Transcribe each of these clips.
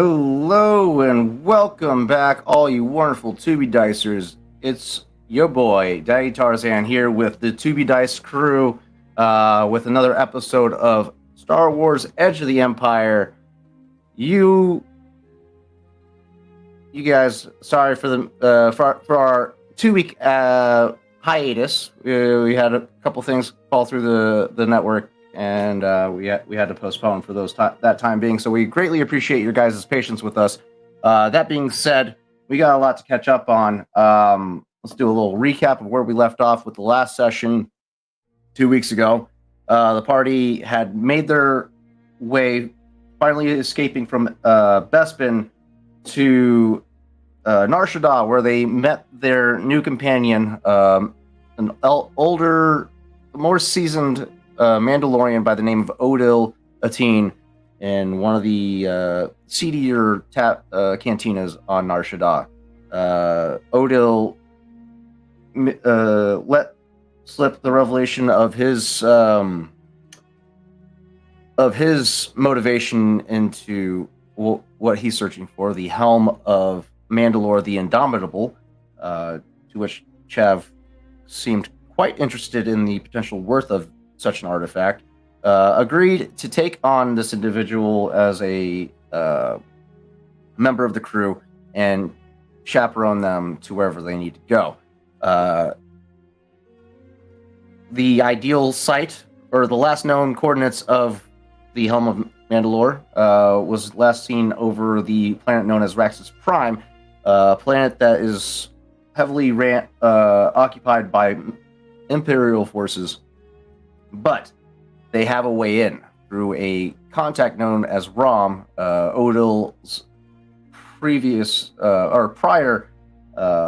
Hello and welcome back, all you wonderful Tubi Dicers. It's your boy, Daddy Tarzan, here with the Tubi Dice crew with another episode of Star Wars Edge of the Empire. You guys, sorry for the for our 2 week hiatus. We had a couple things fall through the network, and we had to postpone for that time being. So we greatly appreciate your guys' patience with us. That being said, we got a lot to catch up on. Let's do a little recap of where we left off with the last session 2 weeks ago. The party had made their way, finally escaping from Bespin to Nar Shaddaa, where they met their new companion, an older, more seasoned Mandalorian by the name of Odil Atine, in one of the seedier cantinas on Nar Shaddaa. Odil let slip the revelation of his motivation into what he's searching for, the helm of Mandalore the Indomitable, to which Chav seemed quite interested in the potential worth of such an artifact. Agreed to take on this individual as a member of the crew and chaperone them to wherever they need to go. The ideal site, or the last known coordinates of the helm of Mandalore, was last seen over the planet known as Raxus Prime, a planet that is heavily occupied by Imperial forces, but they have a way in through a contact known as Rom, Odil's prior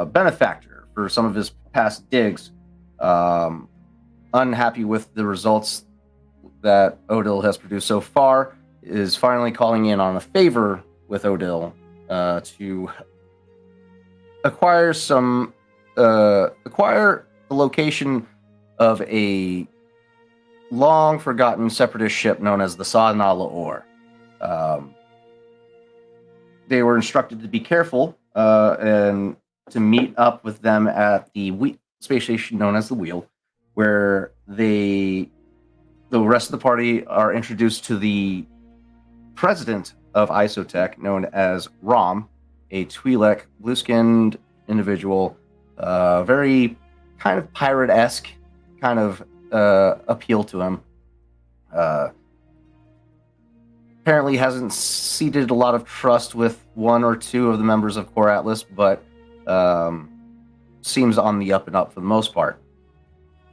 benefactor for some of his past digs. Unhappy with the results that Odil has produced so far, is finally calling in on a favor with Odil to acquire the location of a long forgotten separatist ship known as the Sa-na La'or. They were instructed to be careful and to meet up with them at the space station known as the Wheel, where the rest of the party are introduced to the president of Isotech, known as Rom, a Twi'lek, blue-skinned individual, very kind of pirate-esque kind of appeal to him. Apparently hasn't seeded a lot of trust with one or two of the members of Core Atlas, but seems on the up and up for the most part.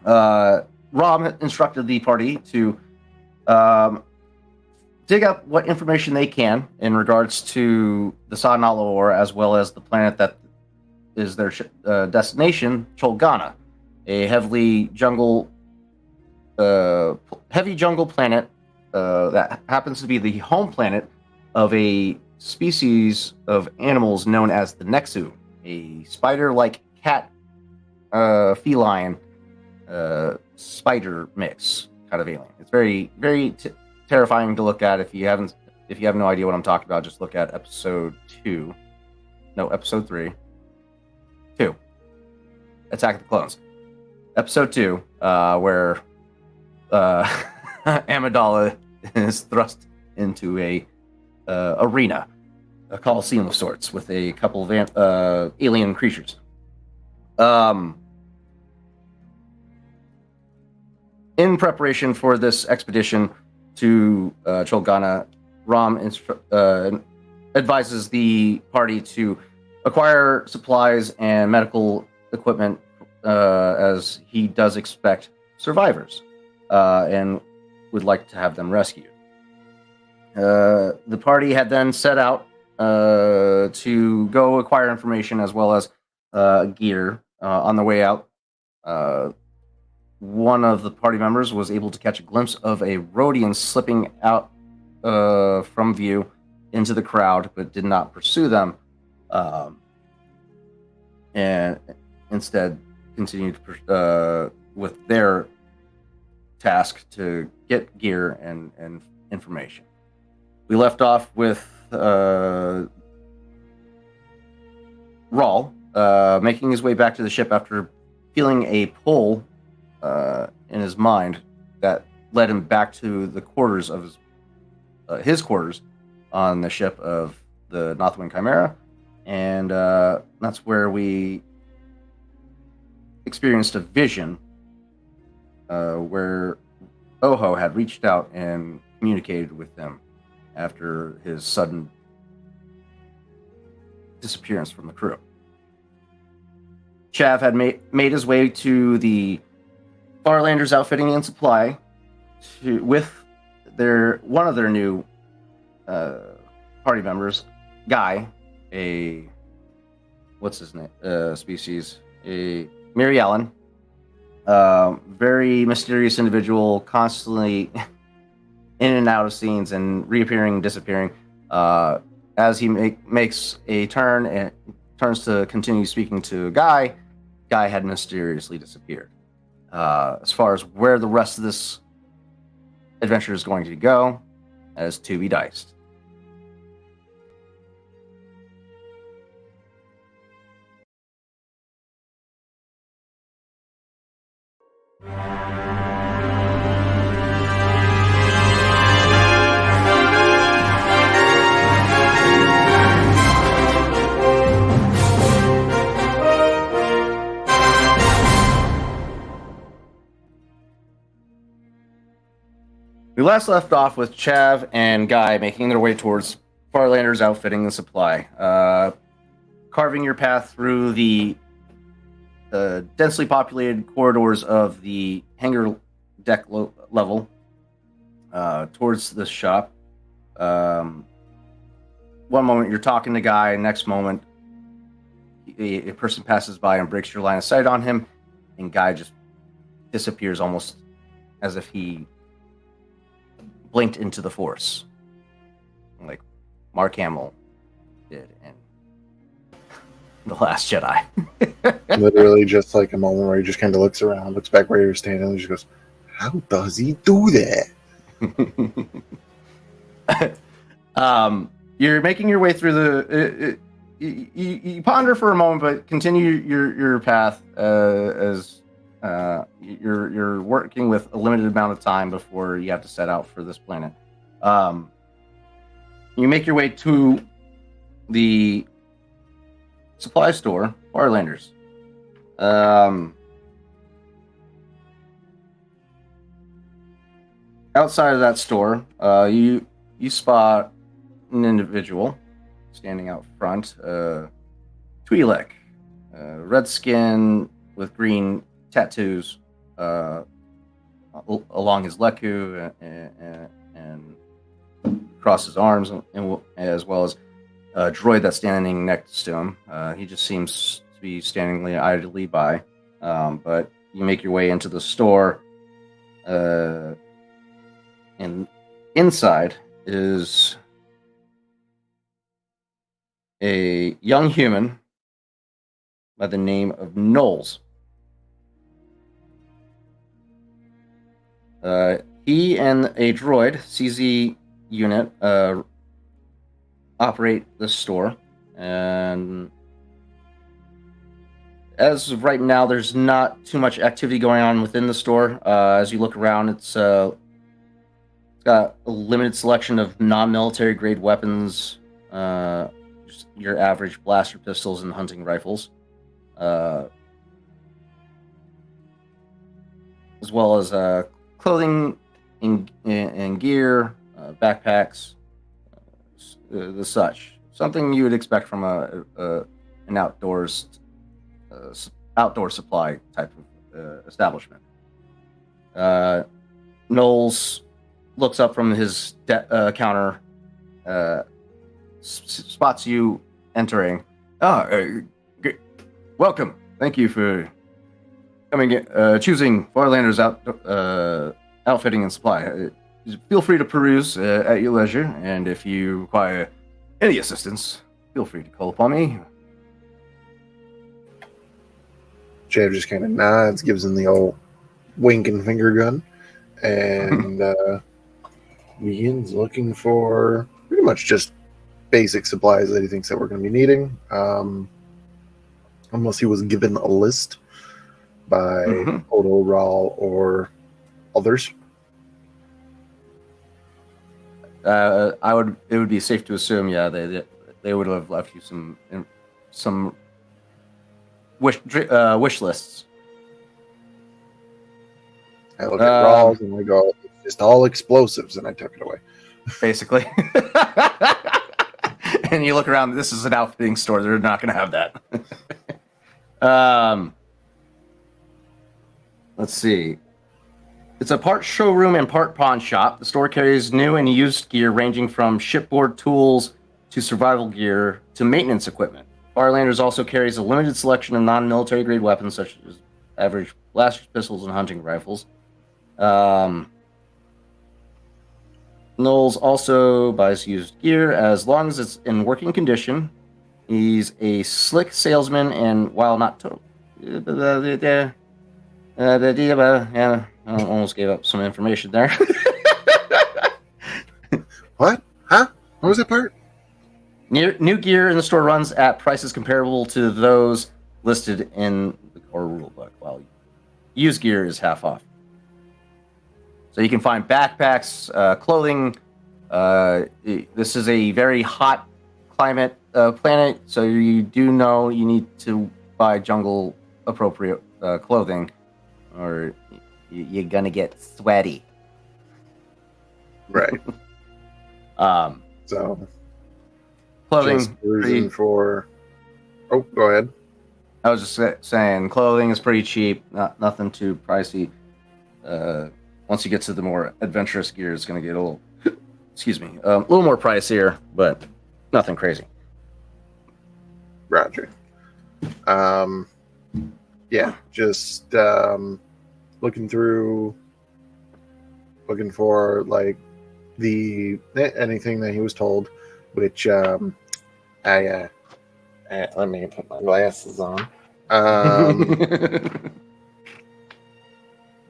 Rom instructed the party to dig up what information they can in regards to the Sa-na La'or, as well as the planet that is their destination, Cholgana, a heavy jungle planet that happens to be the home planet of a species of animals known as the Nexu, a spider-like cat feline spider mix kind of alien. It's very, very terrifying to look at. If you have no idea what I'm talking about, just look at episode 2. No, episode 3. 2. Attack of the Clones. Episode 2, where Amidala is thrust into a arena, a coliseum of sorts, with a couple of alien creatures. In preparation for this expedition to Cholgana, Rom advises the party to acquire supplies and medical equipment, as he does expect survivors, and would like to have them rescued. The party had then set out to go acquire information as well as gear. On the way out, one of the party members was able to catch a glimpse of a Rhodian slipping out from view into the crowd, but did not pursue them, and instead continued with their task to get gear and information. We left off with Rawl making his way back to the ship after feeling a pull in his mind that led him back to the quarters of his quarters on the ship of the Northwind Chimera, and that's where we experienced a vision where Oho had reached out and communicated with him after his sudden disappearance from the crew. Chav had made his way to the Farlanders Outfitting and Supply with one of their new party members, Guy, what's his name? Species, a Mary Allen, very mysterious individual, constantly in and out of scenes and reappearing and disappearing. As he makes a turn and turns to continue speaking to Guy had mysteriously disappeared. As far as where the rest of this adventure is going to go, as to be diced. We last left off with Chav and Guy making their way towards Farlander's Outfitting and Supply, carving your path through the densely populated corridors of the hangar deck level towards this shop. One moment you're talking to Guy, next moment a person passes by and breaks your line of sight on him, and Guy just disappears almost as if he blinked into the Force, like Mark Hamill did in The Last Jedi. Literally just like a moment where he just kind of looks around, looks back where he was standing, and just goes, how does he do that? You're making your way through the... You ponder for a moment, but continue your path as... you're working with a limited amount of time before you have to set out for this planet. You make your way to the supply store, Farlanders. Outside of that store, you spot an individual standing out front, Twi'lek, red skin with green tattoos along his leku and across his arms, and as well as a droid that's standing next to him. He just seems to be standing idly by. But you make your way into the store, and inside is a young human by the name of Knowles. He and a droid, CZ unit, operate the store, and as of right now, there's not too much activity going on within the store. As you look around, it's got a limited selection of non-military grade weapons, just your average blaster pistols and hunting rifles, as well as clothing and gear, backpacks, the such. Something you would expect from an outdoor supply type of establishment. Knowles looks up from his counter, spots you entering. Welcome. Thank you for coming in, choosing Farlander's Outfitting and Supply. Feel free to peruse at your leisure, and if you require any assistance, feel free to call upon me. Chav just kind of nods, gives him the old wink and finger gun, and begins looking for pretty much just basic supplies that he thinks that we're going to be needing. Unless he was given a list by Odo, Raul, or others. It would be safe to assume, yeah, they would have left you some wish lists. I look at Rawls and I go, it's just all explosives, and I took it away. Basically. And you look around, this is an outfitting store, they're not going to have that. Let's see. It's a part showroom and part pawn shop. The store carries new and used gear ranging from shipboard tools to survival gear to maintenance equipment. Farlanders also carries a limited selection of non-military grade weapons such as average blasters, pistols, and hunting rifles. Knowles also buys used gear as long as it's in working condition. He's a slick salesman, and while not total, I almost gave up some information there. What? Huh? What was that part? New gear in the store runs at prices comparable to those listed in the core rulebook, while used gear is half off. So you can find backpacks, clothing. This is a very hot climate planet, so you do know you need to buy jungle appropriate clothing, or you're gonna get sweaty. Right. So clothing for. Oh, go ahead. I was just saying, clothing is pretty cheap. Nothing too pricey. Once you get to the more adventurous gear, it's going to get a little, a little more pricier, but nothing crazy. Roger. Yeah, just looking for like anything that he was told, which let me put my glasses on.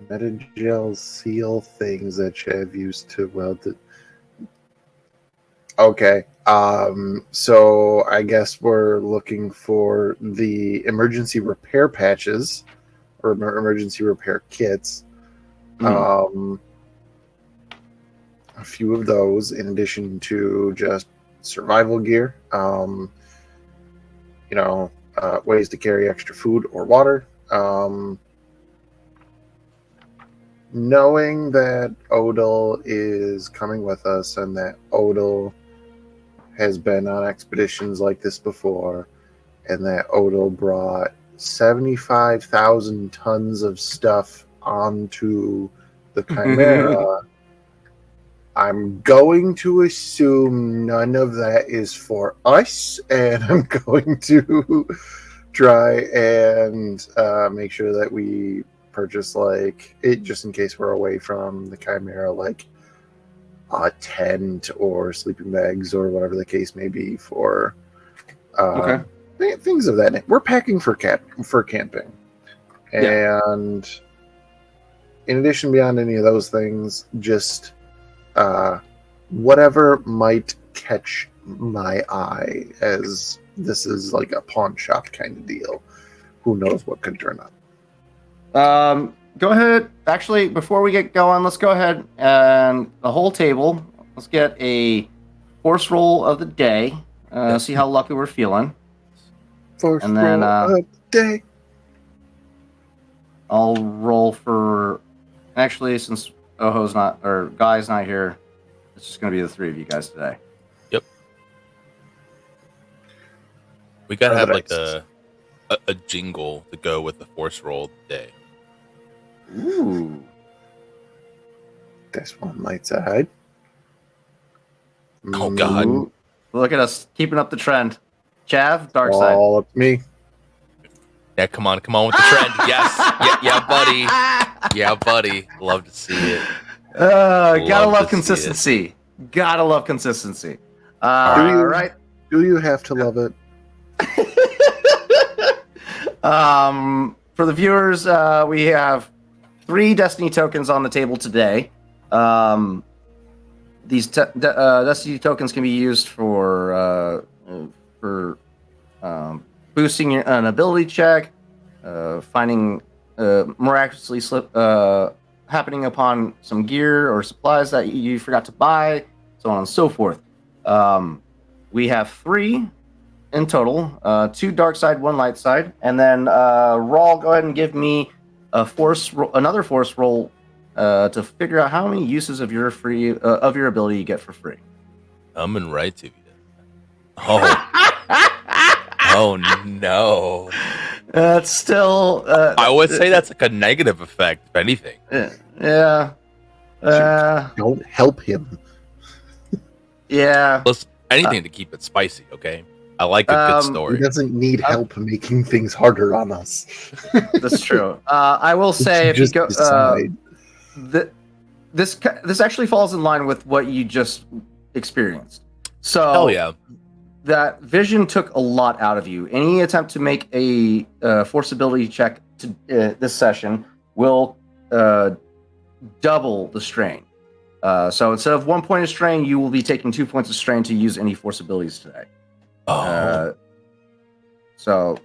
Metagel seal things that Chav used to weld it. Okay. So I guess we're looking for the emergency repair patches or emergency repair kits. A few of those in addition to just survival gear. Ways to carry extra food or water. Knowing that Odal is coming with us and that Odal has been on expeditions like this before, and that Odal brought 75,000 tons of stuff onto the Chimera, I'm going to assume none of that is for us, and I'm going to try and make sure that we purchase like it just in case we're away from the Chimera, like a tent or sleeping bags or whatever the case may be for things of that. We're packing for camping, and in addition, beyond any of those things, just whatever might catch my eye, as this is like a pawn shop kind of deal. Who knows what could turn up. Go ahead. Actually, before we get going, let's go ahead and the whole table. Let's get a force roll of the day. See how lucky we're feeling. Force roll of the day. I'll roll for. Actually, since Guy's not here, it's just going to be the three of you guys today. Yep. We gotta have like a jingle to go with the force roll of the day. Ooh. This one lights ahead. Oh, God. Ooh. Look at us keeping up the trend. Chav, dark side. All up to me. Yeah, come on with the trend. Yes. Yeah, buddy. Yeah, buddy. Love to see it. Gotta love consistency. Gotta love consistency. All right. Do you have to love it? For the viewers, we have 3 Destiny tokens on the table today. these Destiny tokens can be used for boosting an ability check, finding miraculously happening upon some gear or supplies that you forgot to buy, so on and so forth. We have 3 in total, 2 dark side, 1 light side, and then Rawl, go ahead and give me another force roll to figure out how many uses of your ability you get for free. Coming right to you. Oh no. That's still. I would say that's like a negative effect, if anything. Yeah. Don't help him. Yeah. Listen, anything to keep it spicy, okay? I like a good story. He doesn't need help making things harder on us. That's true. I will say, if you go, this actually falls in line with what you just experienced. So, hell yeah. That vision took a lot out of you. Any attempt to make a force ability check to this session will double the strain. So instead of 1 point of strain, you will be taking 2 points of strain to use any force abilities today. So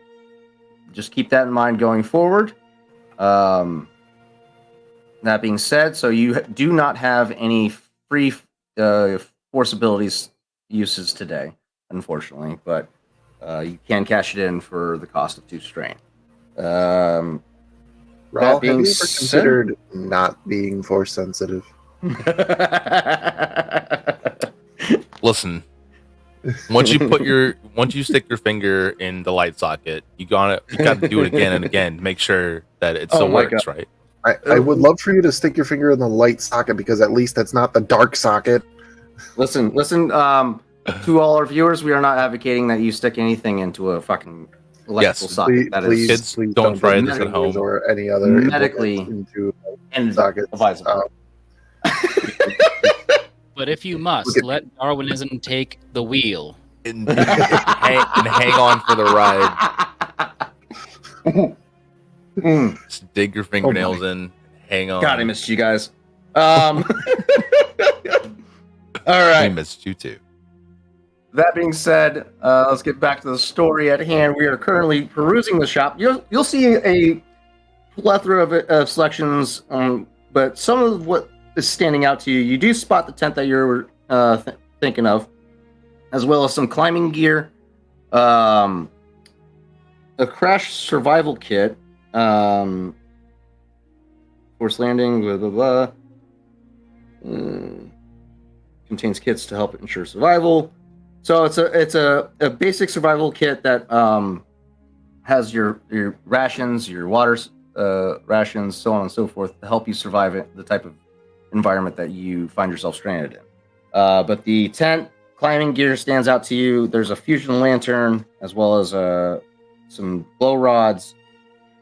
just keep that in mind going forward. That being said, so you do not have any free force abilities uses today, unfortunately, but you can cash it in for the cost of 2 strain. Raul, have you ever considered not being force sensitive? Listen, once you stick your finger in the light socket, you got to do it again and again. Make sure that it still works, right? I would love for you to stick your finger in the light socket, because at least that's not the dark socket. Listen. To all our viewers, we are not advocating that you stick anything into a fucking electrical socket. Please don't try this at home or any other medically into sockets. But if you must, let Darwinism take the wheel and hang on for the ride. Just dig your fingernails in, hang on. God, I missed you guys. All right, I missed you too. That being said, let's get back to the story at hand. We are currently perusing the shop. You'll see a plethora of selections, but some of what is standing out to you, you do spot the tent that you're thinking of, as well as some climbing gear, a crash survival kit, force landing, blah, blah, blah. Contains kits to help ensure survival. So it's a basic survival kit that has your rations, your water rations, so on and so forth, to help you survive the type of environment that you find yourself stranded in. But the tent climbing gear stands out to you. There's a fusion lantern, as well as some glow rods,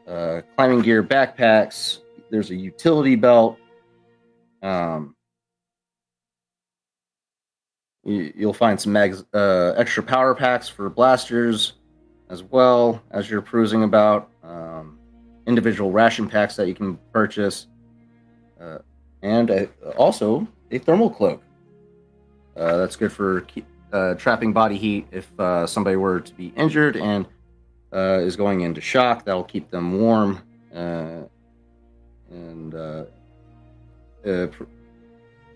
climbing gear backpacks. There's a utility belt. You'll find some extra power packs for blasters, as well as you're perusing about. Individual ration packs that you can purchase, and also a thermal cloak. That's good for trapping body heat if somebody were to be injured and is going into shock. That'll keep them warm and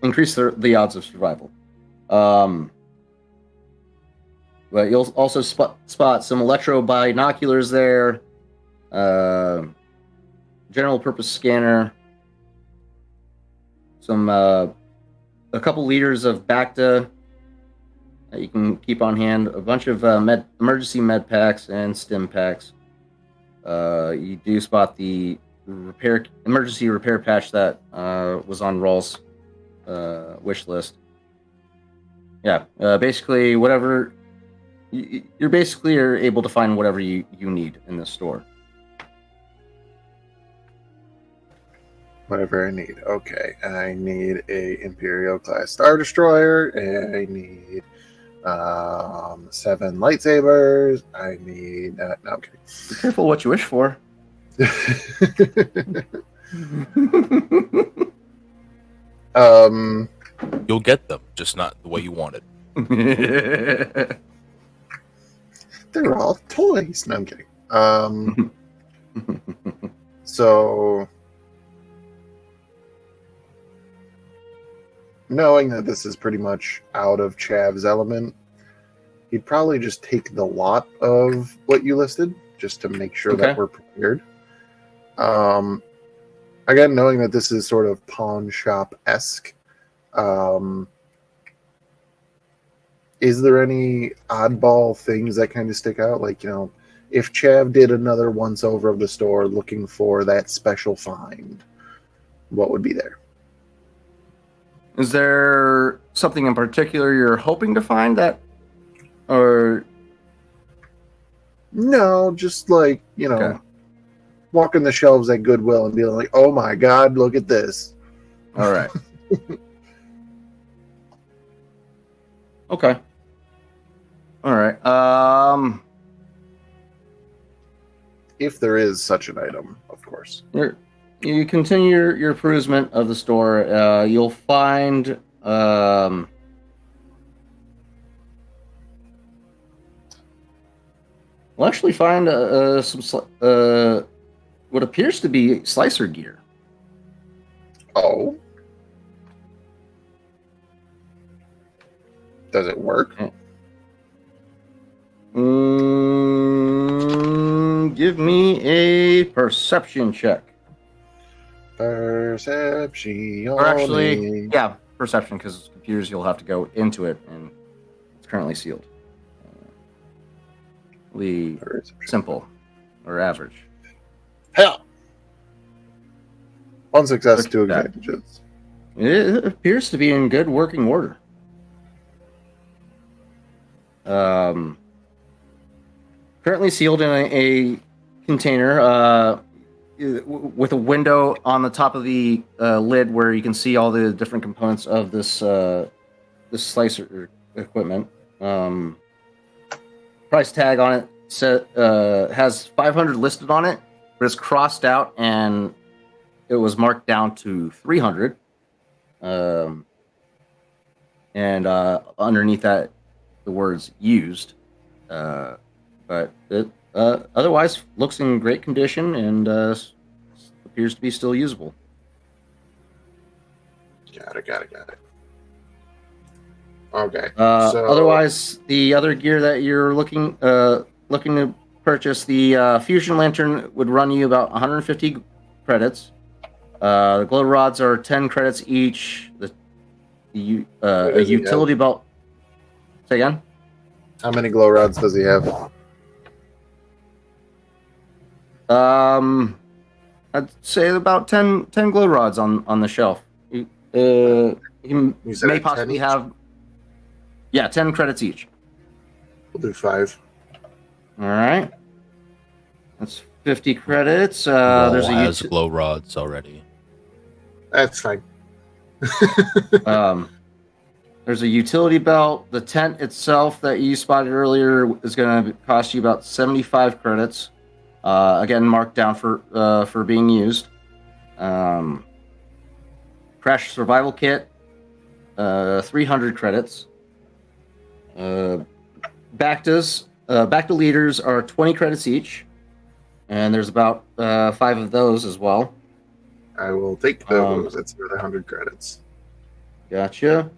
increase the odds of survival. But you'll also spot some electro binoculars there, general purpose scanner, some a couple liters of Bacta that you can keep on hand, a bunch of emergency med packs and stim packs. You do spot the emergency repair patch that was on Rawl's wish list. Yeah, basically whatever you're basically are able to find whatever you need in this store. Whatever I need. Okay, I need a Imperial class Star Destroyer, and I need 7 lightsabers. I need no, I'm kidding. Be careful what you wish for. You'll get them, just not the way you wanted. They're all toys. No, I'm kidding. So, knowing that this is pretty much out of Chav's element, he'd probably just take the lot of what you listed, just to make sure that we're prepared. Again, knowing that this is sort of pawn shop-esque, is there any oddball things that kind of stick out? Like, if Chav did another once-over of the store looking for that special find, what would be there? Is there something in particular you're hoping to find that, or no? Just like walking the shelves at Goodwill and being like, "Oh my God, look at this!" All right. Okay. All right. If there is such an item, of course. You continue your perusement of the store. You'll find we'll actually find some what appears to be slicer gear. Oh, does it work? Give me a perception check. Perception. Or actually, yeah, perception, because computers, you'll have to go into it, and it's currently sealed. Simple or average. Hell. One success, two advantages. It appears to be in good working order. Currently sealed in a container with a window on the top of the lid where you can see all the different components of this this slicer equipment. Price tag on it has 500 listed on it, but it's crossed out and it was marked down to 300. And underneath that, the words used. But it otherwise looks in great condition and appears to be still usable. Got it. Okay. So otherwise, the other gear that you're looking to purchase, the fusion lantern would run you about 150 credits. The glow rods are 10 credits each. A utility belt. Say again. How many glow rods does he have? I'd say about 10 glow rods on the shelf. He may possibly have 10 credits each. We'll do 5. All right. That's 50 credits. There's has glow rods already. That's fine. There's a utility belt. The tent itself that you spotted earlier is going to cost you about 75 credits. Again, marked down for being used. Crash survival kit, 300 credits. Bacta leaders are 20 credits each, and there's about 5 of those as well. I will take those. That's another 100 credits. Gotcha.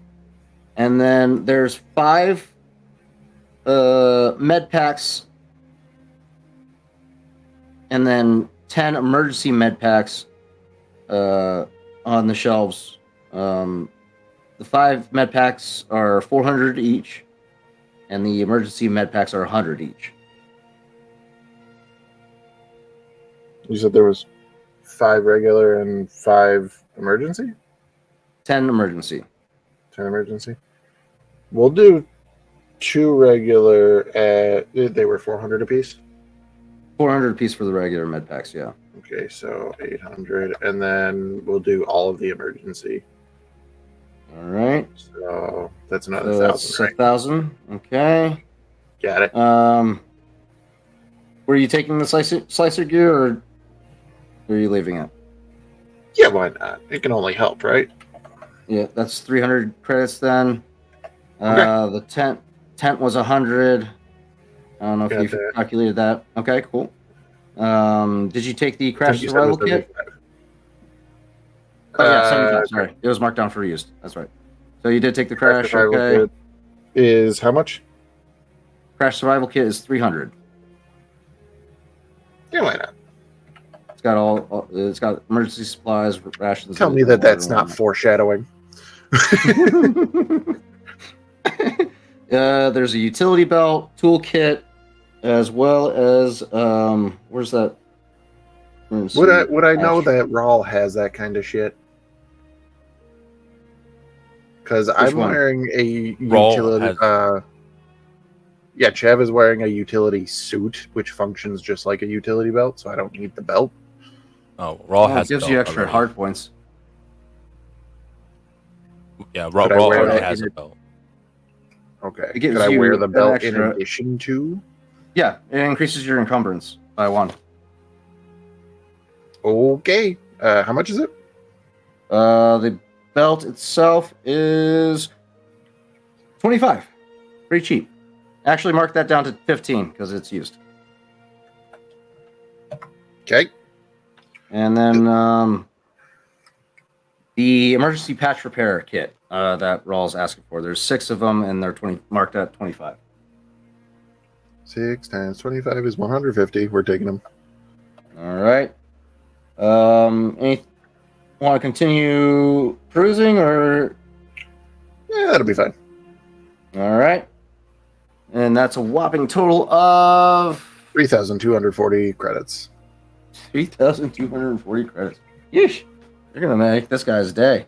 And then there's 5 med packs, and then 10 emergency med packs on the shelves. The 5 med packs are 400 each, and the emergency med packs are 100 each. You said there was 5 regular and 5 emergency? 10 emergency. 10 emergency. We'll do 2 regular they were 400 apiece? 400 apiece for the regular med packs, yeah. Okay, so 800, and then we'll do all of the emergency. All right. So that's another 1,000. Right? 1,000. Okay. Got it. Were you taking the slicer gear, or are you leaving it? Yeah, why not? It can only help, right? Yeah, that's 300 credits then. The tent was 100. I don't know if Got you've that. calculated that. Okay, cool. Did you take the I think crash you said it was survival kit? 75. Oh yeah, 75. Sorry, it was marked down for reused. That's right. So you did take the crash. Survival Okay. kit is how much? Crash survival kit is 300. Yeah, why not? It's got it's got emergency supplies, rations. Tell me that that's not foreshadowing. There's a utility belt, toolkit, as well as where's that? Would I know that Rawl has that kind of shit? Because I'm one? wearing a Rawl utility. has- Yeah, Chev is wearing a utility suit, which functions just like a utility belt, so I don't need the belt. Oh, Raw It has a gives belt you extra already. hard points. Yeah, Raw Could I wear already that has in a it? belt. Okay. It gives Could I you wear the an belt in extra- addition to? Yeah, it increases your encumbrance by 1. Okay. How much is it? The belt itself is 25. Pretty cheap. Actually, mark that down to 15 because it's used. Okay. And then the emergency patch repair kit that Raw's asking for. There's 6 of them, and they're marked at 25. 6 times 25 is 150. We're taking them. All right. Want to continue cruising or? Yeah, that'll be fine. All right. And that's a whopping total of 3,240 credits. 3,240 credits. Yeesh. You're going to make this guy's day.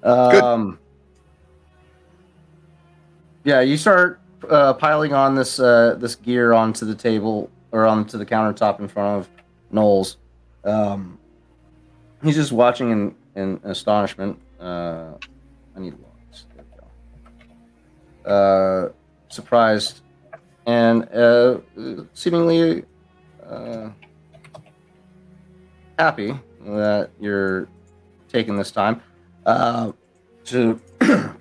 Good. Yeah, you start piling on this gear onto the table or onto the countertop in front of Knowles. He's just watching in astonishment. I need logs. There we go. Surprised and seemingly happy that you're taking this time to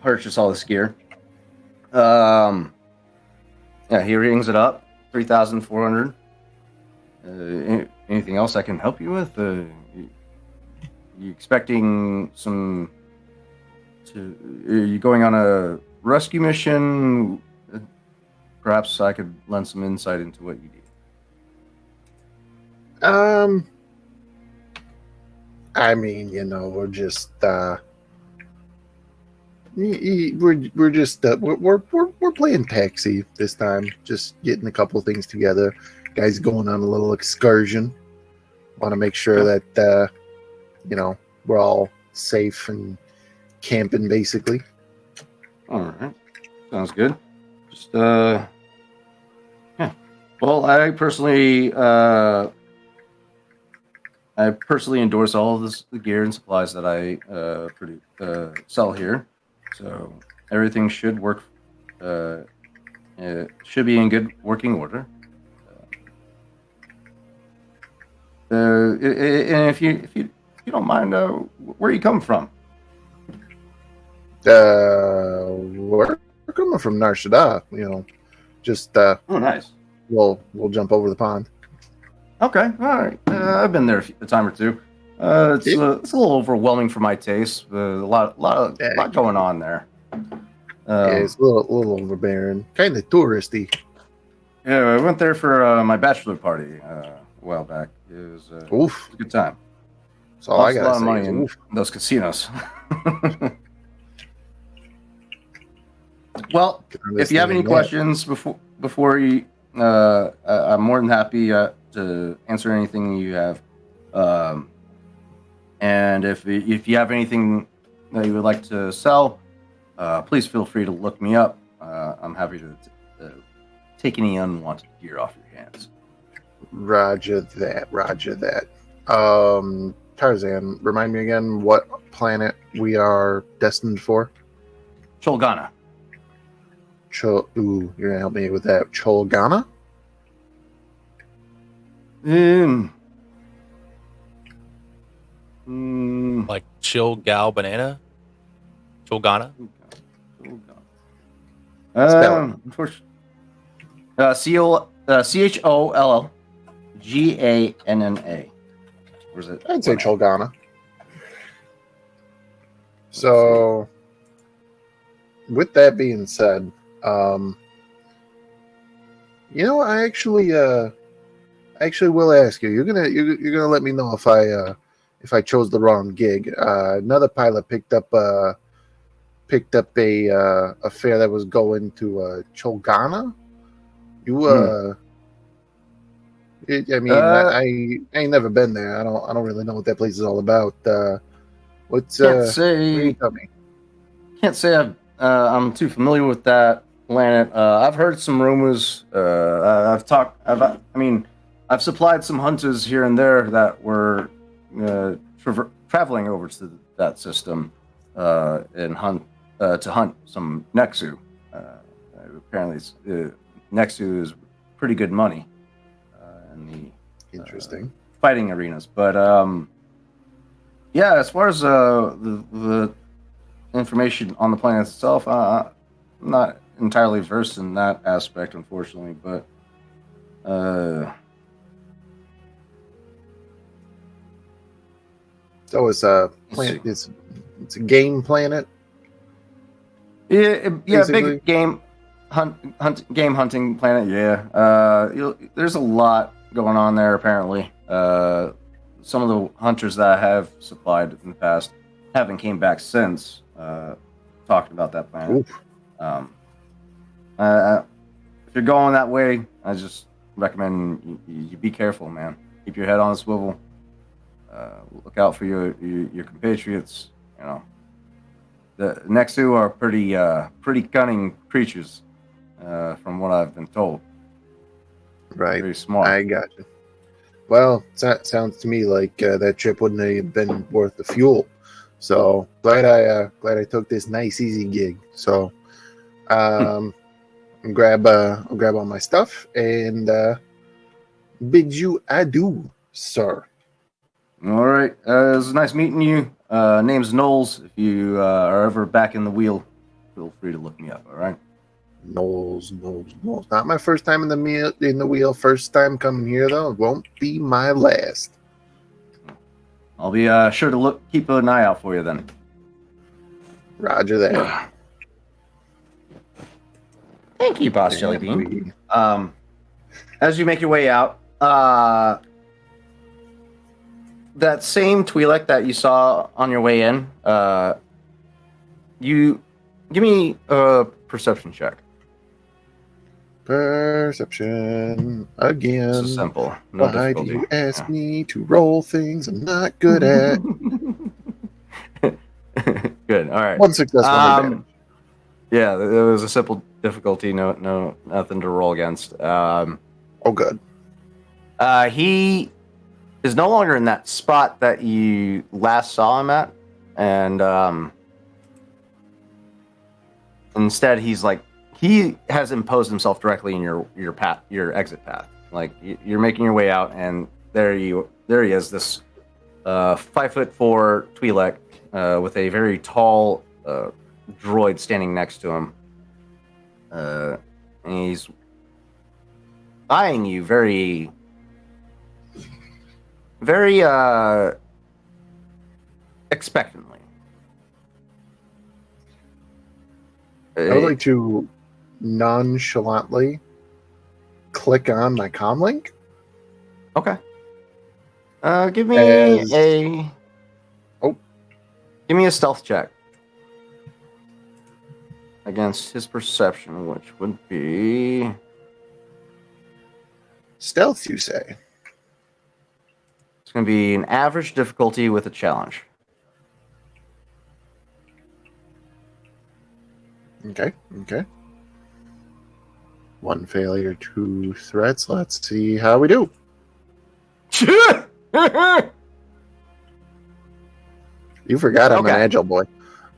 purchase all this gear. Yeah, he rings it up. 3,400. Anything else I can help you with? You expecting some? Are you going on a rescue mission? Perhaps I could lend some insight into what you need. I mean, we're just we're playing taxi this time. Just getting a couple of things together. Guys going on a little excursion. Want to make sure that we're all safe and camping, basically. All right, sounds good. Just yeah. Well, I personally endorse all of the gear and supplies that I sell here. So everything should work. It should be in good working order. And if you don't mind, where you come from? We're coming from Narshada. Just Oh, nice. we'll jump over the pond. Okay, all right. I've been there a time or two. It's a little overwhelming for my taste. A lot going on there. Yeah, it's a little overbearing, kind of touristy. Yeah, I went there for my bachelor party a while back. It was a good time. So I got a lot of money in those casinos. Well, if you have any questions before you, I'm more than happy to answer anything you have. And if you have anything that you would like to sell, please feel free to look me up. I'm happy to take any unwanted gear off your hands. Roger that. Tarzan, remind me again what planet we are destined for. Cholgana. You're gonna help me with that. Cholgana? Like chill gal banana? Chogana. Unfortunately, Chollganna. Or is it? I'd say Cholgana. Let's So, with that being said, I actually will ask you. You're gonna let me know if I chose the wrong gig. Another pilot picked up a fare that was going to Cholgana. I ain't never been there. I don't really know what that place is all about. What do you tell me? Can't say I'm too familiar with that planet. I've heard some rumors. I've supplied some hunters here and there that were traveling over to that system and to hunt some Nexu. Apparently, Nexu is pretty good money in the Interesting fighting arenas. But yeah, as far as the information on the planet itself, I'm not entirely versed in that aspect, unfortunately. But so it's a planet. It's a game planet. yeah, basically. big game game hunting planet. Yeah, there's a lot going on there. Apparently, some of the hunters that I have supplied in the past haven't came back since. Talking about that planet. If you're going that way, I just recommend you be careful, man. Keep your head on a swivel. Look out for your compatriots. You know, the Nexu are pretty cunning creatures, from what I've been told. Right. Very smart. I got you. Well, that sounds to me like that trip wouldn't have been worth the fuel. So glad I took this nice easy gig. So I'll grab all my stuff and bid you adieu, sir. All right. It was nice meeting you. Name's Knowles. If you are ever back in the wheel, feel free to look me up. All right. Knowles. Not my first time in the wheel. First time coming here though. It won't be my last. I'll be sure to keep an eye out for you then. Roger that. Thank you, Boss Jellybean. As you make your way out, that same Twi'lek that you saw on your way in, you give me a perception check. Perception again. This is simple. No Why difficulty. do you ask me to roll things I'm not good at? Good. All right. One success, one advantage. Yeah, it was a simple difficulty. No, nothing to roll against. Oh, good. He is no longer in that spot that you last saw him at, and instead he has imposed himself directly in your path, your exit path. Like you're making your way out, and there he is, this 5'4" Twi'lek with a very tall droid standing next to him, and he's eyeing you very, very expectantly. I would like to nonchalantly click on my comlink. Okay. Give me give me a stealth check against his perception, which would be Stealth, you say? it's going to be an average difficulty with a challenge. Okay. One failure, 2 threats. Let's see how we do. You forgot I'm an agile boy.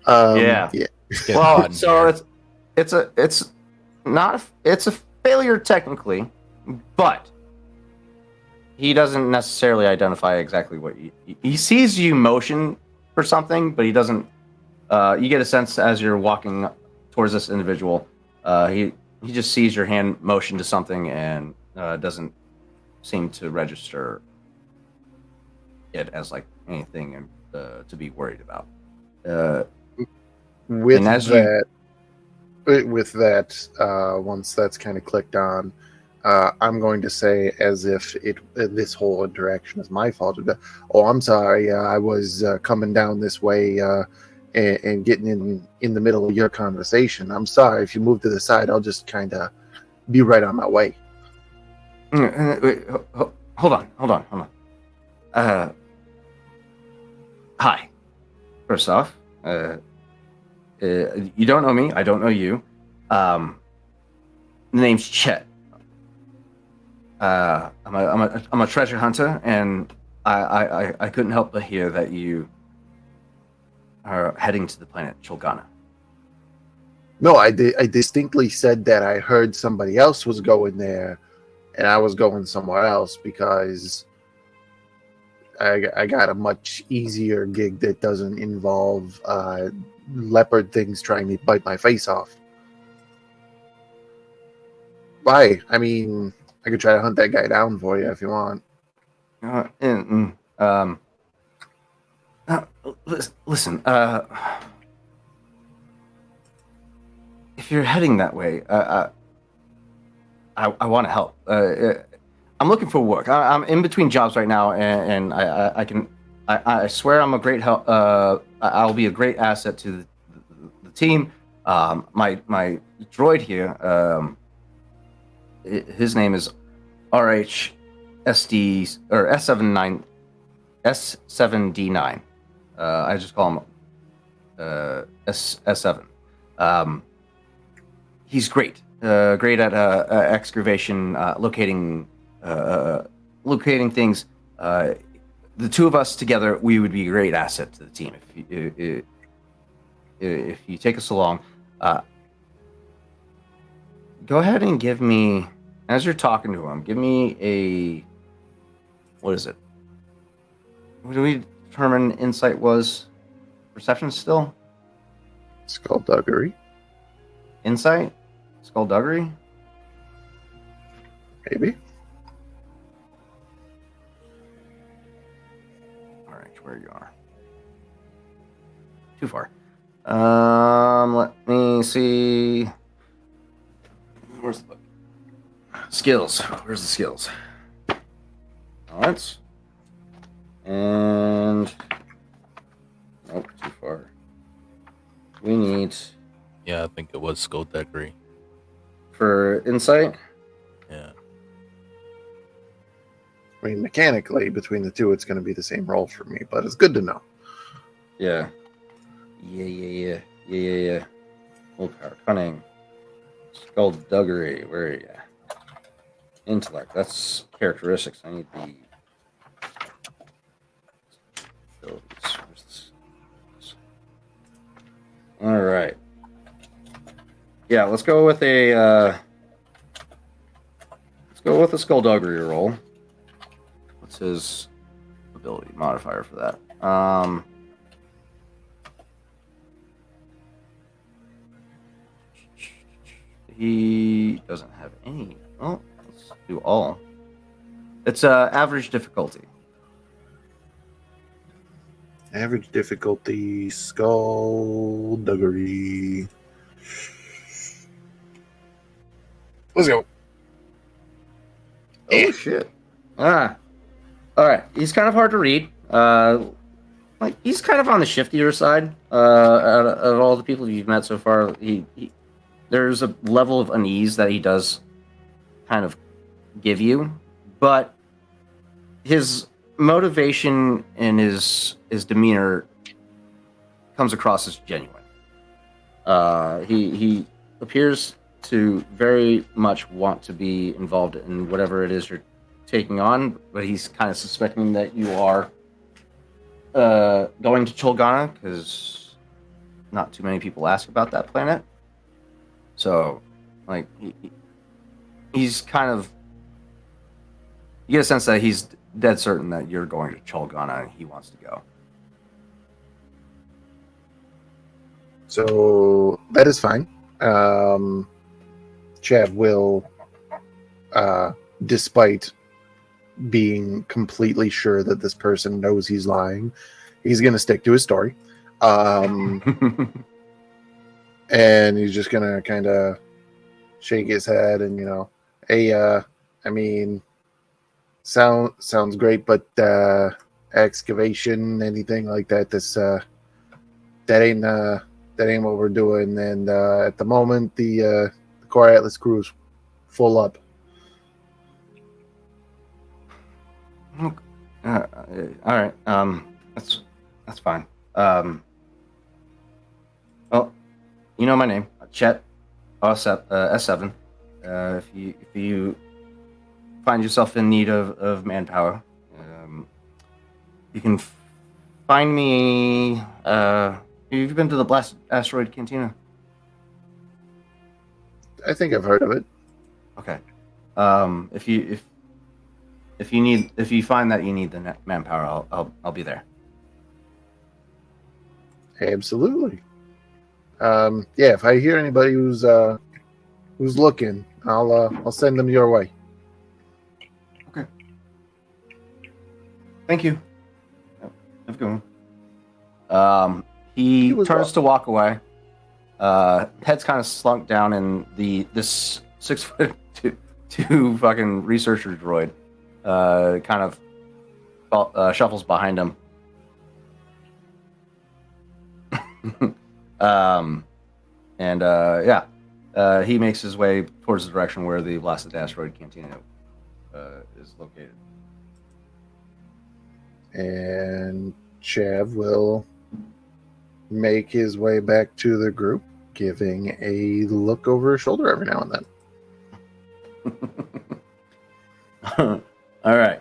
Yeah. Well, on so here. it's a failure technically, but he doesn't necessarily identify exactly what he sees you motion for something, but he doesn't You get a sense as you're walking towards this individual. He just sees your hand motion to something and doesn't seem to register it as like anything to be worried about. With and as that, once that's kind of clicked on, I'm going to say, as if this whole interaction is my fault. Oh, I'm sorry. I was coming down this way and getting in the middle of your conversation. I'm sorry. If you move to the side, I'll just kind of be right on my way. Wait, hold on. Hi. First off, you don't know me. I don't know you. The name's Chet. I'm a treasure hunter, and I couldn't help but hear that you are heading to the planet Cholgana. No, I distinctly said that I heard somebody else was going there, and I was going somewhere else because I got a much easier gig that doesn't involve leopard things trying to bite my face off. Why? I mean, I could try to hunt that guy down for you if you want. Listen. If you're heading that way, I want to help. I'm looking for work. I'm in between jobs right now, and I swear I'm a great help. I'll be a great asset to the team. My droid here, his name is RHSD or S7D9. I just call him S7. He's great. Great at excavation, locating things. The two of us together, we would be a great asset to the team. If you take us along, go ahead and give me, as you're talking to him, give me a, what is it? What do we determine insight was? Perception still? Skullduggery. Insight? Skullduggery? Maybe. All right, where you are. Too far. Let me see. Where's the book? Skills. Where's the skills? Balance. And nope, too far. We need Yeah, I think it was skullduggery. for insight. Yeah. I mean, mechanically, between the two, it's going to be the same roll for me, but it's good to know. Yeah. Willpower, cunning, skullduggery. Where are you? Intellect. That's characteristics. I need the abilities. Where's this? All right. Yeah, let's go with a skullduggery roll. What's his ability modifier for that? He doesn't have any. Oh, let's do all. It's average difficulty. Average difficulty, skullduggery. Let's go. Oh shit! All right. He's kind of hard to read. Like he's kind of on the shiftier side. Out of all the people you've met so far, he there's a level of unease that he does kind of give you, but his motivation and his demeanor comes across as genuine. He appears to very much want to be involved in whatever it is you're taking on, but he's kind of suspecting that you are going to Cholgana because not too many people ask about that planet. So, like, he's kind of, you get a sense that he's dead certain that you're going to Cholgana and he wants to go. So that is fine. Chav will, despite being completely sure that this person knows he's lying, he's going to stick to his story. And he's just going to kind of shake his head and, hey, I mean, sounds great, but excavation, anything like that, that ain't what we're doing. And at the moment, the Core Atlas crew is full up. All right. That's fine. Well, you know my name, Chet, S7. If you find yourself in need of manpower, you can find me. You've been to the Blast Asteroid Cantina? I think I've heard of it. Okay. If you find that you need the manpower, I'll be there. Absolutely. Yeah, if I hear anybody who's looking, I'll send them your way. Okay. Thank you. Have a good one. He turns to walk away. Head's kind of slunk down, and this 6'2" fucking researcher droid kind of shuffles behind him. He makes his way towards the direction where the blasted asteroid cantina is located. And Chav will make his way back to the group, giving a look over his shoulder every now and then. All right.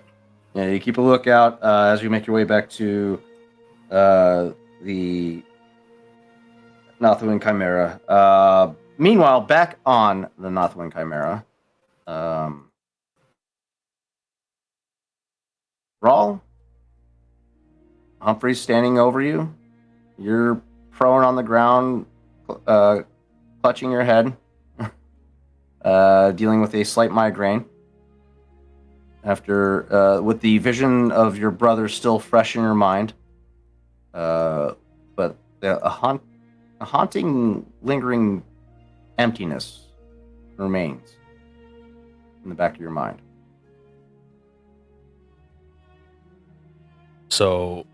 Yeah, you keep a lookout as you make your way back to the Northwind Chimera. Meanwhile, back on the Northwind Chimera, Rawl, Humphrey's standing over you. You're prone on the ground, clutching your head, dealing with a slight migraine. After, with the vision of your brother still fresh in your mind, but a haunting, lingering emptiness remains in the back of your mind. So,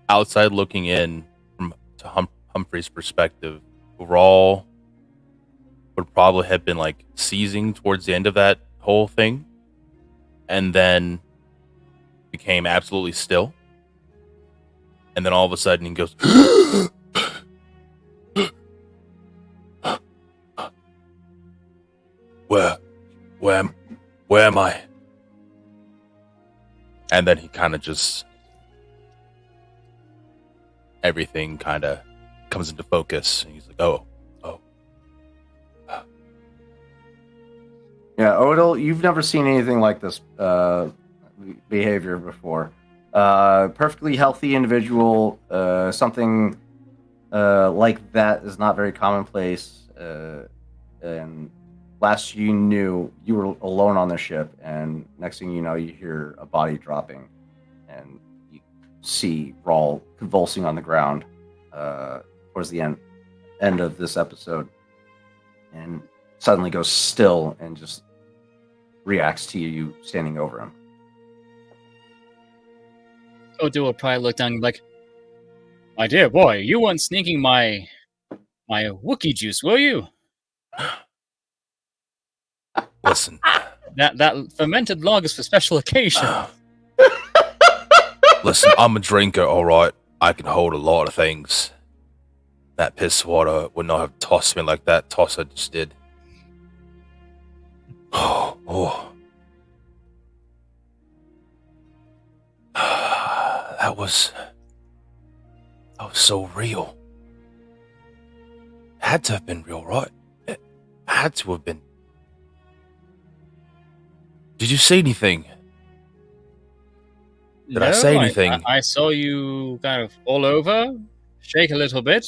outside looking in from Humphrey's perspective, Rawl would probably have been like seizing towards the end of that whole thing, and then became absolutely still. And then all of a sudden he goes, where am I? And then he kind of just, everything kind of comes into focus, and he's like, oh. Yeah, Odell, you've never seen anything like this behavior before. Perfectly healthy individual, something like that is not very commonplace. And last you knew, you were alone on the ship, and next thing you know, you hear a body dropping, and you see Rawl convulsing on the ground towards the end of this episode, and suddenly goes still and just reacts to you standing over him. Odo will probably look down and be like, my dear boy, you weren't sneaking my Wookiee juice, were you? Listen. That fermented log is for special occasions. Listen, I'm a drinker, all right. I can hold a lot of things. That piss water would not have tossed me like that tosser just did. Oh. That was so real. Had to have been real, right? It had to have been. Did you see anything? Did I say anything? I saw you kind of fall over, shake a little bit,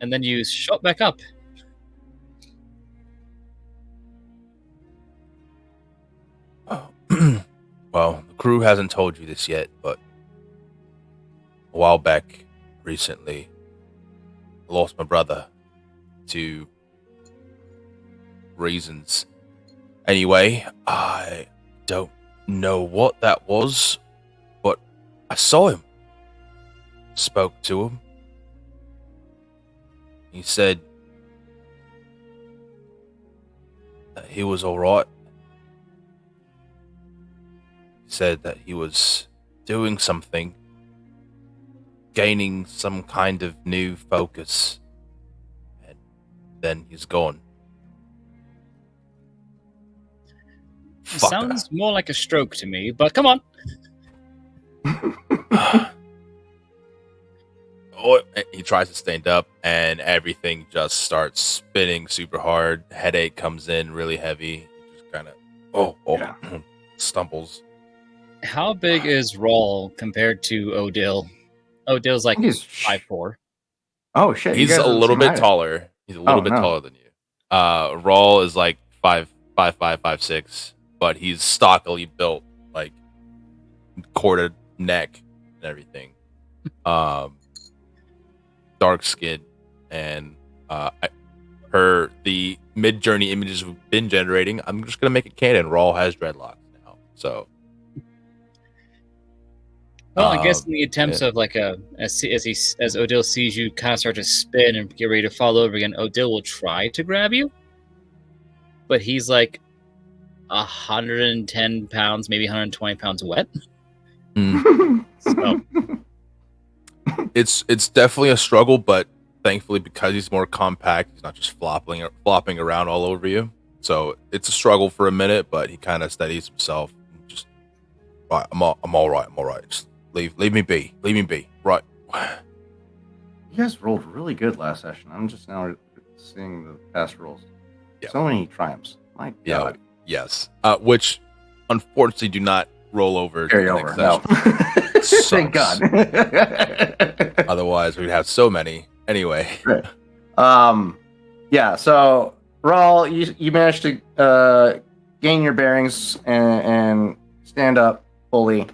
and then you shot back up. Oh. Well, the crew hasn't told you this yet, but a while back, recently, I lost my brother to reasons. Anyway, I don't know what that was, but I saw him. Spoke to him. He said that he was alright. He said that he was doing something, gaining some kind of new focus, and then he's gone. Fucker. Sounds more like a stroke to me, but come on. Oh, he tries to stand up, and everything just starts spinning super hard. Headache comes in really heavy. He just kind of Yeah. stumbles. How big is Rawl compared to Odil? Odil's like He's 5'4". Oh shit! you He's guys a are the little same bit height. taller. He's a little bit no. taller than you. Rawl is like 5'5", 5'6", but he's stockily built, like corded neck and everything. Dark skin, and the mid-journey images we've been generating, I'm just gonna make it canon. Rawl has dreadlocks now, so. Well, I guess in the attempts of like as Odil sees you kind of start to spin and get ready to fall over again, Odil will try to grab you, but he's like 110 pounds, maybe 120 pounds wet. So it's definitely a struggle, but thankfully because he's more compact, he's not just flopping around all over you. So it's a struggle for a minute, but he kind of steadies himself. Just, right, I'm all right. Just leave me be. Right. You guys rolled really good last session. I'm just now seeing the past rolls. Yeah. So many triumphs. My God. Yes. Which unfortunately do not roll over. Carry to the over. next No. session. Thank God. Otherwise, we'd have so many. Anyway. Right. Yeah. So, Rawl, you managed to gain your bearings and stand up fully.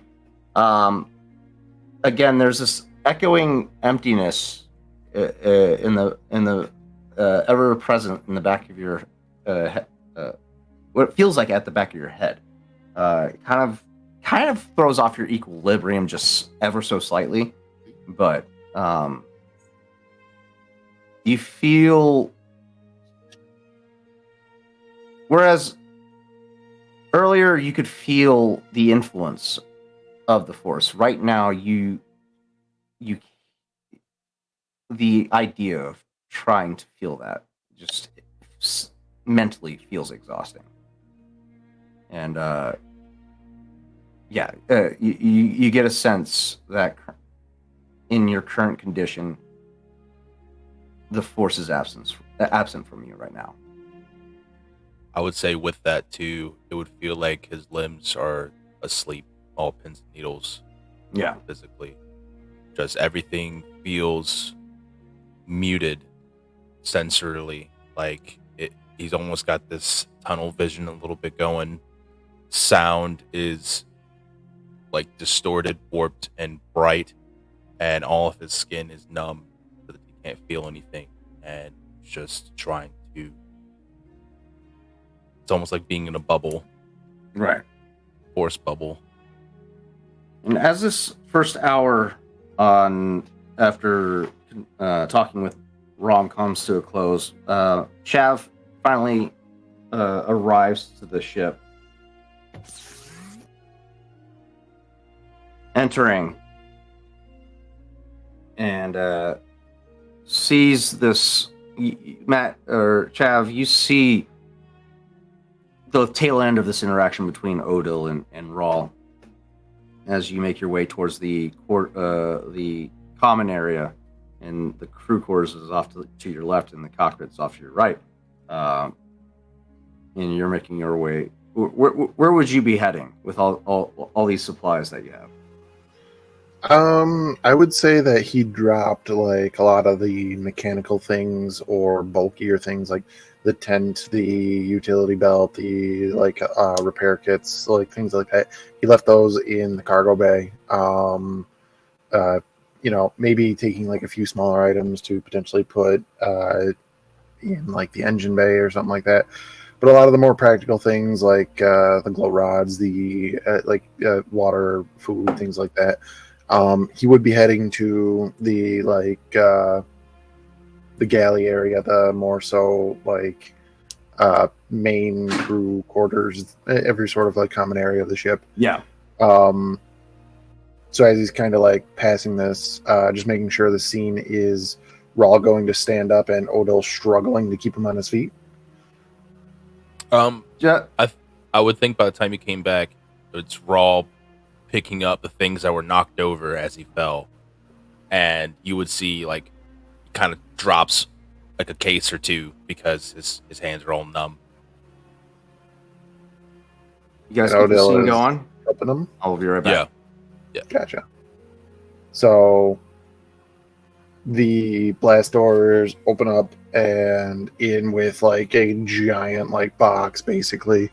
Again, there's this echoing emptiness in the ever present in the back of your what it feels like at the back of your head. Kind of throws off your equilibrium just ever so slightly, but you feel, whereas earlier you could feel the influence of the force, right now the idea of trying to feel that just mentally feels exhausting. And you get a sense that in your current condition, the force is absent from you right now. I would say with that too, it would feel like his limbs are asleep, all pins and needles. Yeah. Physically. Just everything feels muted sensorily. Like he's almost got this tunnel vision a little bit going. Sound is like distorted, warped, and bright, and all of his skin is numb so that he can't feel anything, and just trying to. It's almost like being in a bubble, Right. force bubble. And as this first hour after talking with Rom comes to a close, Chav finally arrives to the ship. Entering and sees this. Matt or Chav, you see the tail end of this interaction between Odil and Rawl as you make your way towards the common area, and the crew quarters is off to your left, and the cockpit's off to your right. And you're making your way where would you be heading with all these supplies that you have? I would say that he dropped like a lot of the mechanical things or bulkier things like the tent, the utility belt, the like repair kits, like things like that. He left those in the cargo bay. Maybe taking like a few smaller items to potentially put in like the engine bay or something like that. But a lot of the more practical things like the glow rods, the water, food, things like that. He would be heading to the the galley area, the more so like main crew quarters, every sort of like common area of the ship. Yeah. So as he's kind of like passing this, just making sure the scene is Raw going to stand up and Odell struggling to keep him on his feet. Yeah. I would think by the time he came back, it's Raw picking up the things that were knocked over as he fell, and you would see like he kind of drops like a case or two because his hands are all numb. You guys And keep the Odell scene is going. helping him. I'll be right back. Yeah. Gotcha. So the blast doors open up, and in with like a giant like box, basically.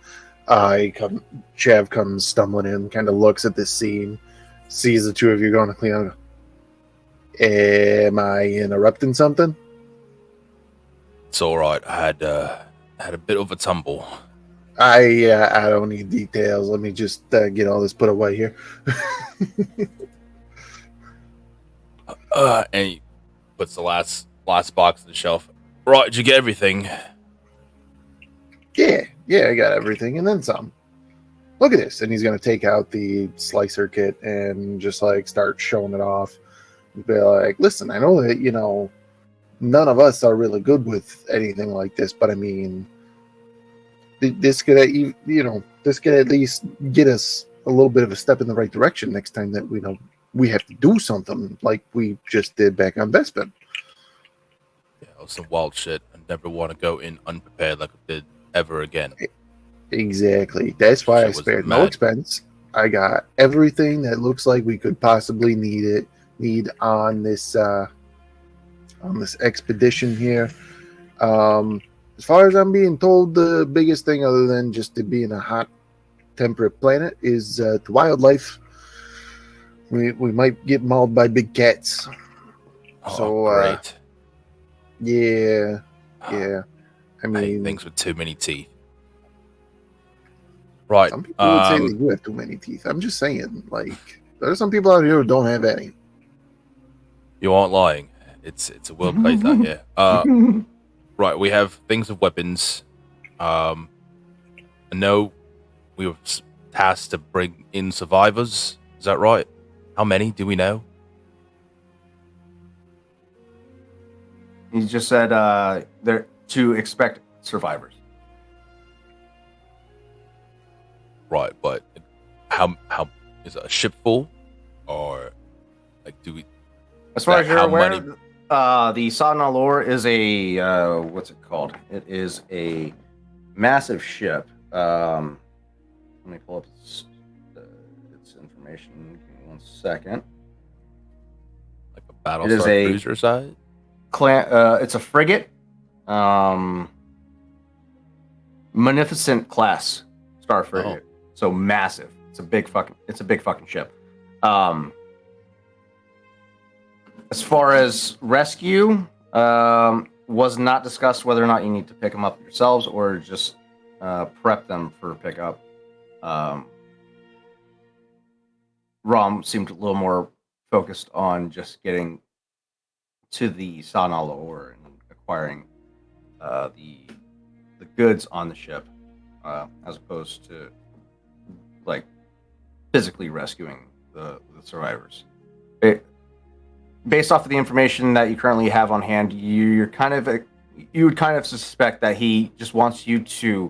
Chav comes stumbling in, kind of looks at this scene, sees the two of you going to clean up. Am I interrupting something? It's all right. I had a bit of a tumble. I don't need details. Let me just get all this put away here. And he puts the last box on the shelf. Right, did you get everything? Yeah, I got everything and then some. Look at this. And he's going to take out the slicer kit and just like start showing it off. Be like, listen, I know that, none of us are really good with anything like this, but I mean, this could, this could at least get us a little bit of a step in the right direction next time that we have to do something like we just did back on Bespin. Yeah, it was some wild shit. I never want to go in unprepared like I did ever again. Exactly. That's why I Shit was spared no mad. expense. I got everything that looks like we could possibly need on this expedition here. As far as I'm being told, the biggest thing other than just it being a hot temperate planet is the wildlife. We might get mauled by big cats. Oh, So, great. Yeah. I I hate mean, things with too many teeth. Right. some people would say that you have too many teeth. I'm just saying, like, there are some people out here who don't have any. You aren't lying. It's a weird place out here. Right, we have things of weapons. I know we were tasked to bring in survivors. Is that right? How many do we know? He just said they're to expect survivors. Right, but how is it a ship full, or like do we? As far as you're how aware, many- the Sadna Lore is a what's it called? It is a massive ship. Let me pull up its information. Give me 1 second. Like a Battlestar a- cruiser size? It's a frigate, Magnificent class star frigate. So massive. It's a big fucking ship. As far as rescue, was not discussed whether or not you need to pick them up yourselves or just prep them for pickup. Rom seemed a little more focused on just getting to the Sanal ore and acquiring the goods on the ship, as opposed to like physically rescuing the survivors. Based off of the information that you currently have on hand, you would kind of suspect that he just wants you to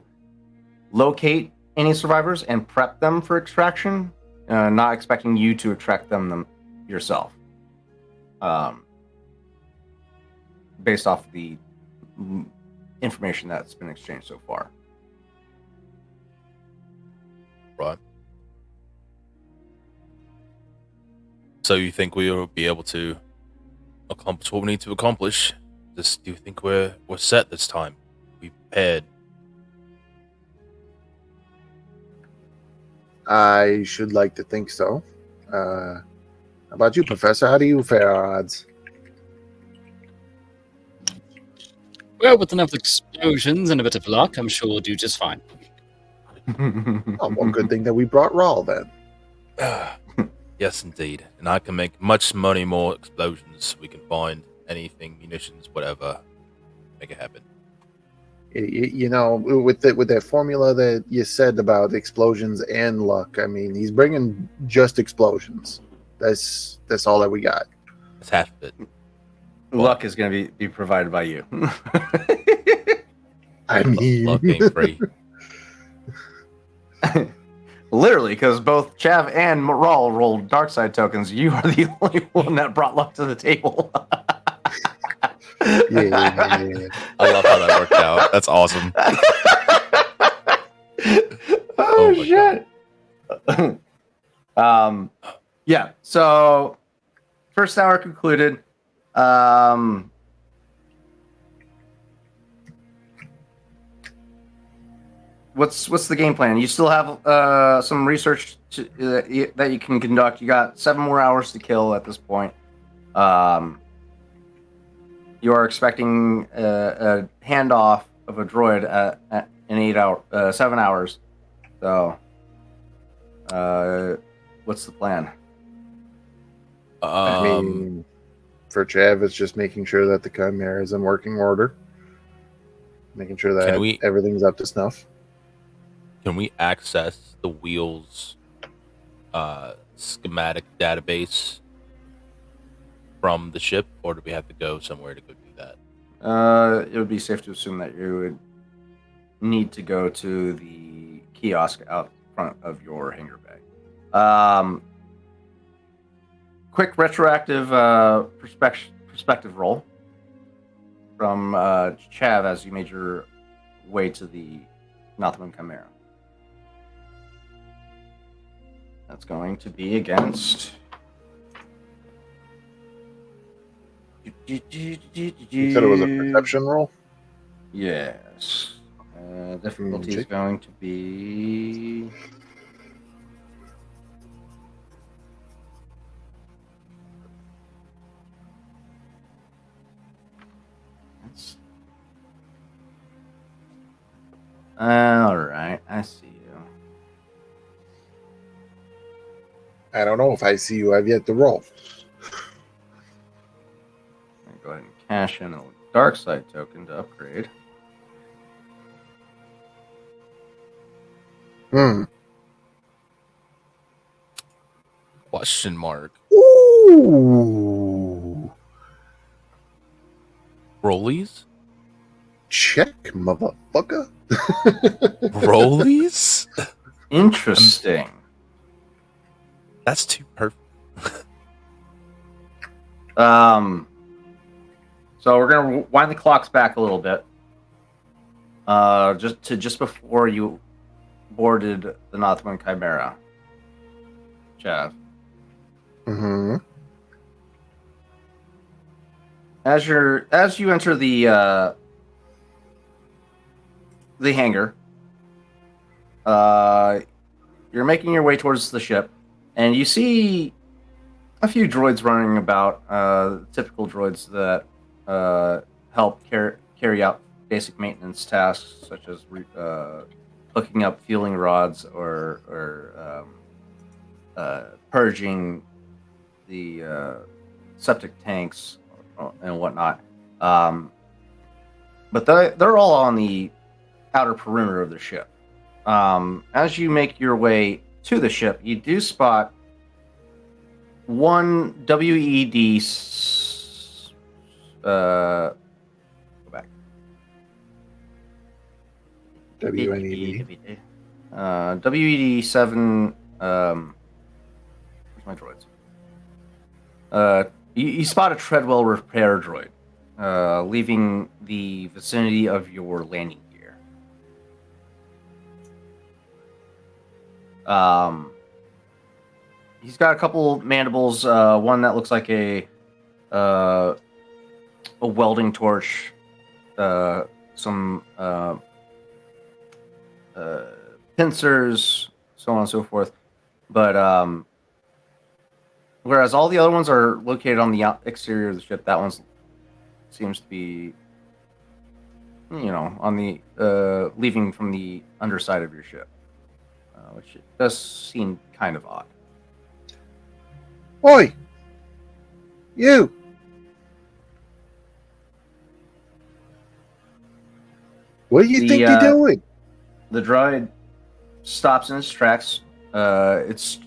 locate any survivors and prep them for extraction, not expecting you to extract them yourself. Based off the information that's been exchanged so far. Right. So you think we will be able to accomplish what we need to accomplish? Do you think we're set this time? We prepared? I should like to think so. How about you, Professor? How do you fare our odds? Well, with enough explosions and a bit of luck, I'm sure we'll do just fine. Oh, well, good thing that we brought Rawl then. Yes, indeed. And I can make much money more explosions. We can find anything, munitions, whatever. Make it happen. You know, with that formula that you said about explosions and luck, I mean, he's bringing just explosions. That's all that we got. That's half of it. Luck is going to be provided by you. I mean, Luck ain't free. Literally, because both Chav and Rawl rolled dark side tokens. You are the only one that brought luck to the table. yeah. I love how that worked out. That's awesome. Oh my shit. Yeah. So first hour concluded. What's the game plan? You still have some research that you can conduct. You got 7 more hours to kill at this point. You are expecting a handoff of a droid in 7 hours. So, what's the plan? I mean, for Chav, it's just making sure that the Chimera is in working order, making sure that everything's up to snuff. Can we access the wheels schematic database from the ship, or do we have to go somewhere to go do that? It would be safe to assume that you would need to go to the kiosk out front of your hangar bay. Quick retroactive perspective roll from Chav as you made your way to the Nothman Chimera. That's going to be against. You said it was a perception roll? Yes. Difficulty is going to be. All right, I see you. I don't know if I see you. I've yet to roll. Go ahead and cash in a dark side token to upgrade. Question mark. Ooh. Rollies? Check, motherfucker. Rollies? Interesting. That's too perfect. So we're gonna wind the clocks back a little bit. Just before you boarded the Nothman Chimera. Chav. Mm-hmm. As you enter the hangar, you're making your way towards the ship, and you see a few droids running about. Typical droids that help carry out basic maintenance tasks, such as hooking up fueling rods or purging the septic tanks and whatnot. But they're all on the outer perimeter of the ship. As you make your way to the ship, you do spot one WED. Go back. WNED. WED 7. Where's my droids? You spot a treadwell repair droid, leaving the vicinity of your landing gear. He's got a couple mandibles. One that looks like a welding torch. Some pincers, so on and so forth. But whereas all the other ones are located on the exterior of the ship, that one seems to be, on the leaving from the underside of your ship, which does seem kind of odd. Oi! You! What do you think you're doing? The droid stops in its tracks. It's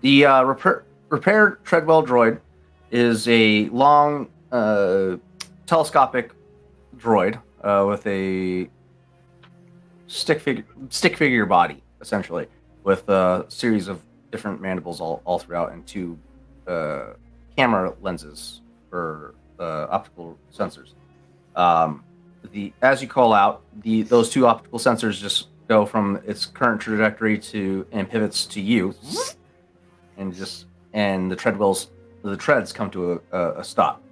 the repair Treadwell droid is a long telescopic droid with a stick figure body, essentially, with a series of different mandibles all throughout, and two camera lenses for optical sensors. As you call out, those two optical sensors just go from its current trajectory and pivots to you, and the treads come to a stop,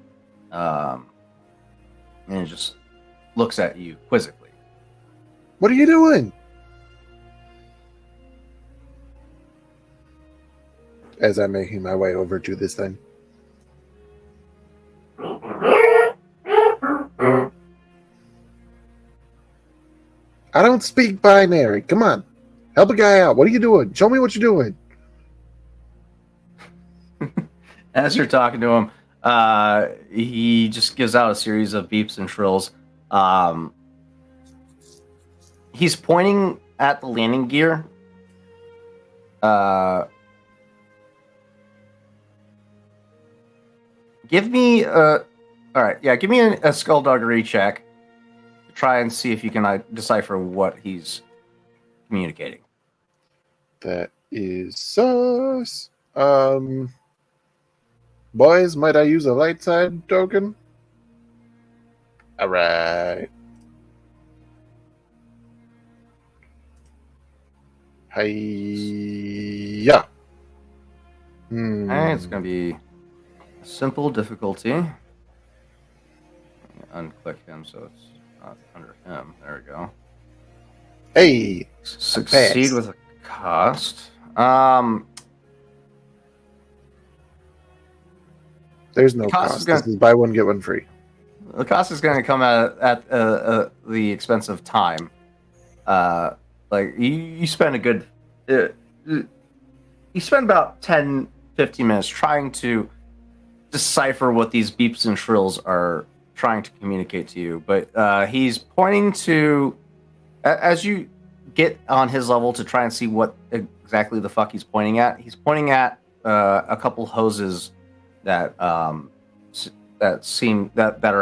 and it just looks at you quizzically. What are you doing? As I'm making my way over to this thing. I don't speak binary. Come on. Help a guy out. What are you doing? Show me what you're doing. As you're talking to him, he just gives out a series of beeps and shrills. He's pointing at the landing gear. Give me a skullduggery check to try and see if you can decipher what he's communicating. That is sus. Boys, might I use a light side token? All right. Hiya. Alright, it's going to be a simple difficulty. Unclick him so it's not under him. There we go. Hey. Succeed with a cost. There's no cost. This is buy one, get one free. The cost is going to come at the expense of time. Like you spend a good, you spend about 10, 15 minutes trying to decipher what these beeps and shrills are trying to communicate to you. But he's pointing to, as you get on his level to try and see what exactly the fuck he's pointing at. He's pointing at a couple hoses that are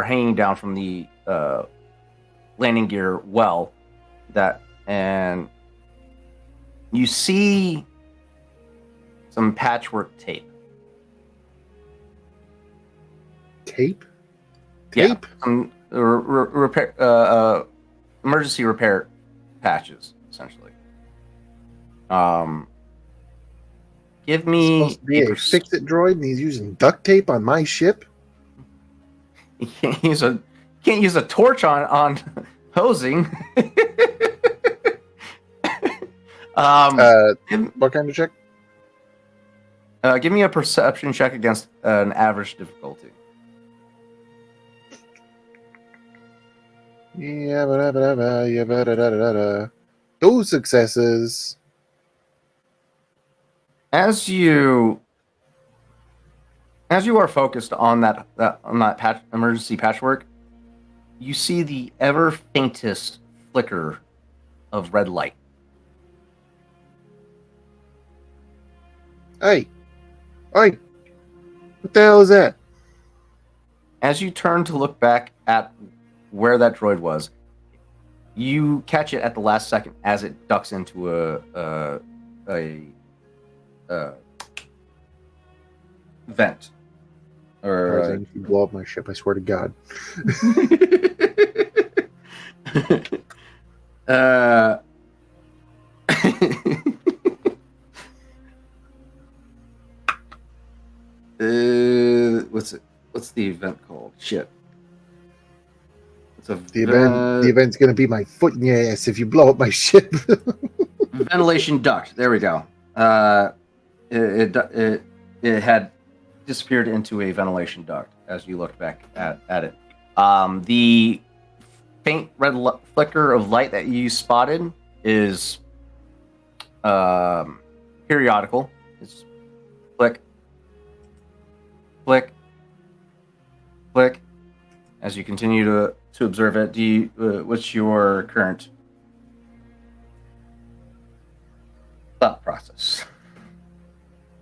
hanging down from the landing gear well, and you see some patchwork tape. Tape? Yeah, some repair, emergency repair patches, essentially. Give me supposed to be a fix-it droid, and he's using duct tape on my ship. You can't use a torch on hosing. What kind of check? Give me a perception check against an average difficulty. Yeah, 2 successes. As you are focused on that emergency patchwork, you see the ever faintest flicker of red light. Hey, what the hell is that? As you turn to look back at where that droid was, you catch it at the last second as it ducks into a vent. Or if you blow up my ship, I swear to God. What's it? What's the event called? Shit. It's a The event's gonna be my foot in your ass if you blow up my ship. ventilation duct. There we go. It had disappeared into a ventilation duct as you looked back at it. The faint red flicker of light that you spotted is periodical. It's flick, flick, flick. As you continue to observe it, what's your current thought process?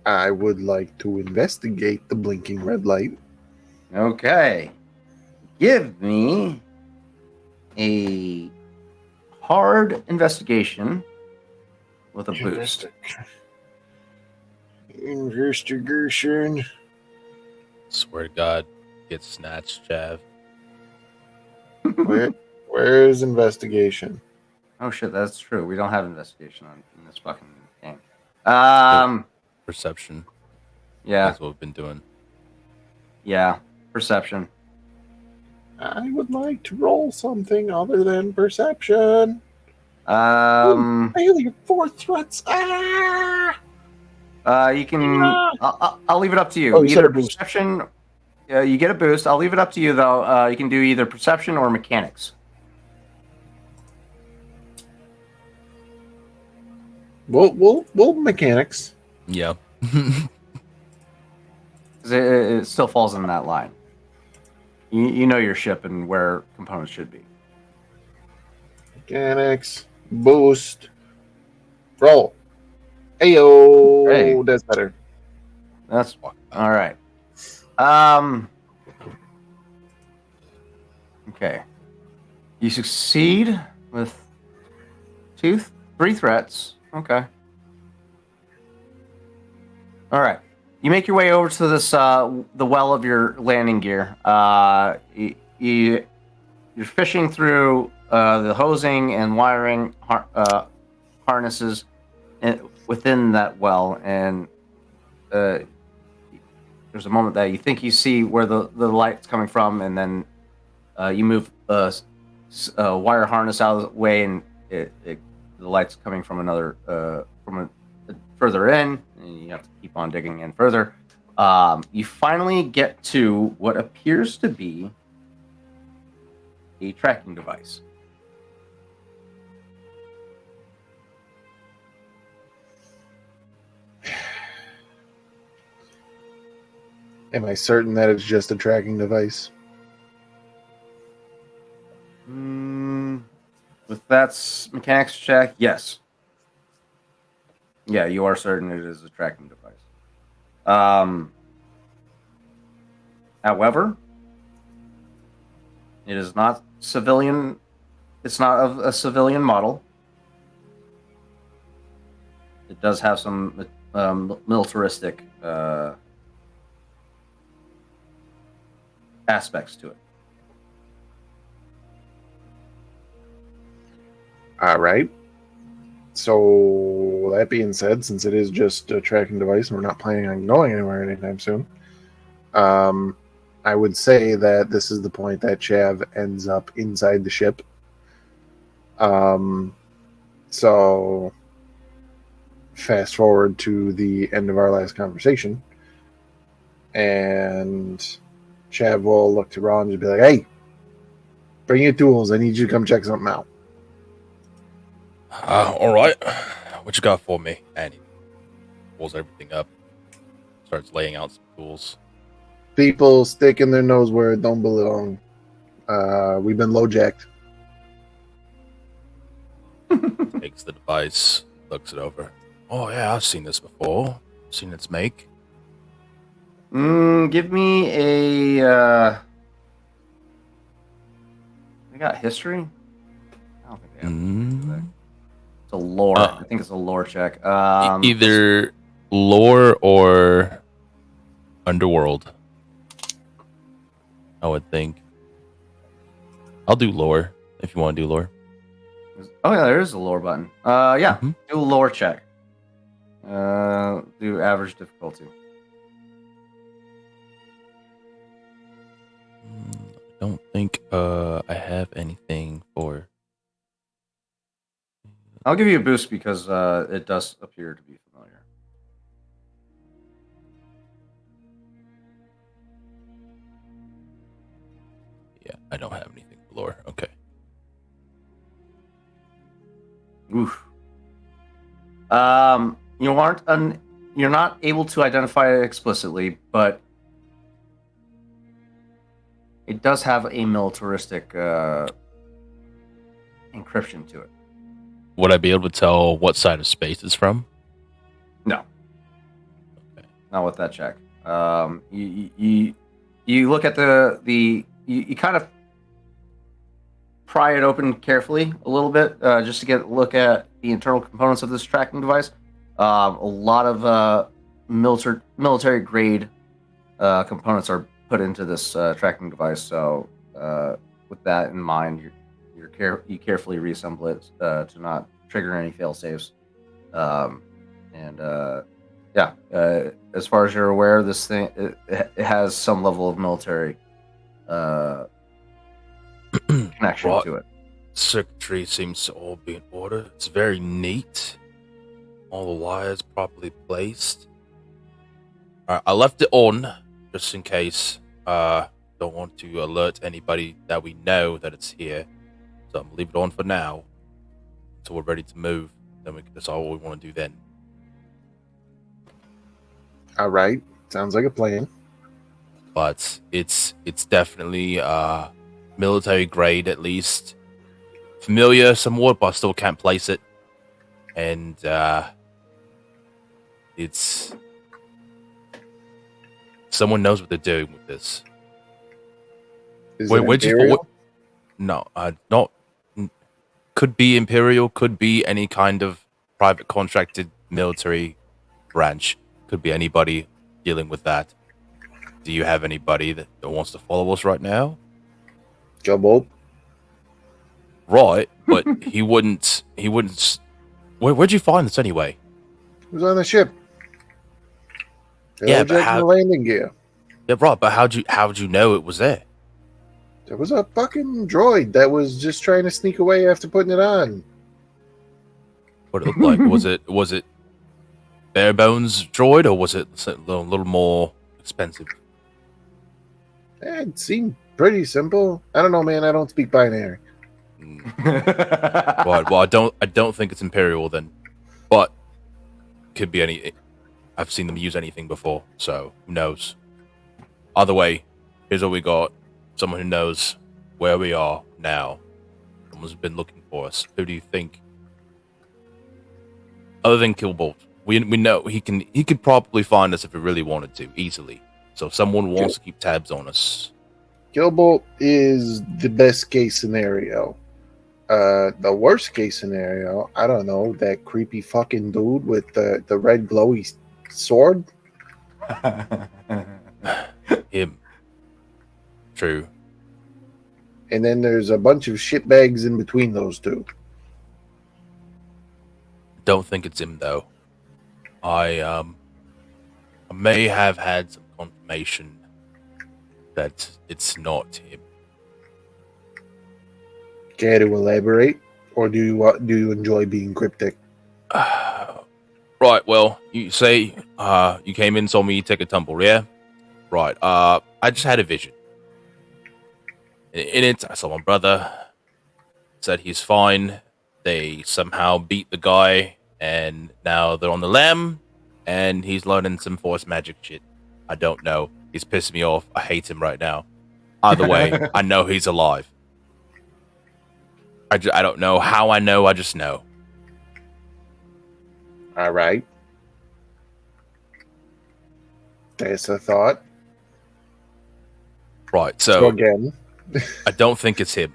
I would like to investigate the blinking red light. Okay. Give me a hard investigation with a boost. Investigation. Swear to God, get snatched, Chav. Where's investigation? Oh shit, that's true. We don't have investigation in this fucking game. Perception. Yeah, That's what we've been doing. yeah. Perception. I would like to roll something other than perception. Failure, 4 threats. You can. I'll leave it up to you. Oh, you said Either a boost. perception. You get a boost. I'll leave it up to you though. You can do either perception or mechanics. We'll mechanics. Yeah. 'Cause it still falls in that line. You know your ship and where components should be. Mechanics. Boost. Roll. Ayo. Hey. That's better. That's all right. Okay. You succeed with 3 threats. Okay. All right. You make your way over to this the well of your landing gear. You're fishing through the hosing and wiring harnesses within that well, and there's a moment that you think you see where the light's coming from, and then you move a wire harness out of the way, and the light's coming from another further in, and you have to keep on digging in further. You finally get to what appears to be a tracking device. Am I certain that it's just a tracking device? With that mechanics check, yes. Yeah, you are certain it is a tracking device. However, it is not civilian. It's not of a civilian model. It does have some militaristic aspects to it. All right. So that being said, since it is just a tracking device and we're not planning on going anywhere anytime soon, I would say that this is the point that Chav ends up inside the ship. So fast forward to the end of our last conversation, and Chav will look to Ron and be like, "Hey, bring your tools. I need you to come check something out." All right. What you got for me? And he pulls everything up, starts laying out some tools. People sticking their nose where it don't belong. We've been low jacked. Takes the device, looks it over. Oh yeah, I've seen this before. Seen its make. Give me a. They got history. I don't think they have. It's a lore. I think it's a lore check. Either lore or underworld. I would think. I'll do lore if you want to do lore. Oh yeah, there is a lore button. Yeah, do a lore check. Do average difficulty. don't think I have anything for. I'll give you a boost because it does appear to be familiar. Yeah, I don't have anything for lore. Okay. Oof. You're not able to identify it explicitly, but it does have a militaristic encryption to it. Would I be able to tell what side of space it's from? No. Okay. Not with that check. You look at you kind of pry it open carefully a little bit just to get a look at the internal components of this tracking device. A lot of military grade components are put into this tracking device. So with that in mind, you carefully reassemble it to not trigger any fail safes. As far as you're aware, this thing it has some level of military connection Right. to it. Circuitry seems to all be in order. It's very neat. All the wires properly placed. Alright, I left it on just in case. Don't want to alert anybody that we know that it's here. So I'm gonna leave it on for now. Until we're ready to move. Then we can decide what we want to do then. All right. Sounds like a plan. But it's definitely military grade at least. Familiar somewhat, but I still can't place it. And it's someone knows what they're doing with this. Is Wait, it where'd you Imperial? No, not could be Imperial, could be any kind of private contracted military branch, could be anybody dealing with that. Do you have anybody that wants to follow us right now? Jumbo. Right, but he wouldn't. Where'd you find this anyway? It was on the ship. Yeah, but Checking the landing gear. Yeah, right, but how'd you know it was there? There was a fucking droid that was just trying to sneak away after putting it on. What it looked like? was it bare bones droid, or was it a little more expensive? It seemed pretty simple. I don't know, man. I don't speak binary. Right. Well, I don't think it's Imperial then, but could be any. I've seen them use anything before, so who knows? Either way, here's what we got: someone who knows where we are now. Someone's been looking for us. Who do you think? Other than Killbolt, we know he could probably find us if he really wanted to, easily. So someone wants to keep tabs on us. Gilbolt is the best case scenario. The worst case scenario, I don't know, that creepy fucking dude with the red glowy sword. Him. True. And then there's a bunch of shitbags in between those two. Don't think it's him though. I may have had some confirmation that it's not him. Care to elaborate, or do you enjoy being cryptic? Right. Well, you say you came in, saw me take a tumble. Yeah. Right. I just had a vision. In it, I saw my brother. Said he's fine. They somehow beat the guy, and now they're on the lam, and he's learning some force magic shit. I don't know. He's pissing me off. I hate him right now. Either way, I know he's alive. I don't know how I know. I just know. All right. That's a thought. Right. So So again, I don't think it's him.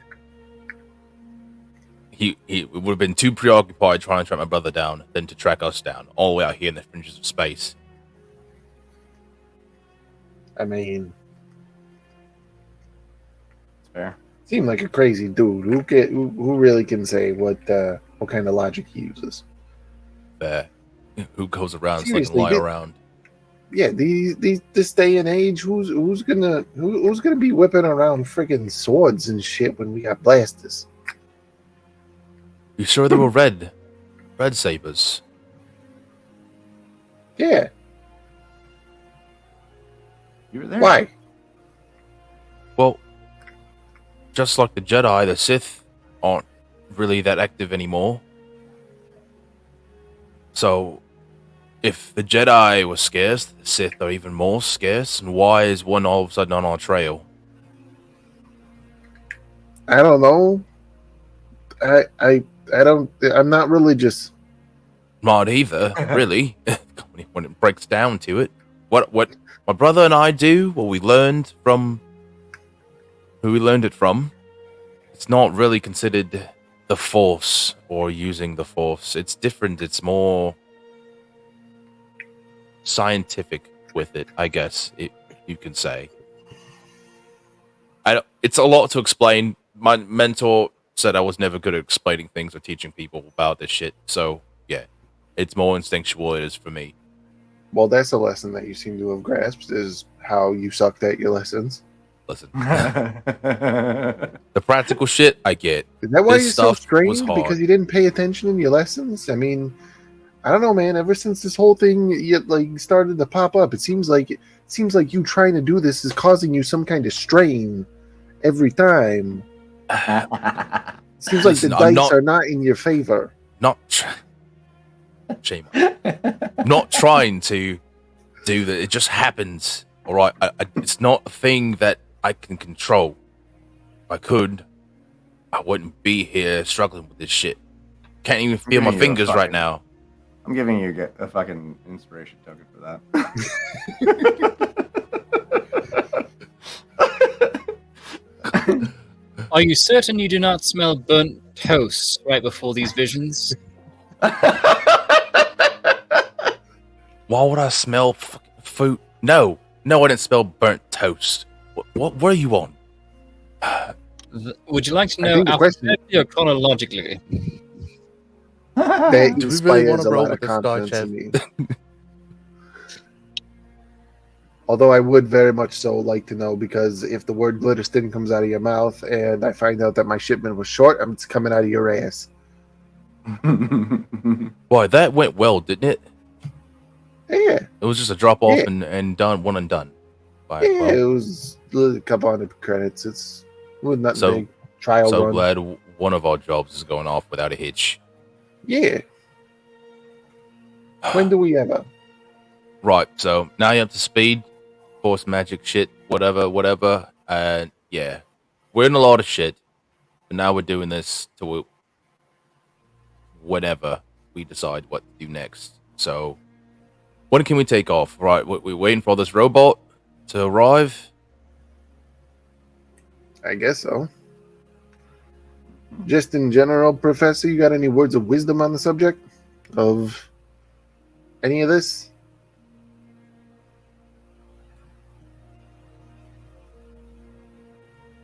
He would have been too preoccupied trying to track my brother down than to track us down, all the way out here in the fringes of space. I mean, It's fair. seemed like a crazy dude. Who really can say what kind of logic he uses? There. Who goes around so he can Seriously, lie around? Yeah, this day and age, who's gonna be whipping around freaking swords and shit when we got blasters? You sure they were red sabers? Yeah, You were there. why? Well, just like the Jedi, the Sith aren't really that active anymore. So, if the Jedi were scarce, the Sith are even more scarce. And why is one all of a sudden on our trail? I don't know. I don't. I'm not religious. Not either, really. When it breaks down to it, what my brother and I do, what we learned from who we learned it from, it's not really considered the Force or using the Force. It's different. It's more scientific with it, I guess you can say. It's a lot to explain. My mentor said I was never good at explaining things or teaching people about this shit. So yeah, it's more instinctual. It is for me. Well, that's a lesson that you seem to have grasped, is how you sucked at your lessons. Listen, the practical shit I get. Is that why This you're so stuff was strange? hard. Because you didn't pay attention in your lessons? I mean, I don't know, man. Ever since this whole thing started to pop up, it seems like you trying to do this is causing you some kind of strain every time. It seems like Listen, the I'm dice are not in your favor. Shame. I'm not trying to do that. It just happens. All right. It's not a thing that I can control. If I could, I wouldn't be here struggling with this shit. Can't even feel my fingers right now. I'm giving you a fucking inspiration token for that. Are you certain you do not smell burnt toast right before these visions? Why would I smell fucking food? No, I didn't smell burnt toast. What are you on? Would you like to I know think the question- alphabetically or chronologically? That Do we really want inspires to a roll lot with of this guy, confidence Chad? in me. Although I would very much so like to know, because if the word Glitterston comes out of your mouth and I find out that my shipment was short, it's coming out of your ass. Boy, that went well, didn't it? Yeah. It was just a drop off Yeah. and done, one and done. All right, Yeah, well, it was a couple hundred credits. It was nothing So- big. Trial so run. glad one of our jobs is going off without a hitch. Yeah. When do we ever? Right, so now you're up to speed. Force magic shit, whatever. And yeah, we're in a lot of shit. But now we're doing this to whenever we decide what to do next. So, when can we take off? Right, we're waiting for this robot to arrive. I guess so. Just in general, Professor, you got any words of wisdom on the subject of any of this?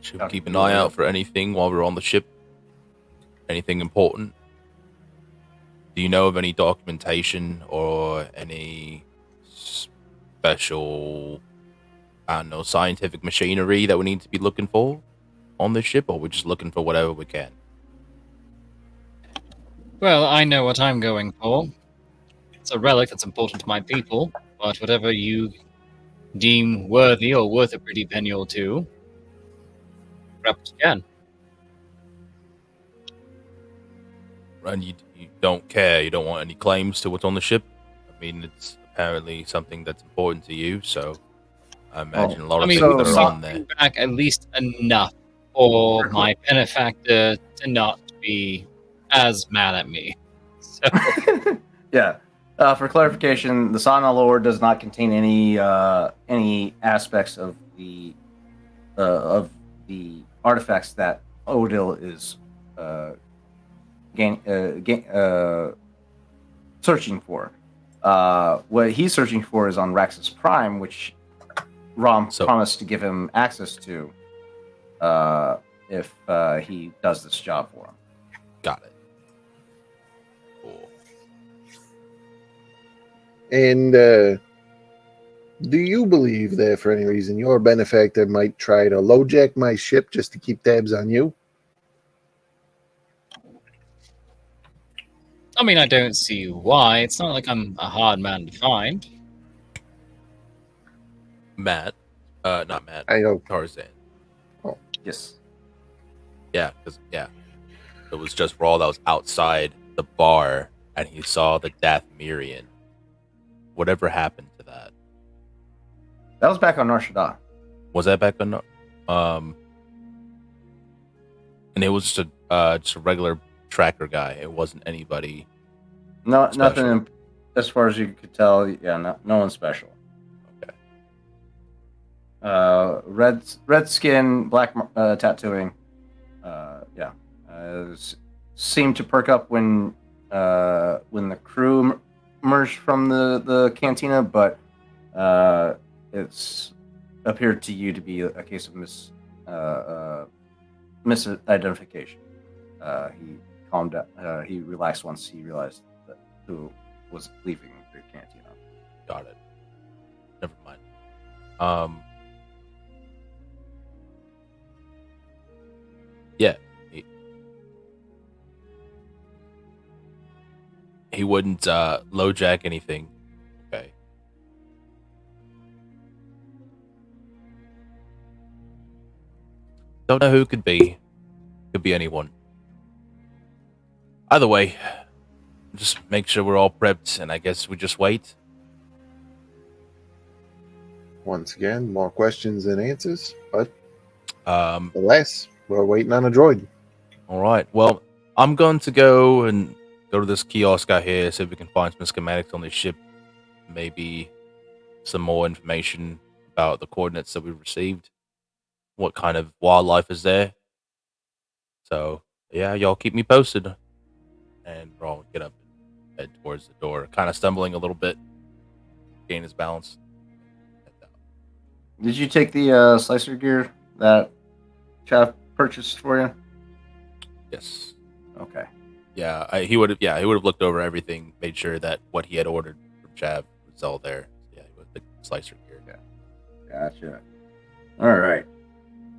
Should we keep an eye out for anything while we're on the ship? Anything important? Do you know of any documentation or any special, I don't know, scientific machinery that we need to be looking for on this ship, or we're just looking for whatever we can? Well, I know what I'm going for. It's a relic that's important to my people, but whatever you deem worthy or worth a pretty penny or two, grab what you can. And you don't care, you don't want any claims to what's on the ship? I mean, it's apparently something that's important to you, so I imagine a lot I of mean, things so that are so- on there. back at least enough for my benefactor to not be as mad at me. So, Yeah. For clarification, the Sana lore does not contain any aspects of the artifacts that Odil is searching for. What he's searching for is on Raxus Prime, which Rom promised to give him access to if he does this job for him. Got it. Cool. And Do you believe that for any reason your benefactor might try to lowjack my ship just to keep tabs on you? I mean, I don't see why. It's not like I'm a hard man to find. Matt, not Matt, I know. Tarzan. Yes. Yeah, because it was just Rawl that was outside the bar, and he saw the Dathmirian. Whatever happened to that? That was back on Nar Shaddaa. Was that back on? And it was just a regular tracker guy. It wasn't anybody. No, Special. nothing as far as you could tell. Yeah, no one special. Okay. Red skin, black tattooing. Seemed to perk up when the crew emerged from the cantina, but it's appeared to you to be a case of misidentification. He calmed down. He relaxed once he realized that who was leaving the cantina. Got it. Never mind. Yeah. He wouldn't lowjack anything. Okay. Don't know who it could be. Could be anyone. Either way, just make sure we're all prepped, and I guess we just wait. Once again, more questions than answers, but Um, alas, we're waiting on a droid. all right. Well, I'm going to go to this kiosk out here, see if we can find some schematics on this ship. Maybe some more information about the coordinates that we received. What kind of wildlife is there? So, yeah, y'all keep me posted. And Rawl get up and head towards the door, kind of stumbling a little bit, gain his balance. Did you take the slicer gear that Chav purchased for you? Yes. Okay. Yeah, he would have. Yeah, he would have looked over everything, made sure that what he had ordered from Chav was all there. Yeah, he would have the slicer gear. Yeah. Gotcha. All right.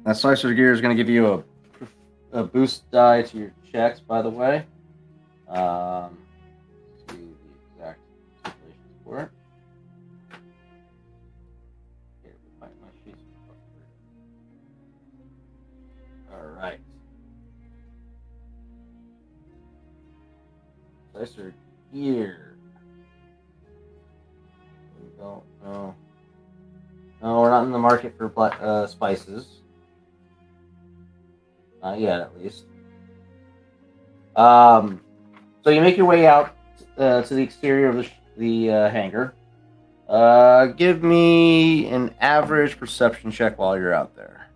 That slicer gear is going to give you a boost die to your checks, by the way. Let's see the exact stipulations for it. Here, my sheets. All right. Slicer gear. We don't know. No, we're not in the market for spices. Not yet, at least. So you make your way out to the exterior of the hangar. Give me an average perception check while you're out there.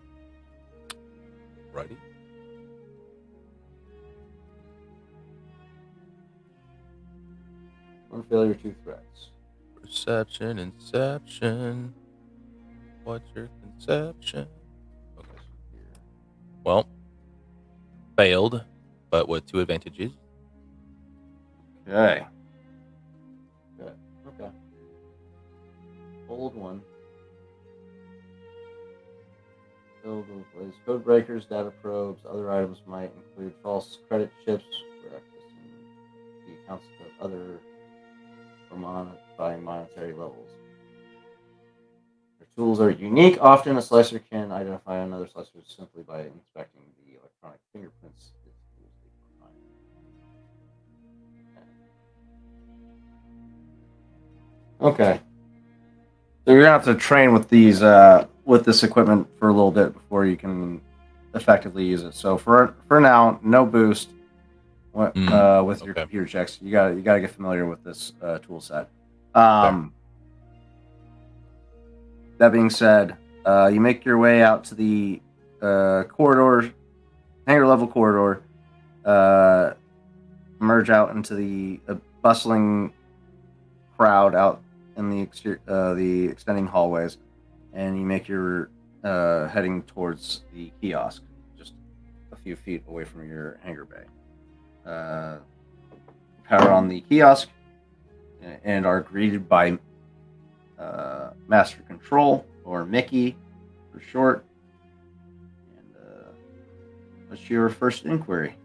Righty. One failure, 2 threats. Perception, inception. What's your conception? Okay. Well, failed, but with 2 advantages. Okay. Good. Okay. Old one. Filled with code breakers, data probes. Other items might include false credit chips for accessing the accounts of other or modifying monetary levels. Their tools are unique. Often, a slicer can identify another slicer simply by inspecting the electronic fingerprints its tools leave behind. Okay. So you're gonna have to train with these with this equipment for a little bit before you can effectively use it. So for now, no boost with your computer checks. You gotta get familiar with this tool set. That being said, you make your way out to the corridor, hangar level corridor, merge out into the bustling crowd out in the extending hallways, and you make your heading towards the kiosk, just a few feet away from your hangar bay. Power on the kiosk, and are greeted by Master Control, or Mickey for short. And what's your first inquiry?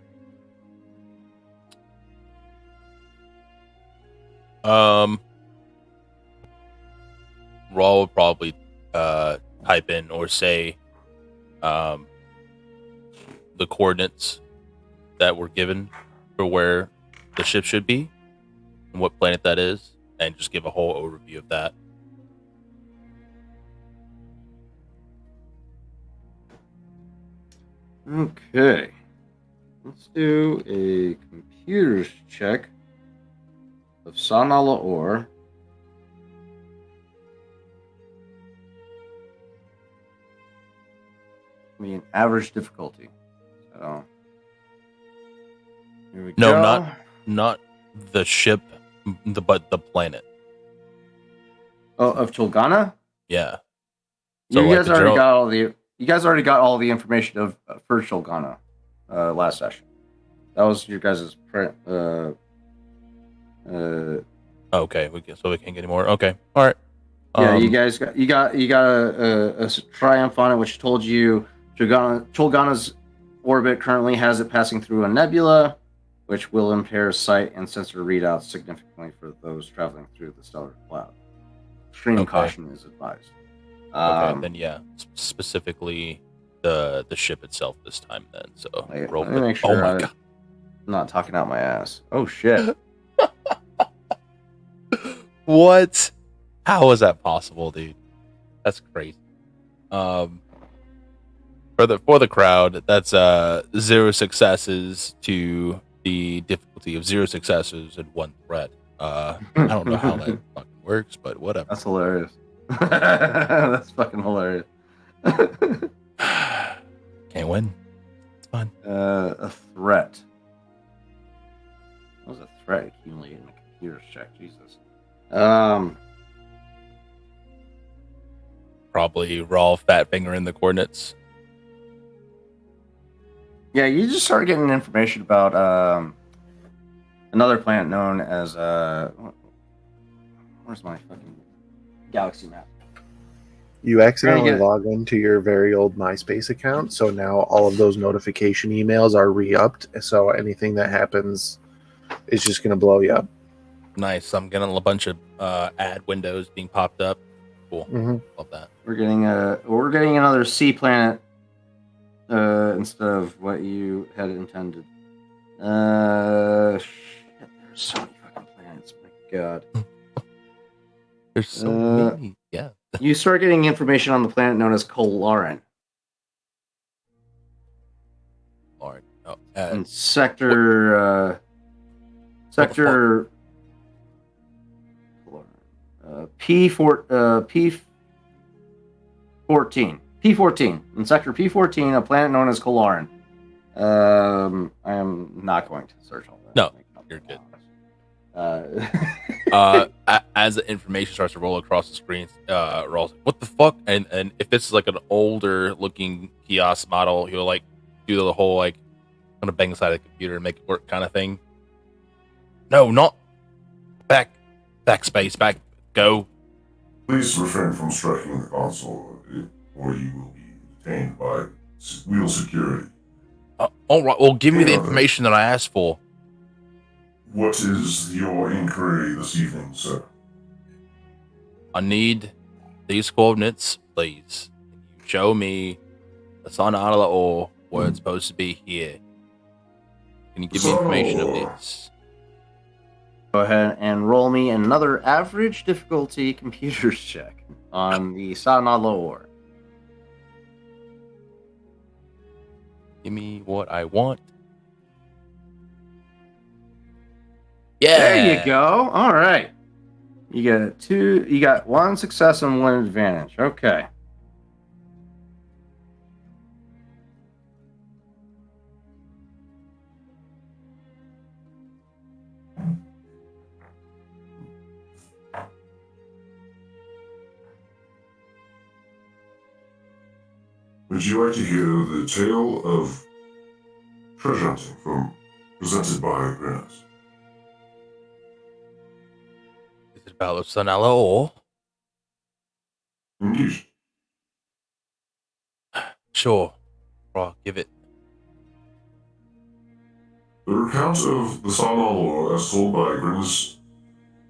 Raw would probably type in or say the coordinates that were given for where the ship should be and what planet that is, and just give a whole overview of that. Okay. Let's do a computers check of Sanala Or. I mean, average difficulty. So, here we No, go. not the ship, but the planet. Oh, of Chulgana? Yeah. So You like guys the already general, got all the. You guys already got all the information of for Chulgana last session. That was your guys' okay, we can get any more. Okay, all right. Yeah, you guys got a triumph on it, which told you Chulgana's orbit currently has it passing through a nebula, which will impair sight and sensor readouts significantly for those traveling through the stellar cloud. Extreme caution is advised. Okay, then yeah, specifically the ship itself this time. Then so let me make sure God, I'm not talking out my ass. Oh shit! What? How is that possible, dude? That's crazy. For the crowd, that's 0 successes to the difficulty of 0 successes and 1 threat. I don't know how that fucking works, but whatever. That's hilarious. That's fucking hilarious. Can't win. It's fine. A threat. What was a threat accumulated in the computer's check? Jesus. Probably raw fat finger in the coordinates. Yeah, you just start getting information about another planet known as where's my fucking galaxy map? You accidentally log into your very old MySpace account, so now all of those notification emails are re-upped, so anything that happens is just going to blow you up. Nice. I'm getting a bunch of ad windows being popped up. Cool. Mm-hmm. Love that. We're getting another sea planet instead of what you had intended. Shit, there's so many fucking planets. My God. There's so many. Yeah. You start getting information on the planet known as Kolarin. Lord. Oh, in sector P14 in sector P14, a planet known as Kolarin. I am not going to search all that. No, you're good. As the information starts to roll across the screen, Raw's like, "What the fuck?" And if it's like an older looking kiosk model, he'll like do the whole like kind of bang the side of the computer and make it work kind of thing. No, not backspace, back go. Please refrain from striking the console, or you will be detained by wheel security. All right, well, give me the information that I asked for. What is your inquiry this evening, sir? I need these coordinates, please. Can you show me the Sun out of the ore where it's supposed to be here? Can you give me information of this? Go ahead and roll me another average difficulty computers check on the Sanala ore. Give me what I want. Yeah. There you go. All right. You got 1 success and 1 advantage. Okay. Would you like to hear the tale of treasure hunting presented by Grinas? Is it about the Sun ore? Indeed. Sure. Right, give it. The recount of the Sala lore as told by Grin's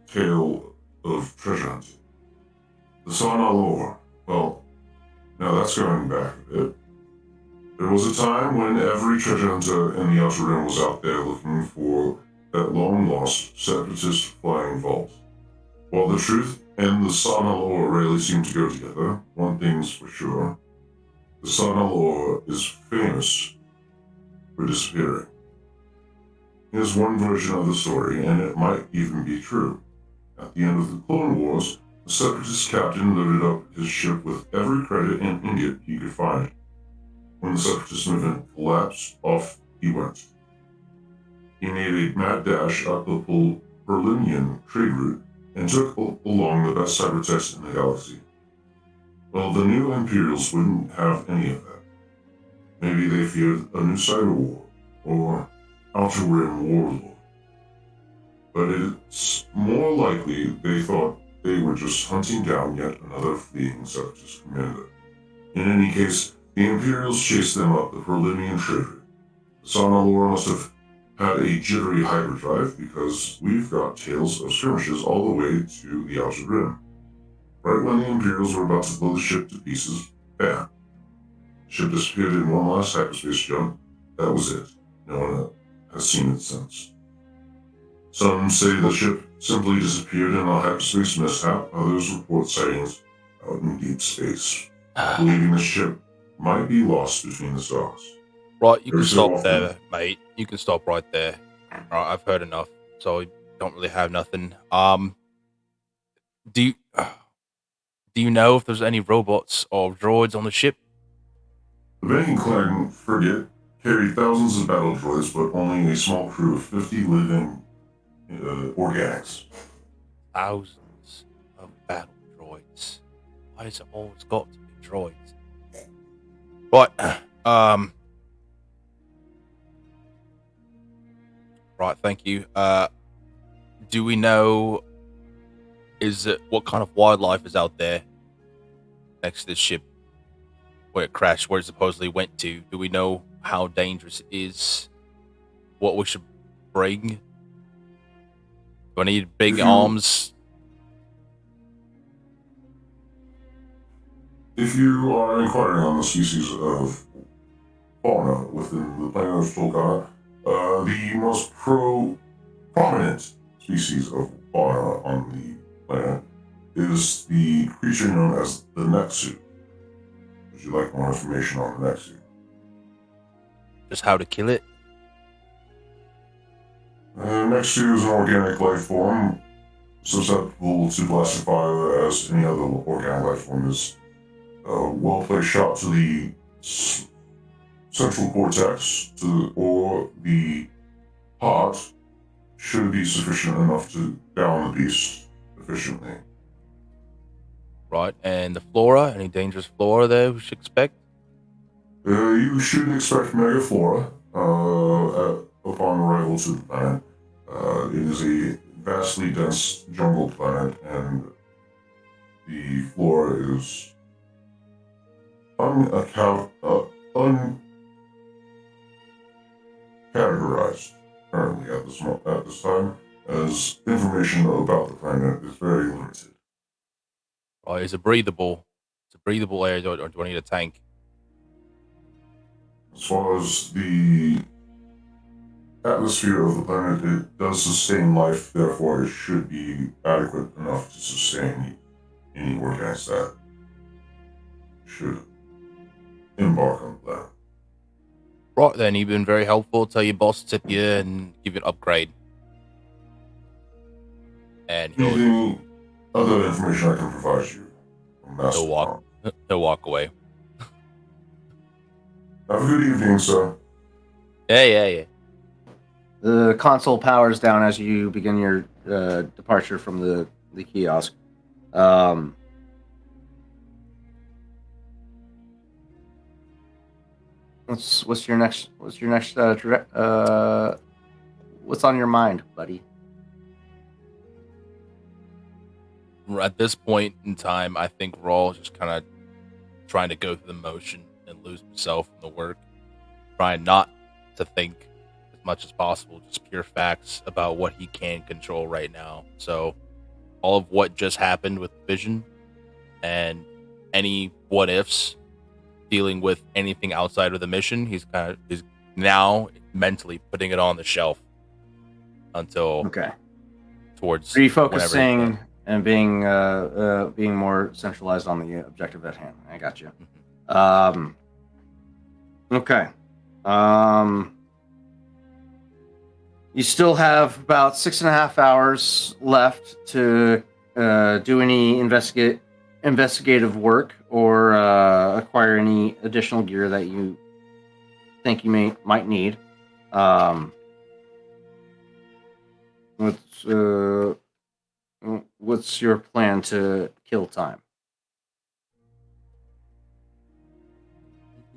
tale of treasure hunting. The Sala lore, well, now that's going back a bit. There was a time when every treasure hunter in the Outer Rim was out there looking for that long-lost separatist flying vault. While the truth and the Sana lore rarely seem to go together, one thing's for sure. The Sana lore is famous for disappearing. Here's one version of the story, and it might even be true. At the end of the Clone Wars, the Separatist captain loaded up his ship with every credit and ingot he could find. When the Separatist movement collapsed, off he went. He made a mad dash up the Perlinian trade route and took along the best cybertechs in the galaxy. Well, the new Imperials wouldn't have any of that. Maybe they feared a new cyber war, or Outer Rim warlord. But it's more likely they thought they were just hunting down yet another fleeing Separatist commander. In any case, the Imperials chased them up the Perlinian trade route. The Sana lore must have had a jittery hyperdrive because we've got tales of skirmishes all the way to the Outer Rim. Right when the Imperials were about to blow the ship to pieces, bam. The ship disappeared in one last hyperspace jump. That was it. No one has seen it since. Some say the ship simply disappeared in a hyperspace mishap. Others report sightings out in deep space, believing the ship might be lost between the stars. Right, you Every can so stop often- there, mate. You can stop right there. Right, I've heard enough, so I don't really have nothing. Do you know if there's any robots or droids on the ship? The Banking Clan frigate carried thousands of battle droids, but only a small crew of 50 living organics. Thousands of battle droids. Why has it always got to be droids? Right, right, thank you. Do we know what kind of wildlife is out there next to this ship where it crashed, where it supposedly went to? Do we know how dangerous it is? What we should bring? Do I need big arms? If you are inquiring on the species of fauna within the planet of Tolkana, the most prominent species of fauna on the planet is the creature known as the Nexu. Would you like more information on the Nexu? Just how to kill it? Nexu is an organic life form, susceptible to classify as any other organic life form. Is well-placed shot to the central cortex or the heart should be sufficient enough to down the beast efficiently. Right, and the flora? Any dangerous flora there we should expect? You should expect megaflora upon arrival to the planet. It is a vastly dense jungle planet, and the flora is uncategorized currently at this time, as information about the planet is very limited. Right, is it breathable? It's a breathable area, or do I need a tank? As far as the atmosphere of the planet, it does sustain life, therefore it should be adequate enough to sustain any organics that should embark on the planet. Right then, you've been very helpful. Tell your boss to tip you and give you an upgrade. And Anything other information I can provide you? he'll walk away. Have a good evening, sir. Yeah. The console powers down as you begin your departure from the kiosk. What's your next what's on your mind, buddy? at this point in time, I think we're all just kind of trying to go through the motion and lose himself in the work, trying not to think as much as possible, just pure facts about what he can control right now. So all of what just happened with Vision and any what ifs dealing with anything outside of the mission, he's now mentally putting it on the shelf until Okay. towards whenever he Refocusing can. and being more centralized on the objective at hand. I got you. Mhm. Okay. You still have about 6.5 hours left to do any investigative work or acquire any additional gear that you think you might need. What's your plan to kill time?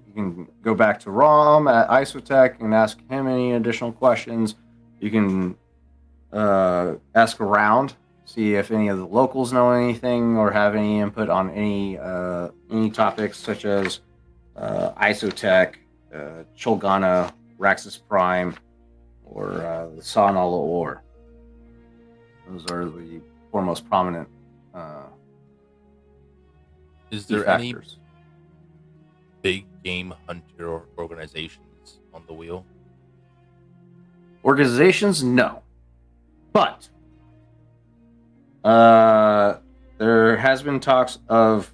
You can go back to Rom at Isotech and ask him any additional questions. You can ask around, see if any of the locals know anything or have any input on any topics such as Isotech, Cholgana, Raxus Prime, or the Sanal Ore. Those are the four most prominent Is key there any factors. big game hunter organizations on the wheel? Organizations, no. But there has been talks of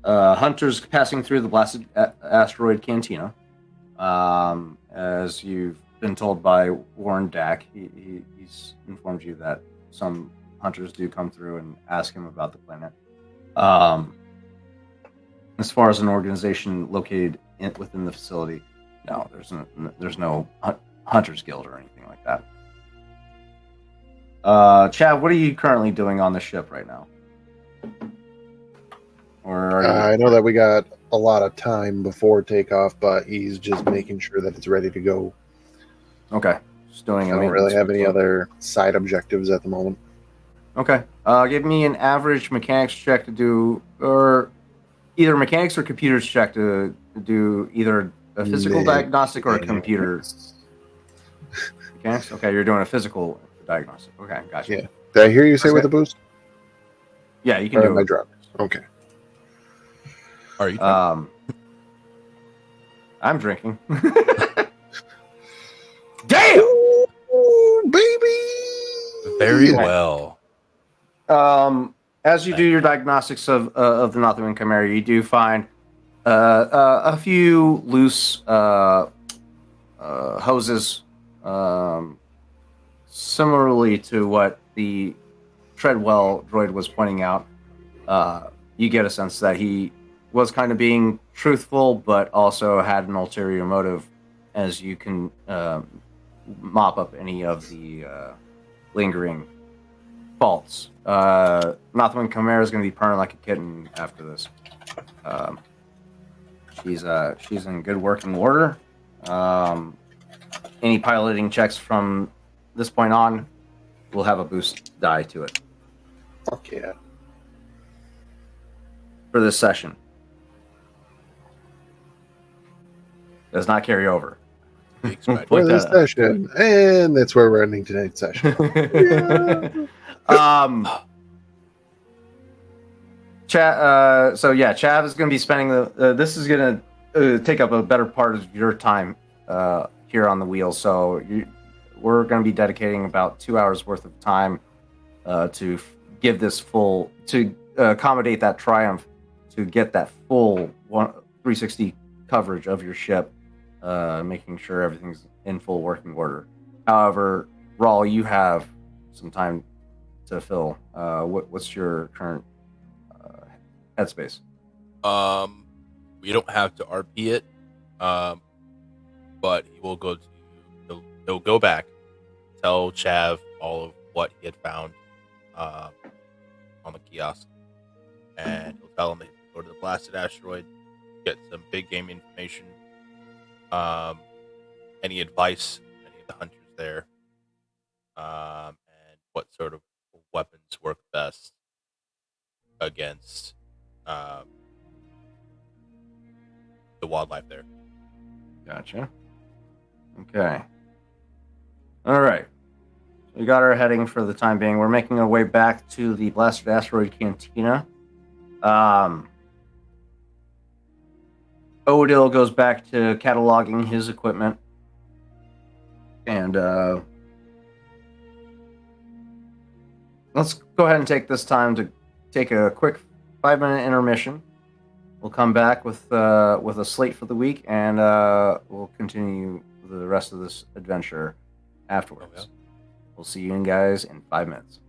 hunters passing through the blasted asteroid Cantina. As you've been told by Warren Dack, he's informed you that some hunters do come through and ask him about the planet. As far as an organization located within the facility, no, there's no Hunters Guild or anything like that. Chad, what are you currently doing on the ship right now? Or are you... I know that we got a lot of time before takeoff, but he's just making sure that it's ready to go. Okay, just doing. I don't really have any other side objectives at the moment. Okay, give me an average mechanics check to do, or either mechanics or computers check to do either a physical diagnostic or a computer. Mechanics? Okay, you're doing a physical diagnostic. Okay, gotcha. Yeah. Did I hear you say with a boost? Yeah, you can Or do am I it. dropped? Okay. Are you? I'm drinking. Damn! Ooh, baby! Very well. As you do your diagnostics of the Northern Chimera, you do find a few loose hoses, similarly to what the Treadwell droid was pointing out. You get a sense that he was kind of being truthful, but also had an ulterior motive, as you can mop up any of the lingering faults. Northwind Chimera is going to be purring like a kitten after this. She's in good working order. Any piloting checks from this point on will have a boost die to it. Fuck yeah. For this session. Does not carry over. For this session. And that's where we're ending tonight's session. Chav is going to be spending this is going to take up a better part of your time here on the wheel. So we're going to be dedicating about 2 hours worth of time to give this full, to accommodate that triumph, to get that full 360 coverage of your ship, making sure everything's in full working order. However, Raul, you have some time to fill. What's your current headspace? We don't have to RP it, but he will go to. He'll go back, tell Chav all of what he had found on the kiosk, and he'll tell him to go to the blasted asteroid, get some big game information, any advice, any of the hunters there, and what sort of weapons work best. against the wildlife there. Gotcha. Okay. All right. We got our heading for the time being. We're making our way back to the Blasted Asteroid Cantina. Odil goes back to cataloging his equipment. And let's go ahead and take this time to take a quick 5-minute intermission. We'll come back with a slate for the week, and we'll continue the rest of this adventure afterwards. Okay. We'll see you guys in 5 minutes.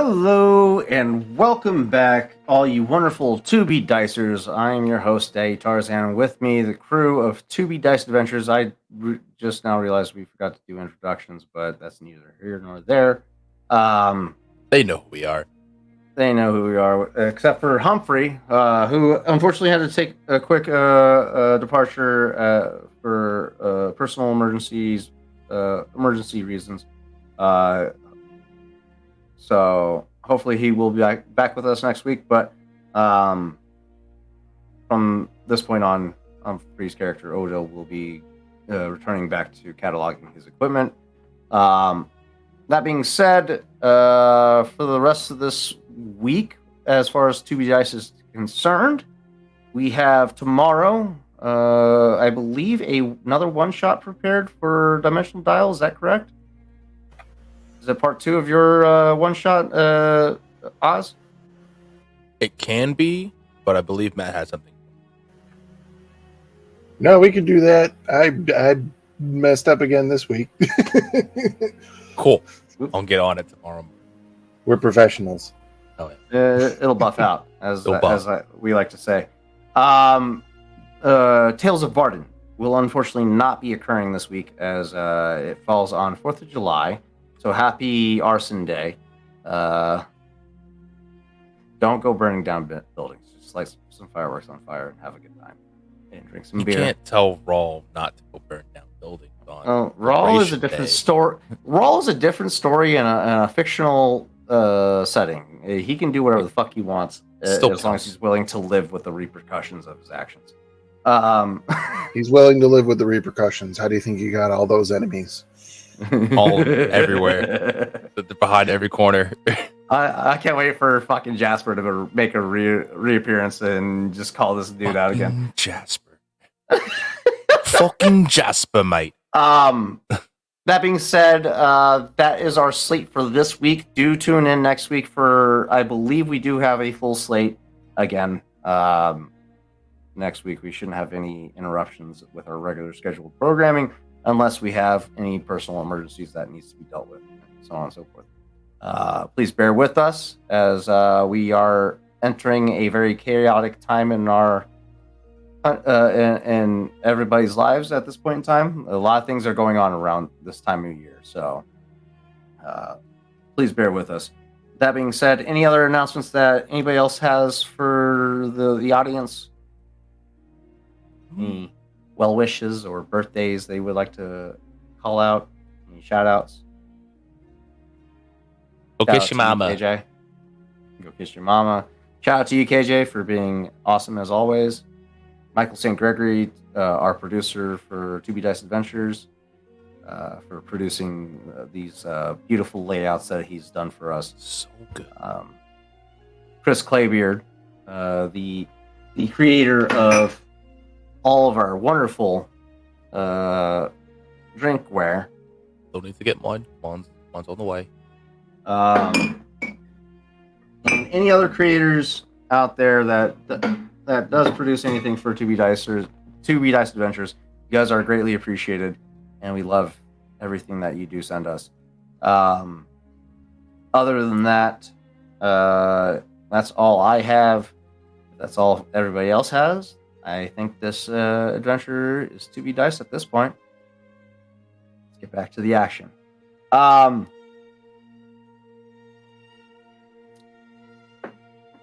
Hello and welcome back, all you wonderful 2B Dicers. I am your host, Daddy Tarzan. With me, the crew of 2B Dice Adventures. Just now realized we forgot to do introductions, but that's neither here nor there. They know who we are. They know who we are, except for Humphrey, who unfortunately had to take a quick departure for personal emergency reasons. So hopefully he will be back with us next week. But from this point on, Humphrey's character Odo will be returning back to cataloging his equipment. That being said, for the rest of this week, as far as 2B Dice is concerned, we have tomorrow, I believe, another one-shot prepared for Dimensional Dial. Is that correct? Is it part 2 of your one-shot, Oz? It can be, but I believe Matt has something. No, we could do that. I messed up again this week. Cool. I'll get on it tomorrow. We're professionals. Oh, yeah. It'll buff out, as buff. we like to say. Tales of Varden will unfortunately not be occurring this week, as it falls on 4th of July. So happy Arson Day. Don't go burning down buildings. Just light some fireworks on fire and have a good time. And drink some beer. You can't tell Rawl not to go burn down buildings on Rawl is a Liberation different Day. story. Rawl is a different story in a fictional setting. He can do whatever the fuck he wants, as long as he's willing to live with the repercussions of his actions. He's willing to live with the repercussions. How do you think he got all those enemies? All everywhere. They're behind every corner. I can't wait for fucking Jasper to make a reappearance and just call this dude out again. Jasper. Fucking Jasper, mate. That being said, that is our slate for this week. Do tune in next week for, I believe we do have a full slate again. Next week we shouldn't have any interruptions with our regular scheduled programming, unless we have any personal emergencies that needs to be dealt with, and so on and so forth. Please bear with us, as we are entering a very chaotic time in our in everybody's lives at this point in time. A lot of things are going on around this time of year, so please bear with us. That being said, any other announcements that anybody else has for the audience? Any well wishes or birthdays they would like to call out? Any shout outs? Go kiss your mama. KJ. Go kiss your mama. Shout out to you, KJ, for being awesome as always. Michael St. Gregory, our producer for 2B Dice Adventures, for producing these beautiful layouts that he's done for us. So good. Chris Claybeard, the creator of all of our wonderful drinkware. Don't need to get mine. Mine's on the way. And any other creators out there that does produce anything for 2B Dice Adventures, you guys are greatly appreciated, and we love everything that you do send us. Other than that, that's all I have. If that's all everybody else has, I think this adventure is 2B Dice at this point. Let's get back to the action.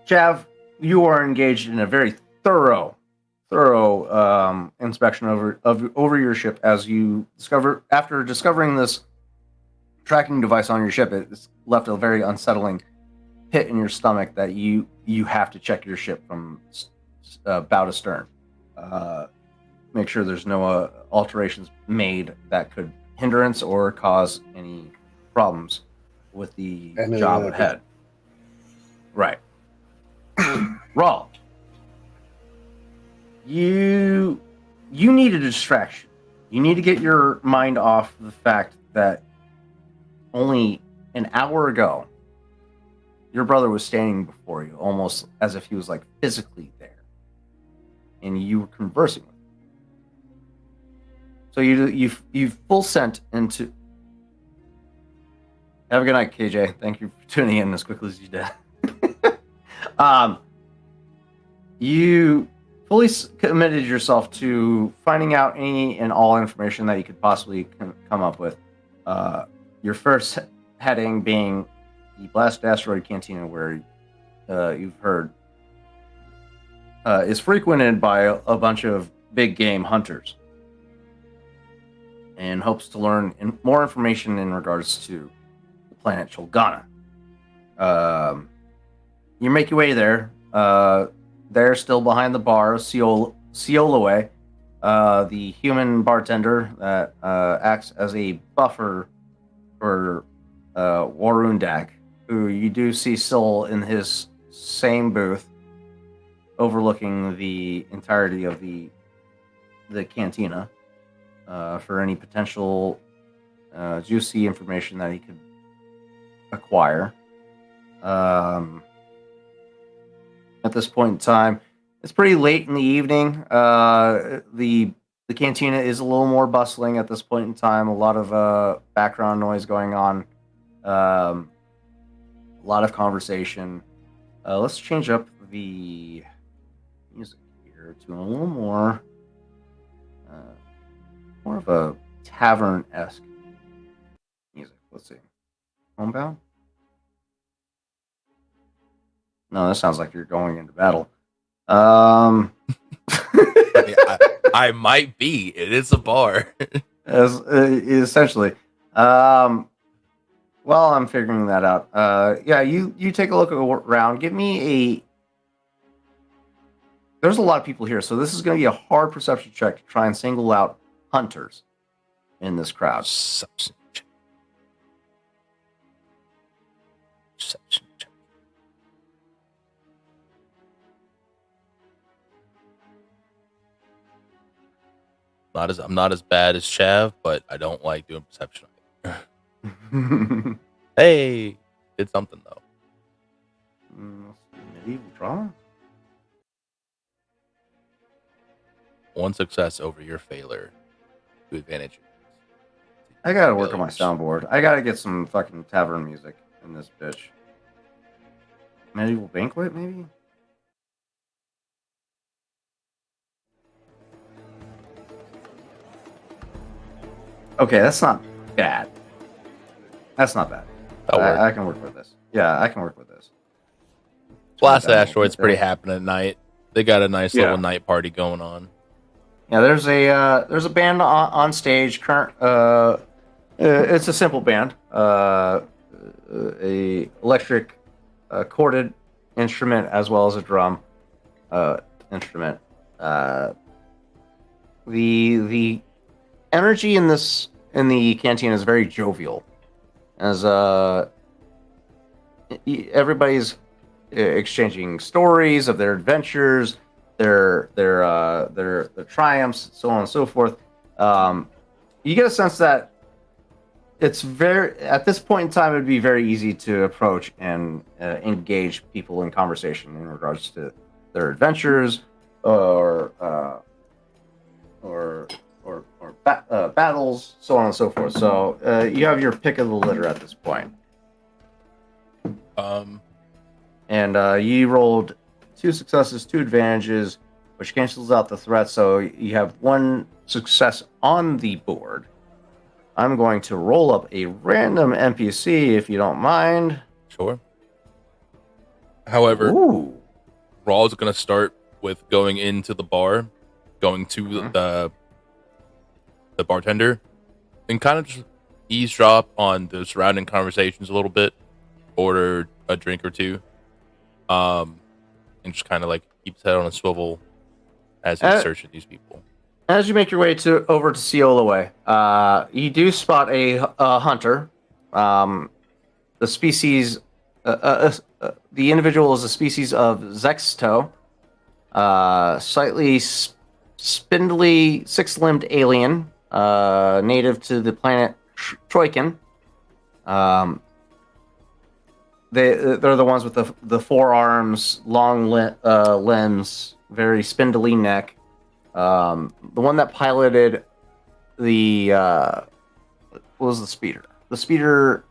Chav, you are engaged in a very thorough inspection over your ship, as you discover after discovering this tracking device on your ship. It's left a very unsettling pit in your stomach that you have to check your ship from bow to stern. Make sure there's no alterations made that could hindrance or cause any problems with the job ahead. Right. Raw. You need a distraction. You need to get your mind off the fact that only an hour ago, your brother was standing before you, almost as if he was like physically there, and you were conversing with him. So you full sent into. Have a good night, KJ. Thank you for tuning in as quickly as you did. um, you fully committed yourself to finding out any and all information that you could possibly come up with. Your first heading being the Blast Asteroid Cantina, where you've heard is frequented by a bunch of big game hunters, and hopes to learn more information in regards to the planet Cholgana. You make your way there. There, still behind the bar, Ciolaway, the human bartender that acts as a buffer for Warundak, who you do see still in his same booth, overlooking the entirety of the cantina for any potential juicy information that he could acquire. At this point in time, it's pretty late in the evening. The cantina is a little more bustling at this point in time. A lot of background noise going on. A lot of conversation. Let's change up the music here to a little more of a tavern-esque music. Let's see. Homebound? No, that sounds like you're going into battle. I might be. It is a bar. Essentially. While I'm figuring that out, yeah, you take a look around. Give me a. There's a lot of people here, so this is going to be a hard perception check to try and single out hunters in this crowd. Perception check. Perception check. I'm not as bad as Chav, but I don't like doing perception. Hey, did something though. Medieval drama. One success over your failure to advantage. I gotta work on my soundboard. I gotta get some fucking tavern music in this bitch. Medieval banquet, maybe? Okay, that's not bad. That's not bad. I can work with this. Yeah, I can work with this. Blast Asteroid's pretty happening at night. They got a nice little night party going on. Yeah, there's a band on stage. It's a simple band. A electric corded instrument as well as a drum instrument. The energy in the canteen is very jovial, as everybody's exchanging stories of their adventures, their triumphs, so on and so forth. You get a sense that it's at this point in time, it'd be very easy to approach and engage people in conversation in regards to their adventures or battles, so on and so forth. So you have your pick of the litter at this point. And you rolled 2 successes, 2 advantages, which cancels out the threat. So you have 1 success on the board. I'm going to roll up a random NPC, if you don't mind. Sure. However, Raw's going to start with going into the bar, going to the bartender, and kind of just eavesdrop on the surrounding conversations a little bit, order a drink or two, and just kind of like keep his head on a swivel as he's searching these people. As you make your way over to Ciolaway, you do spot a hunter. The species, the individual is a species of Zexto, slightly spindly, 6-limbed alien, native to the planet Troikan. They're the ones with the 4 arms, long limbs, very spindly neck. The one that piloted the what was the speeder? The speeder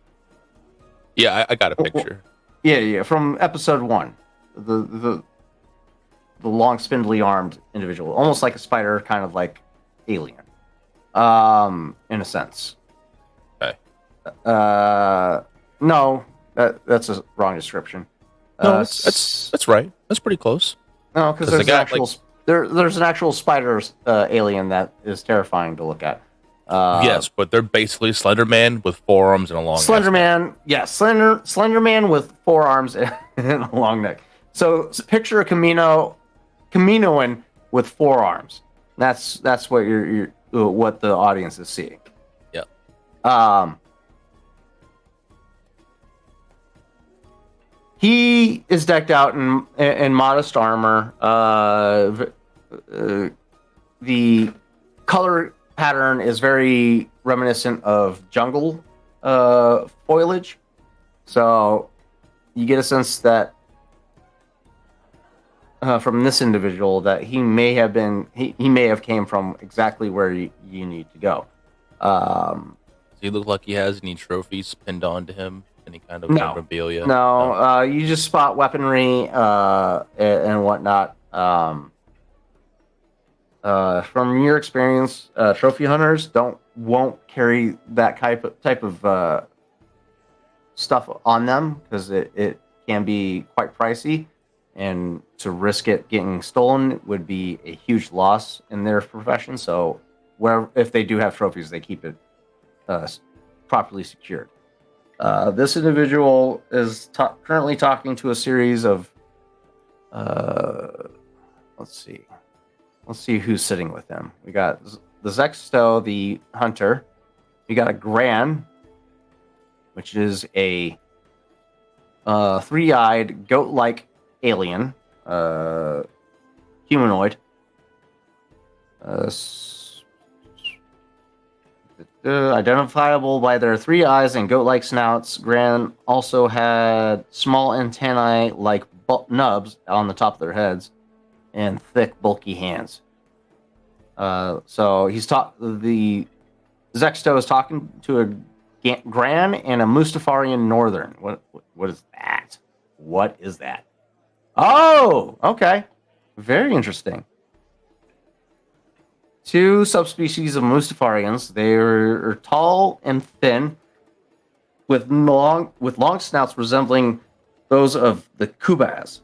Yeah, I got a picture. Yeah, from episode 1. The long, spindly armed individual, almost like a spider, kind of like alien, in a sense. Okay. No, that's a wrong description. No, that's right. That's pretty close. No, because 'Cause there's they an got, actual there's an actual spider alien that is terrifying to look at. Yes, but they're basically Slender Man with 4 arms and a long Slender ass neck. Man, yes, Slender Man with 4 arms and a long neck. So picture a Caminoan with 4 arms. That's what you're what the audience is seeing. Yeah. He is decked out in modest armor. The color pattern is very reminiscent of jungle foliage, so you get a sense that from this individual that he may have came from exactly where you need to go. Does he look like he has any trophies pinned onto him? Any kind of memorabilia? No. You just spot weaponry and whatnot. From your experience, trophy hunters won't carry that type of stuff on them because it can be quite pricey, and to risk it getting stolen would be a huge loss in their profession. So, if they do have trophies, they keep it properly secured. This individual is currently talking to a series of. Let's see who's sitting with him. We got the Zexto, the hunter. We got a Gran, which is a 3-eyed goat-like alien, humanoid. Identifiable by their 3 eyes and goat-like snouts. Gran also had small antennae like nubs on the top of their heads and thick, bulky hands. So the Zexto is talking to a Gran and a Mustafarian Northern. What is that? What is that? Oh, okay. Very interesting. 2 subspecies of Mustafarians. They are tall and thin, with long snouts resembling those of the Kubaz.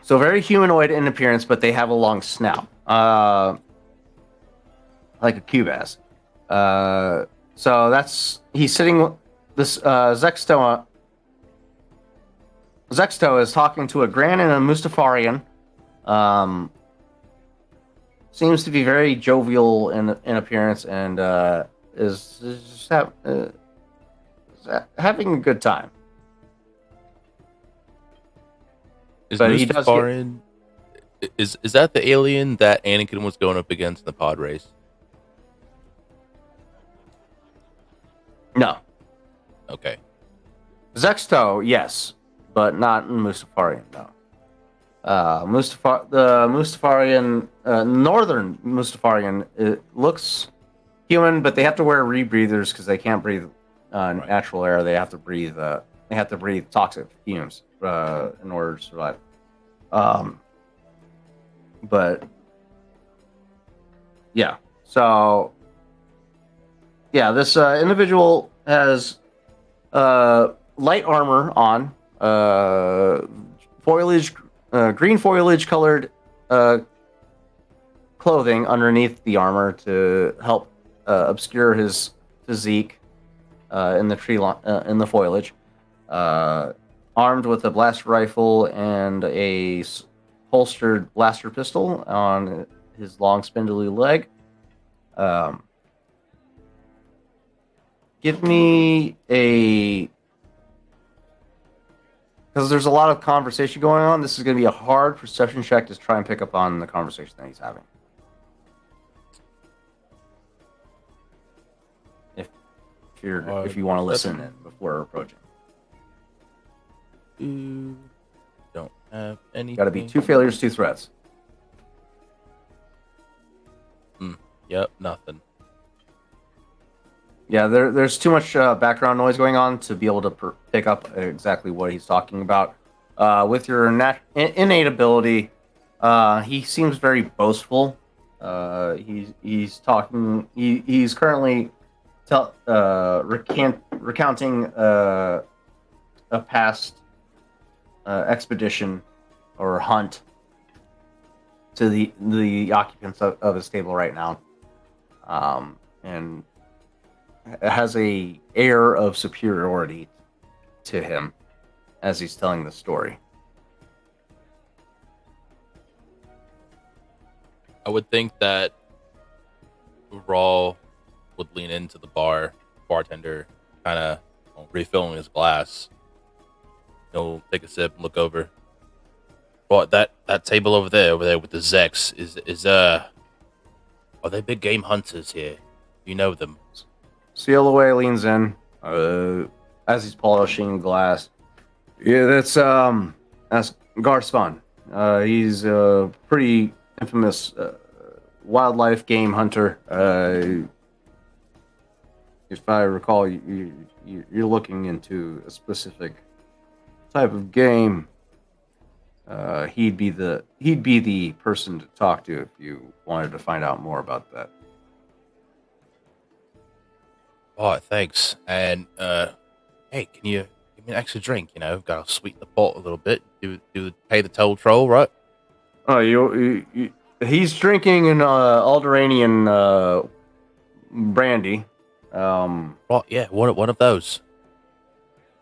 So very humanoid in appearance, but they have a long snout, like a Kubaz. So he's sitting. This Zexto is talking to a Gran and a Mustafarian. Seems to be very jovial in appearance and is having a good time. But Mustafarian, is that the alien that Anakin was going up against in the pod race? No. Okay. Zexto, yes, but not in Mustafarian, no. The Mustafarian, Northern Mustafarian, it looks human, but they have to wear rebreathers because they can't breathe natural air. They have to breathe. They have to breathe toxic fumes in order to survive. But yeah, so yeah, this individual has light armor on, foliage. Green foliage colored clothing underneath the armor to help obscure his physique in the foliage. Armed with a blaster rifle and a holstered blaster pistol on his long spindly leg. Give me a... Because there's a lot of conversation going on, this is going to be a hard perception check to try and pick up on the conversation that he's having. If you want to listen in before approaching. Don't have anything. Got to be 2 failures, 2 threats. Yep, nothing. Yeah, there's too much background noise going on to be able to pick up exactly what he's talking about. With your innate ability, he seems very boastful. He's talking. He's currently recounting a past expedition or hunt to the occupants of his table right now, and it has a air of superiority to him as he's telling the story. I would think that Raw would lean into the bartender, kind of refilling his glass. He'll take a sip and look over. But that table over there with the Zex is are they big game hunters here? You know them. Sealaway leans in as he's polishing glass. Yeah, that's Garspan. He's a pretty infamous wildlife game hunter. If I recall, you're looking into a specific type of game. He'd be the person to talk to if you wanted to find out more about that. Oh, thanks. And hey, can you give me an extra drink? You know, gotta sweeten the pot a little bit. Pay the toll troll, right? Oh, he's drinking an Alderanian brandy. Right, yeah, one of those.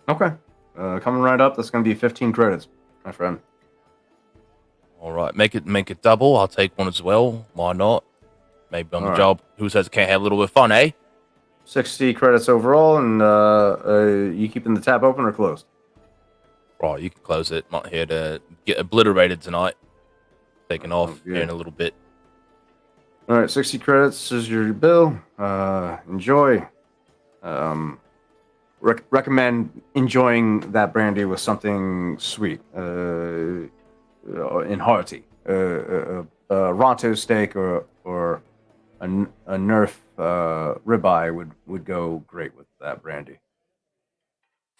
Okay. Coming right up. That's going to be 15 credits, my friend. All right, make it double. I'll take one as well. Why not? Maybe on All the right. job. Who says it can't have a little bit of fun, eh? 60 credits overall, and you keeping the tab open or closed? Right, you can close it. Not here to get obliterated tonight. Taking off good. here in a little bit. All right, 60 credits is your bill. Enjoy. Recommend enjoying that brandy with something sweet and hearty. A Ronto steak or a Nerf ribeye would go great with that brandy.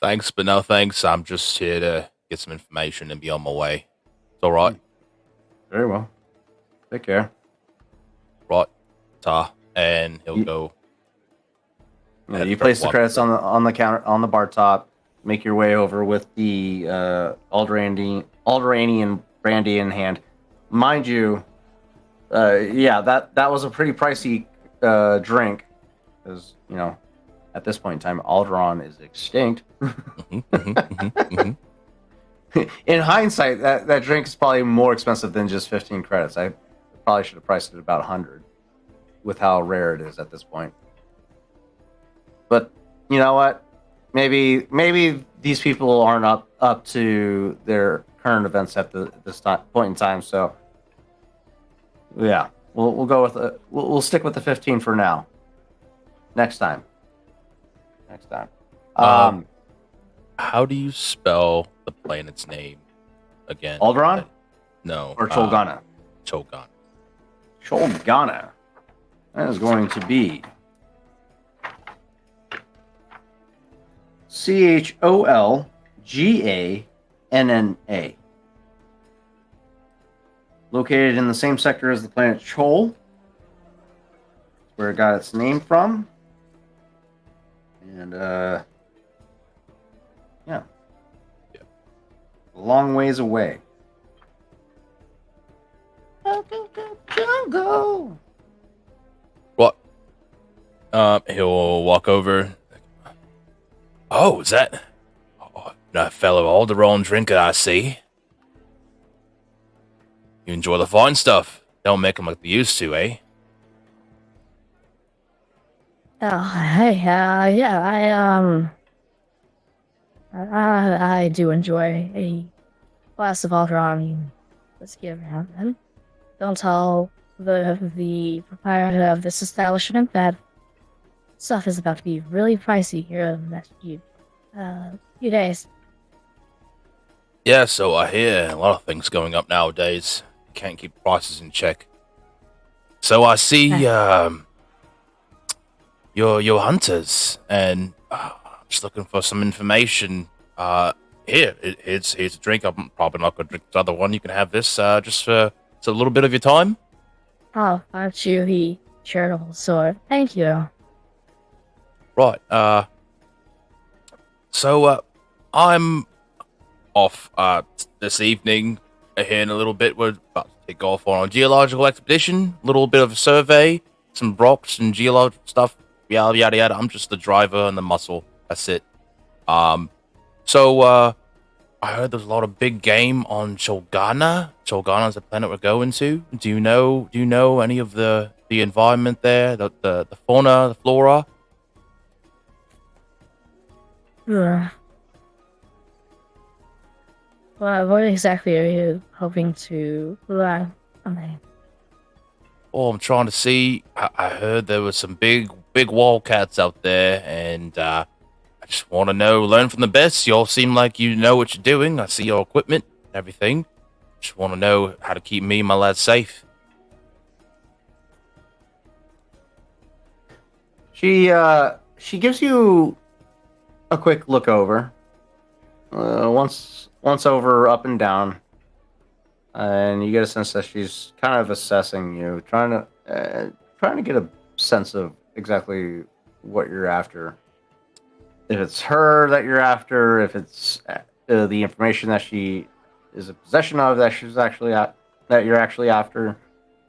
Thanks, but no thanks. I'm just here to get some information and be on my way. It's all right. Very well. Take care. Right, ta, and he'll go. Yeah, you place the credits on the counter on the bar top. Make your way over with the Alderanian brandy in hand. Mind you, that was a pretty pricey drink, because at this point in time, Alderon is extinct. In hindsight, that drink is probably more expensive than just 15 credits. I probably should have priced it about 100, with how rare it is at this point. But you know what? Maybe these people aren't up to their current events at this point in time. So yeah, we'll go with we'll stick with the 15 for now. Next time. How do you spell the planet's name again? Alderaan? No. Or Cholgana? Cholgana. Cholgana. That is going to be Cholganna. Located in the same sector as the planet Chol, where it got its name from. And yeah. A long ways away. Jungle. What? He'll walk over. Oh, is that a fellow Alderaan drinker? I see. You enjoy the fine stuff. Don't make them like they used to, eh? Hey, yeah, I do enjoy a glass of Alderaan. Let's give him. Don't tell the proprietor of this establishment that stuff is about to be really pricey here in the next few days. Yeah, so I hear a lot of things going up nowadays. Can't keep prices in check. So I see, you're hunters, and I'm just looking for some information. Here's a drink. I'm probably not gonna drink the other one. You can have this just for a little bit of your time. Oh, aren't you the charitable sword? Thank you. Right. So I'm off this evening. Here in a little bit, we're about to take off on a geological expedition. A little bit of a survey, some rocks and geological stuff. Yada yada yada. I'm just the driver and the muscle. That's it. So I heard there's a lot of big game on Cholgana. Cholgana's the planet we're going to. Do you know any of the environment there? The fauna, the flora? Ugh. Well, what exactly are you hoping to learn? Okay. Oh, I'm trying to see. I heard there were some big wildcats out there, and I just want to learn from the best. Y'all seem like you know what you're doing. I see your equipment and everything. Just want to know how to keep me and my lads safe. She gives you a quick look over. Once over, up and down, and you get a sense that she's kind of assessing you, trying to get a sense of exactly what you're after. If it's her that you're after, if it's the information that she is in possession of that you're actually after,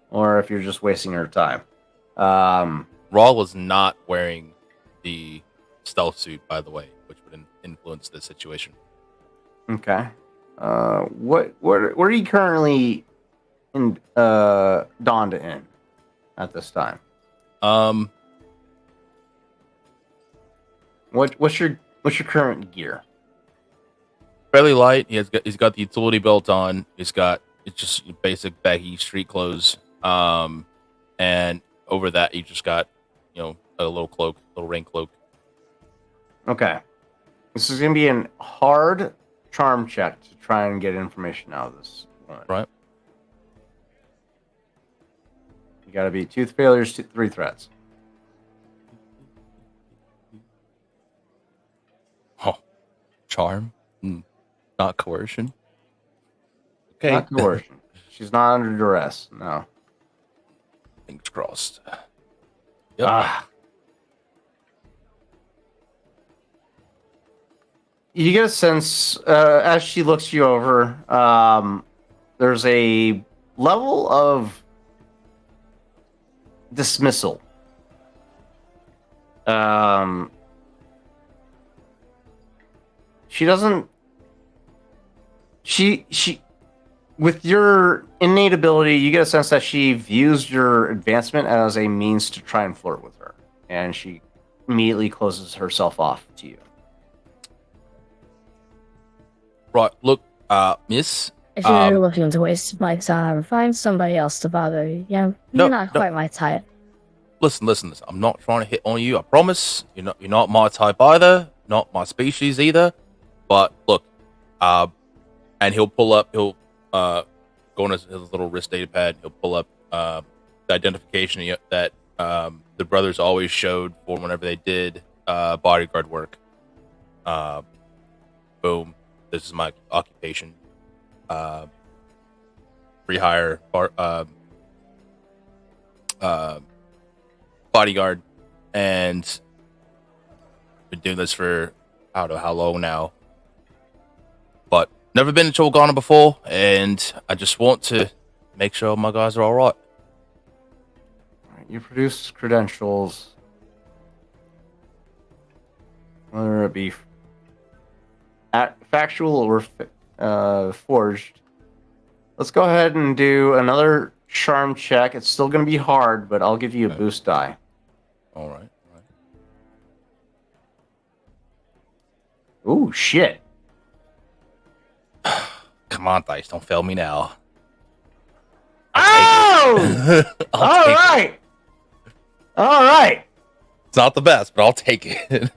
or if you're just wasting her time. Raw was not wearing the stealth suit, by the way, which would influence the situation. Okay. What are you currently in donned in at this time? What's your current gear? Fairly light. He's got the utility belt on. It's just basic baggy street clothes. And over that you just got, a little cloak, little rain cloak. Okay. This is gonna be a hard charm check to try and get information out of this woman. Right. You gotta be 2 failures, 3 threats. Oh, charm? Not coercion. Okay. Not coercion. She's not under duress. No. Fingers crossed. Yep. You get a sense as she looks you over. There's a level of dismissal. She doesn't. She with your innate ability, you get a sense that she views your advancement as a means to try and flirt with her, and she immediately closes herself off to you. Right, look, miss. If you're looking to waste my time, find somebody else to bother you. Yeah, you're not quite my type. Listen. I'm not trying to hit on you. I promise. You're not my type either. Not my species either. But look, and he'll pull up. He'll go on his little wrist data pad. He'll pull up the identification that the brothers always showed for whenever they did bodyguard work. Boom. This is my occupation. Free hire bodyguard, and been doing this for I don't know how long now, but never been to Cholgana before, and I just want to make sure my guys are all right. You produce credentials, whether it be factual or forged. Let's go ahead and do another charm check. It's still going to be hard, but I'll give you a boost die. All right. Ooh, shit. Come on, dice, don't fail me now. Oh! All right. All right. It's not the best, but I'll take it.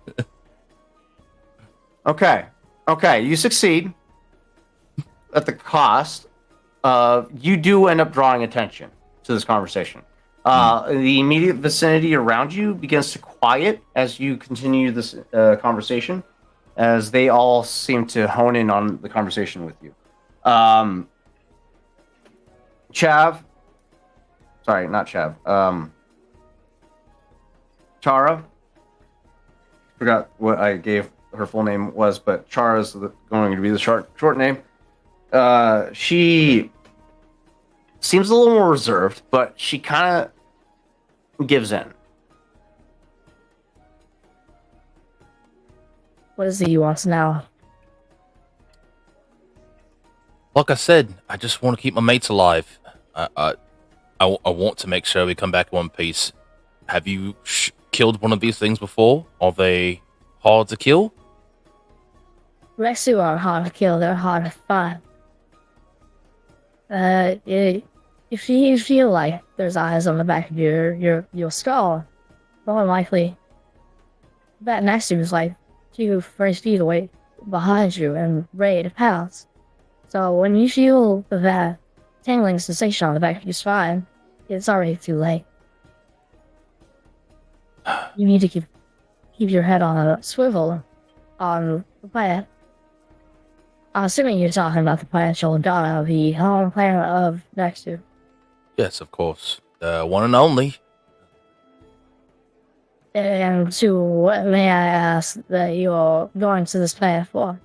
Okay, you succeed at the cost of you do end up drawing attention to this conversation. The immediate vicinity around you begins to quiet as you continue this conversation, as they all seem to hone in on the conversation with you. Chav, sorry, not Chav. Chara, forgot what I gave her full name was, but Chara is going to be the short name. She seems a little more reserved, but she kind of gives in. What is it you want now? Like I said, I just want to keep my mates alive. I want to make sure we come back in one piece. Have you killed one of these things before? Are they hard to kill? Rexu are hard to kill, they're hard to find. If you feel like there's eyes on the back of your skull, more likely that next to you is like 2 feet away behind you and ready to pounce. So when you feel that tingling sensation on the back of your spine, it's already too late. You need to keep your head on a swivel on the planet. I'm assuming you're talking about the planet you'll die, the home planet of next to. Yes, of course. The one and only. And to what may I ask that you're going to this planet for?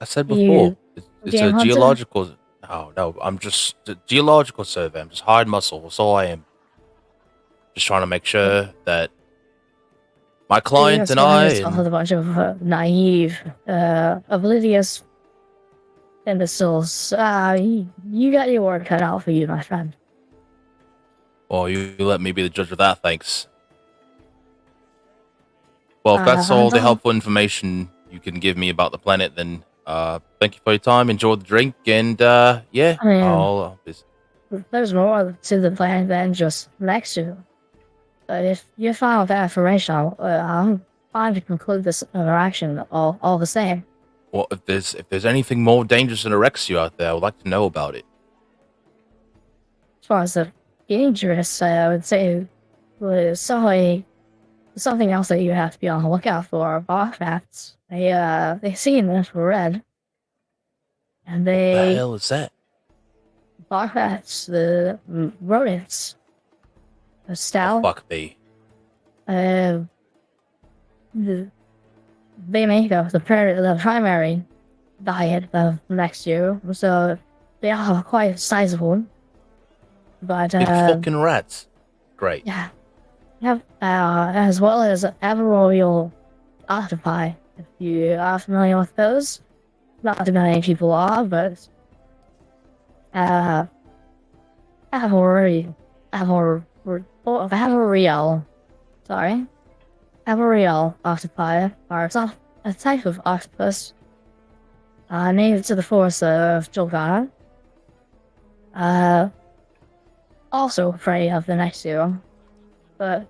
I said before, You it's game a hunter? geological. No, I'm just a geological survey. I'm just hard muscle. That's all I am. Just trying to make sure that my client and I. With a bunch of naive, oblivious imbeciles. You got your work cut out for you, my friend. Well, you let me be the judge of that, thanks. Well, if that's all the helpful information you can give me about the planet, then thank you for your time. Enjoy the drink, and yeah, I'll there's more to the planet than just next to. But if you're fine with that information, I'm fine to conclude this interaction all the same. Well, if there's anything more dangerous than Erexia out there, I would like to know about it. As far as the dangerous, I would say was something else that you have to be on the lookout for. Boss rats. They see in infrared, and What the hell is that? Boss rats, the rodents. The stout. Oh, fuck me. They make up the primary diet of next year, so they are quite sizable. But Big fucking rats. Great. Yeah. As well as arboreal octopi. If you are familiar with those, not too many people are, but arboreal octopi are a type of octopus native to the forests of Jolgana. Also prey of the next year, but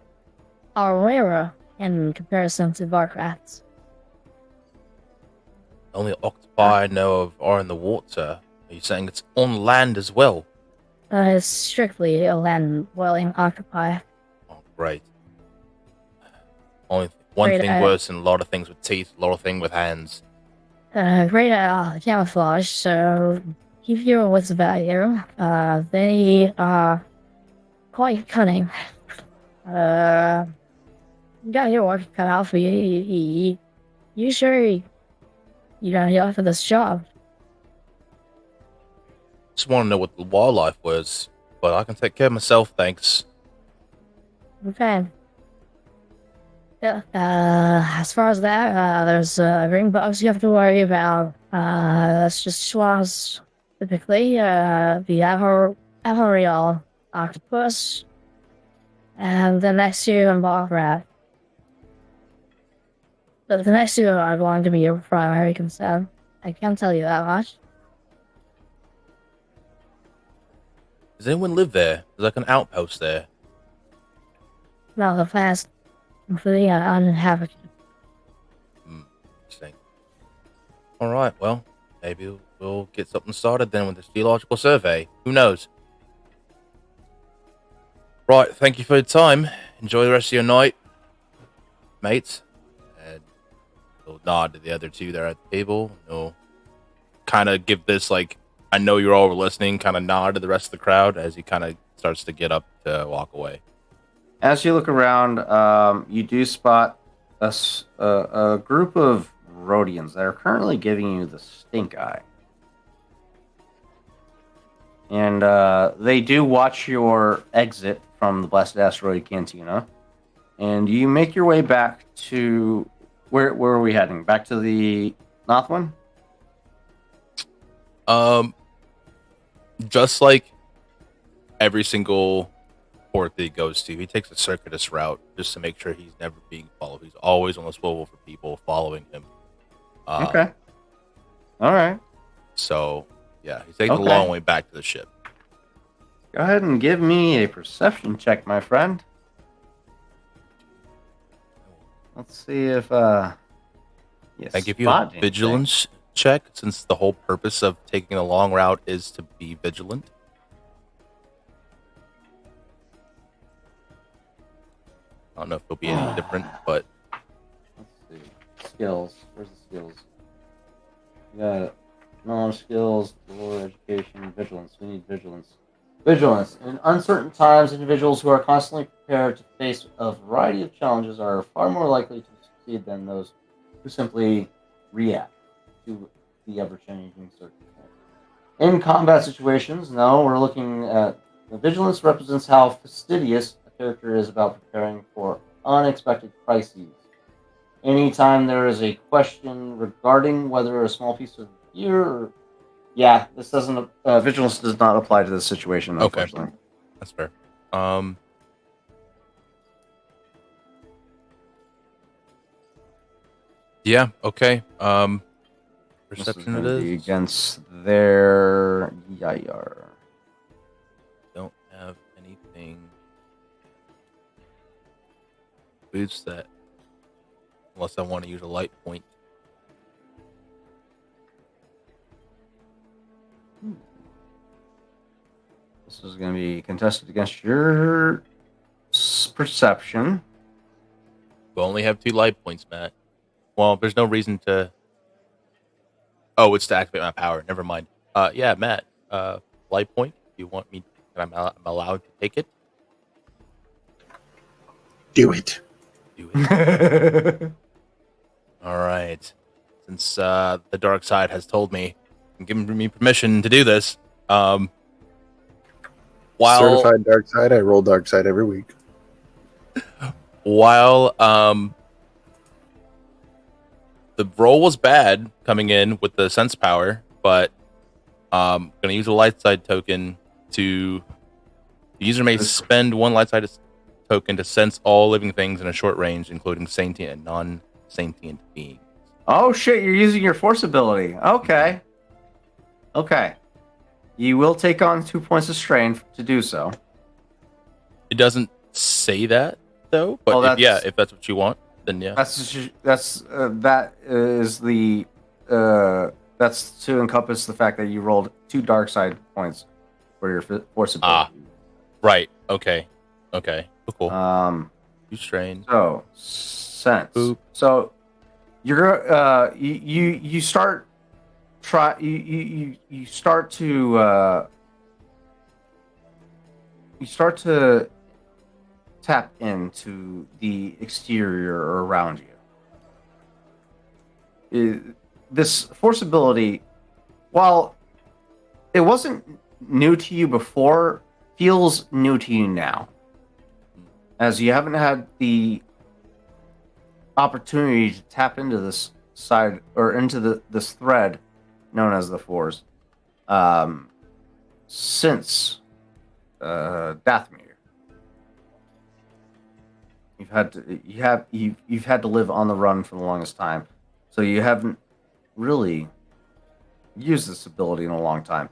are rarer in comparison to bark rats. The only octopi I know of are in the water. Are you saying it's on land as well? It's strictly a land-dwelling octopi. Oh, great. Only one thing worse than a lot of things with teeth, a lot of things with hands. Great at camouflage, so keep your wits about you. They are quite cunning. You got your work cut out for you. You sure you're up for this job? Just want to know what the wildlife was, but I can take care of myself, thanks. Okay. Yeah, as far as that, there's ring bugs you have to worry about. That's just swans, typically. The arboreal octopus, and the next two and bog rat. But the next two are going to be your primary concern. I can't tell you that much. Does anyone live there? There's like an outpost there. No, the past completely uninhabited. Interesting. Alright, well, maybe we'll get something started then with this geological survey. Who knows? Right, thank you for your time. Enjoy the rest of your night, mates. And he'll nod to the other two there at the table. He'll kind of give this, like, I know you're all listening, kind of nod to the rest of the crowd as he kind of starts to get up to walk away. As you look around, you do spot a group of Rhodians that are currently giving you the stink eye. And they do watch your exit from the Blasted Asteroid Cantina. And you make your way back to... Where are we heading? Back to the North one? Just like every single port that he goes to, he takes a circuitous route just to make sure he's never being followed. He's always on the swivel for people following him. Okay. All right. So, yeah, he's taking a long way back to the ship. Go ahead and give me a perception check, my friend. Let's see if I give you a vigilance check, since the whole purpose of taking a long route is to be vigilant. I don't know if it'll be any different, but let's see. Skills. Where's the skills? We got knowledge, skills, lore, education, vigilance. We need vigilance. Vigilance. In uncertain times, individuals who are constantly prepared to face a variety of challenges are far more likely to succeed than those who simply react to the ever-changing circumstances. In combat situations, no, we're looking at the vigilance represents how fastidious a character is about preparing for unexpected crises. Anytime there is a question regarding whether a small piece of gear or this doesn't. Vigilance does not apply to this situation, unfortunately. Okay. That's fair. Yeah. Okay. Perception it is against their Yayar. Don't have anything boots that, unless I want to use a light point. This is going to be contested against your perception. We only have 2 light points, Matt. Well, there's no reason to... Oh, it's to activate my power. Never mind. Yeah, Matt. Light point. You want me... I'm allowed to take it? Do it. Do it. All right. Since the dark side has told me and given me permission to do this, while certified dark side, I roll dark side every week. While the roll was bad coming in with the sense power, but I'm gonna use a light side token to... The user may spend 1 light side token to sense all living things in a short range, including sentient and non-sentient beings. Oh shit, you're using your force ability. Okay. You will take on 2 points of strain to do so. It doesn't say that though, but if that's what you want, then yeah. That's to encompass the fact that you rolled 2 dark side points for your force ability. Right. Okay. Cool. 2 strain. So sense. Boop. So you're you start to tap into the exterior around you. This force ability, while it wasn't new to you before, feels new to you now, as you haven't had the opportunity to tap into this side or into this thread known as the Force since Dathomir. You've had to live on the run for the longest time, so you haven't really used this ability in a long time.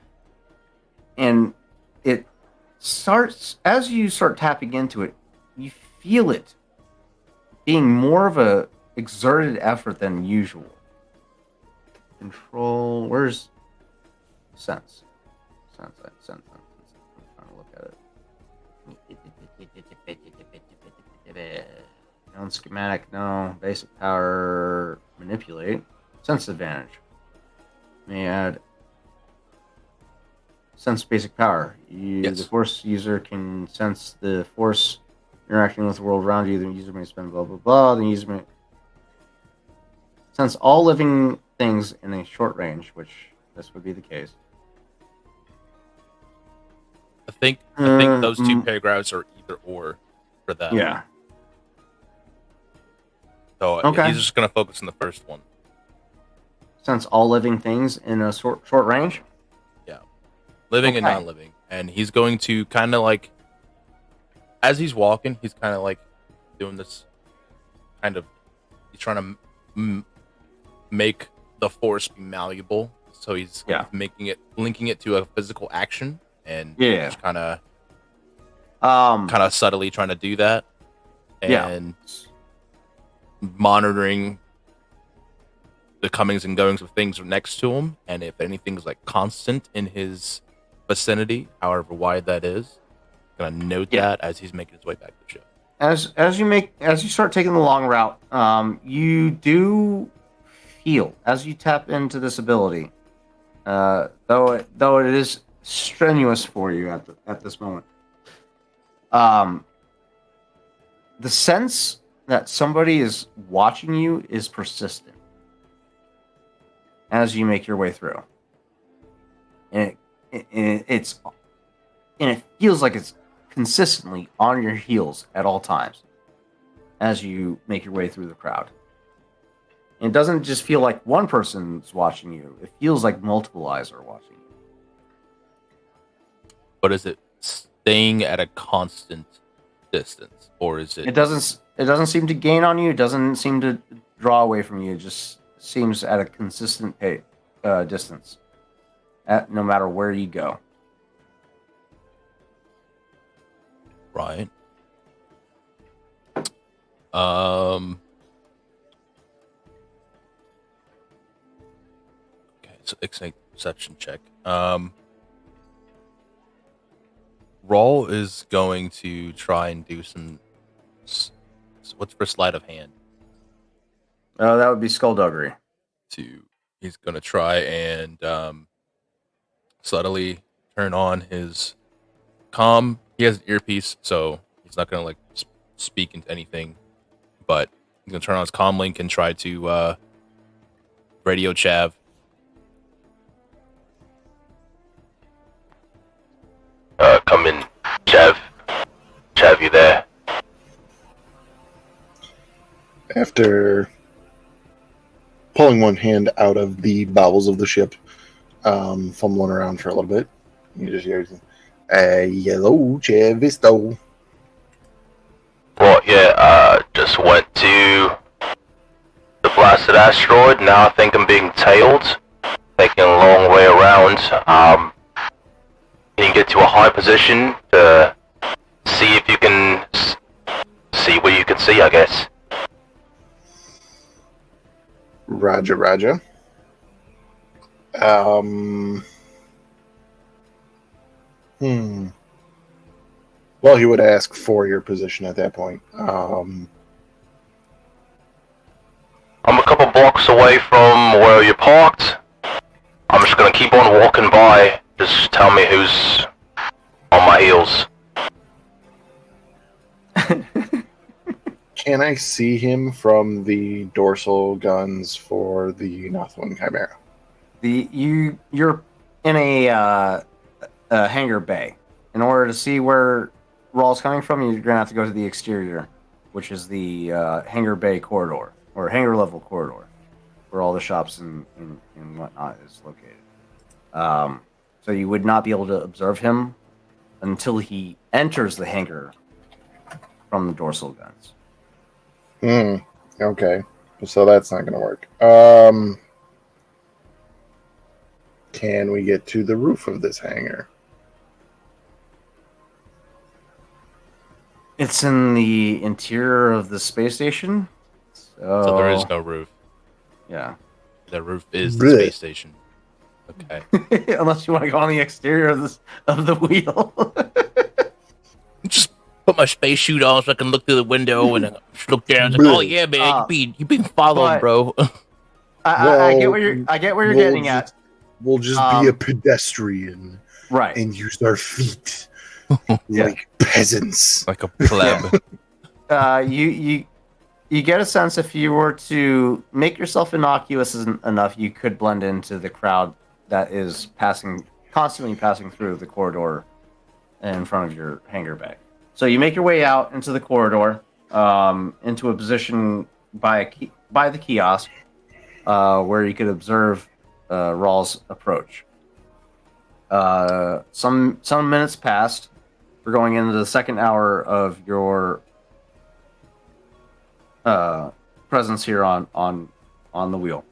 And it starts, as you start tapping into it, you feel it being more of a exerted effort than usual. Control, where's sense? I'm trying to look at it. Non schematic, no. Basic power, manipulate. Sense advantage. May add sense basic power. Yes. The force user can sense the force interacting with the world around you. The user may spend blah blah blah. The user may sense all living things in a short range, which this would be the case. I think those two Mm, paragraphs are either or for that. yeah. So Okay. he's just gonna focus on the first one. Sense all living things in a short range. Living and Okay. non-living, and he's going to kind of like, as he's walking, he's kind of like doing this kind of, he's trying to make the force be malleable, so he's Yeah. linking it to a physical action, and Yeah. just kind of Um. subtly trying to do that, Yeah. and monitoring the comings and goings of things next to him, and if anything's like constant in his vicinity, however wide that is, gonna note Yeah. that as he's making his way back to the ship. As you start taking the long route, you do feel as you tap into this ability, though it is strenuous for you at this moment. The sense that somebody is watching you is persistent as you make your way through, and it feels like it's consistently on your heels at all times as you make your way through the crowd. And it doesn't just feel like one person's watching you; it feels like multiple eyes are watching you. But is it staying at a constant distance, or is It doesn't seem to gain on you. It doesn't seem to draw away from you. It just seems at a consistent distance, no matter where you go. right? Okay, so it's a perception check. Rawl is going to try and do some. What's for sleight of hand? Oh, that would be skullduggery. He's going to try and subtly turn on his comm. He has an earpiece, so he's not going to like speak into anything. But he's going to turn on his comm link and try to radio chav. Come in, Chav. Chav, you there? After pulling one hand out of the bowels of the ship, fumbling around for a little bit, you just hear, "Hello, Chavisto." Well, yeah, just went to the blasted asteroid. Now I think I'm being tailed, taking a long way around. Can you get to a high position to see if you can see what you can see, I guess? Roger, Roger. Well, he would ask for your position at that point. I'm a couple blocks away from where you parked. I'm just gonna keep on walking by. Just tell me who's on my heels. Can I see him from the dorsal guns for the Northwind Chimera? You're in a hangar bay. In order to see where Rawl's coming from, you're gonna have to go to the exterior, which is the hangar bay corridor or hangar level corridor, where all the shops and whatnot is located. So you would not be able to observe him until he enters the hangar from the dorsal guns. Okay. So that's not going to work. Can we get to the roof of this hangar? It's in the interior of the space station. So there is no roof. Yeah. The roof is the Blech. space station. Okay. Unless you want to go on the exterior of the wheel. put my space suit on so I can look through the window and just look down. It's like, oh yeah, man, you being followed, but- bro. I get where you're getting at. We'll just be a pedestrian Right. and use our feet Yeah. like peasants. Like a pleb. You get a sense if you were to make yourself innocuous enough, you could blend into the crowd that is constantly passing through the corridor in front of your hangar bay. So you make your way out into the corridor, into a position by the kiosk, where you could observe Rawl's approach. Some minutes passed. We're going into the second hour of your presence here on the wheel.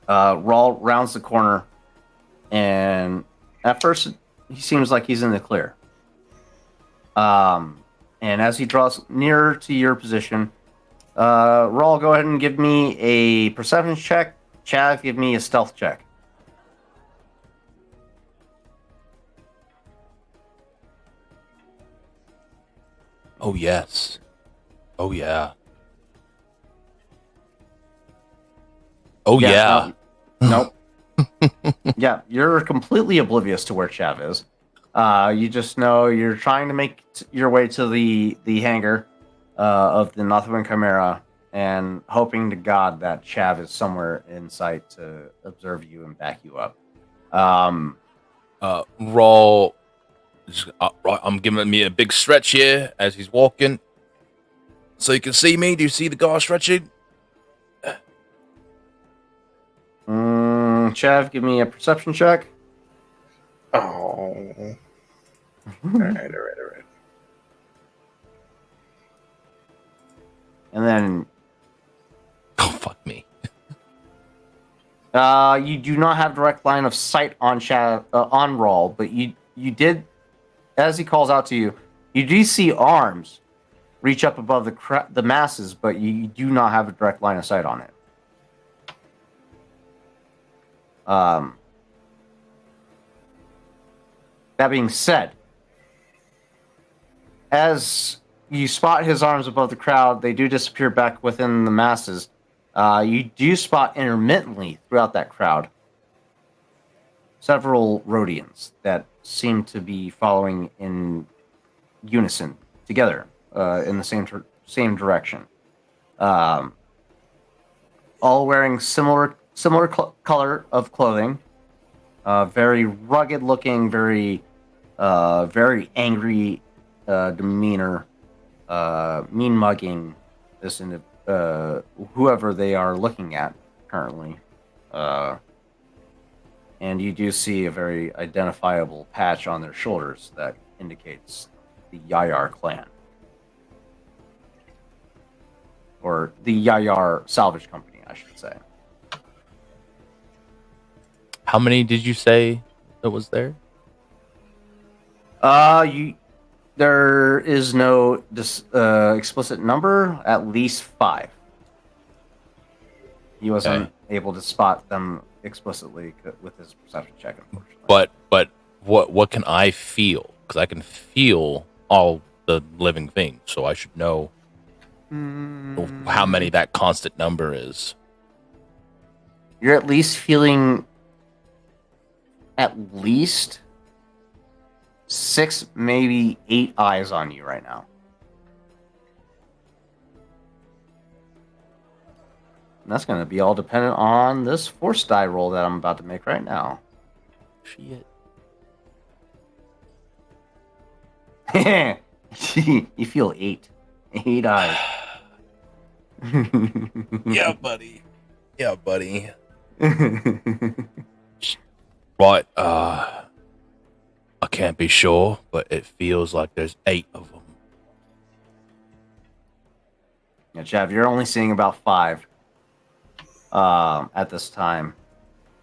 Rawl rounds the corner, and at first he seems like he's in the clear. And as he draws nearer to your position, Rawl, go ahead and give me a perception check. Chav, give me a stealth check. Oh yes. Oh yeah. Oh yeah. Nope. Yeah, you're completely oblivious to where Chav is. You just know you're trying to make your way to the hangar of the Northwind Chimera and hoping to God that Chav is somewhere in sight to observe you and back you up. Raw. I'm giving me a big stretch here as he's walking. So you can see me. Do you see the guy stretching? Chav, give me a perception check. Oh. All right. And then Oh fuck me. you do not have direct line of sight on on Rawl, but you did, as he calls out to you, you do see arms reach up above the masses, but you do not have a direct line of sight on it. That being said, as you spot his arms above the crowd, they do disappear back within the masses. You do spot intermittently throughout that crowd several Rhodians that seem to be following in unison together in the same direction. All wearing similar color of clothing, very rugged looking, very angry demeanor, mean mugging this whoever they are looking at currently. And you do see a very identifiable patch on their shoulders that indicates the Yayar clan. Or the Yayar Salvage Company, I should say. How many did you say that was there? There is no explicit number. At least 5. He wasn't able to spot them explicitly with his perception check, unfortunately. But what can I feel? Because I can feel all the living things, so I should know how many that constant number is. You're at least feeling at least 6, maybe 8 eyes on you right now. And that's going to be all dependent on this force die roll that I'm about to make right now. Shit. You feel 8. 8 eyes. Yeah, buddy. Yeah, buddy. Right. I can't be sure, but it feels like there's 8 of them. Yeah, Chav, you're only seeing about 5 at this time.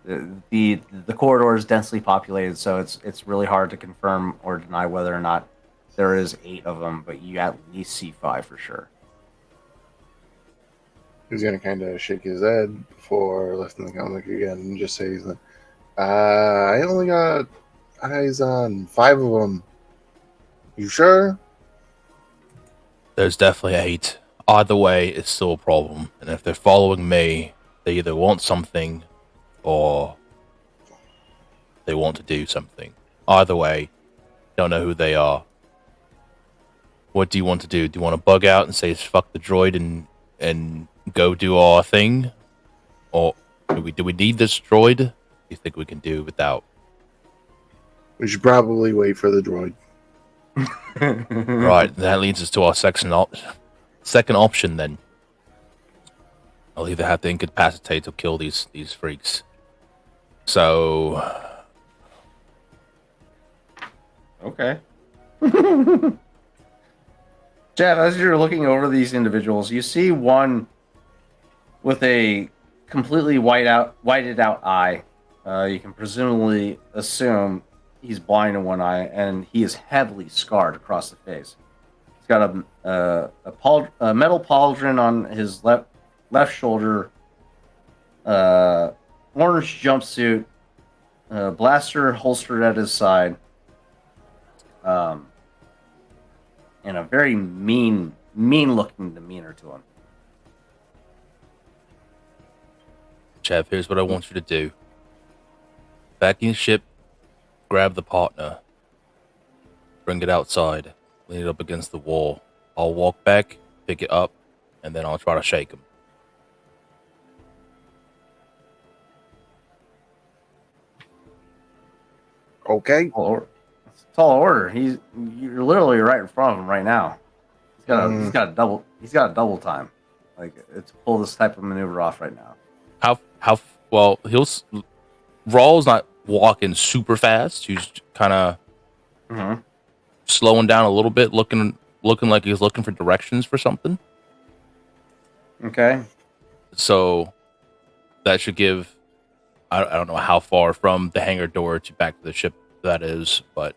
The corridor is densely populated, so it's really hard to confirm or deny whether or not there is 8 of them, but you at least see 5 for sure. He's gonna kind of shake his head before lifting the comic again and just say, "I only got eyes on 5 of them. You sure?" There's definitely 8. Either way, it's still a problem. And if they're following me, they either want something or they want to do something. Either way, don't know who they are. What do you want to do? Do you want to bug out and say fuck the droid and go do our thing? Or do we need this droid? Do you think we can do without? We should probably wait for the droid. Right, that leads us to our second option then. I'll either have to incapacitate or kill these freaks. So Okay. Jeff, as you're looking over these individuals, you see one with a completely whited out eye. You can presumably assume he's blind in one eye, and he is heavily scarred across the face. He's got a metal pauldron on his left shoulder, orange jumpsuit, blaster holstered at his side, and a very mean looking demeanor to him. Chev, here's what I want you to do. Back in the ship, grab the partner, bring it outside, lean it up against the wall. I'll walk back, pick it up, and then I'll try to shake him. Okay. Tall order. You're literally right in front of him right now. He's got a double time, like to pull this type of maneuver off right now. How well Rawl's not walking super fast. He's kind of slowing down a little bit, looking like he's looking for directions for something. Okay. So that should give. I don't know how far from the hangar door to back to the ship that is, but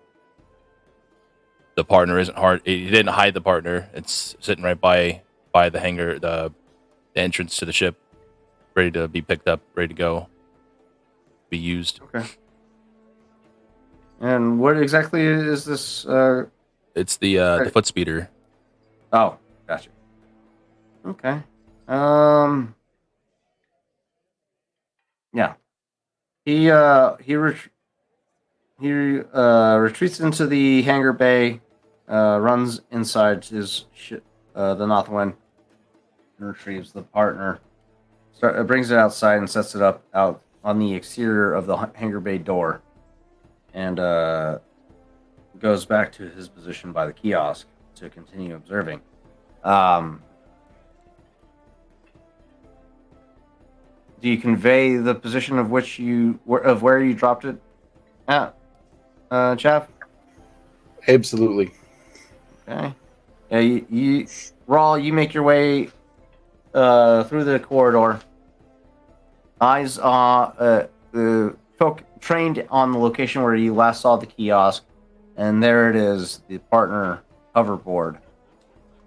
the partner isn't hard. He didn't hide the partner. It's sitting right by the hangar, the entrance to the ship, ready to be picked up, ready to go, be used. Okay. And what exactly is this? It's the foot speeder. Oh, gotcha. Okay. Yeah. He retreats into the hangar bay, runs inside his ship, the Northwind, and retrieves the partner. Brings it outside and sets it up out on the exterior of the hangar bay door, and goes back to his position by the kiosk to continue observing. Do you convey the position of where you dropped it at, Chav? Absolutely. Okay. Yeah, you Raw, you make your way through the corridor. Eyes trained on the location where you last saw the kiosk, and there it is, the partner hoverboard,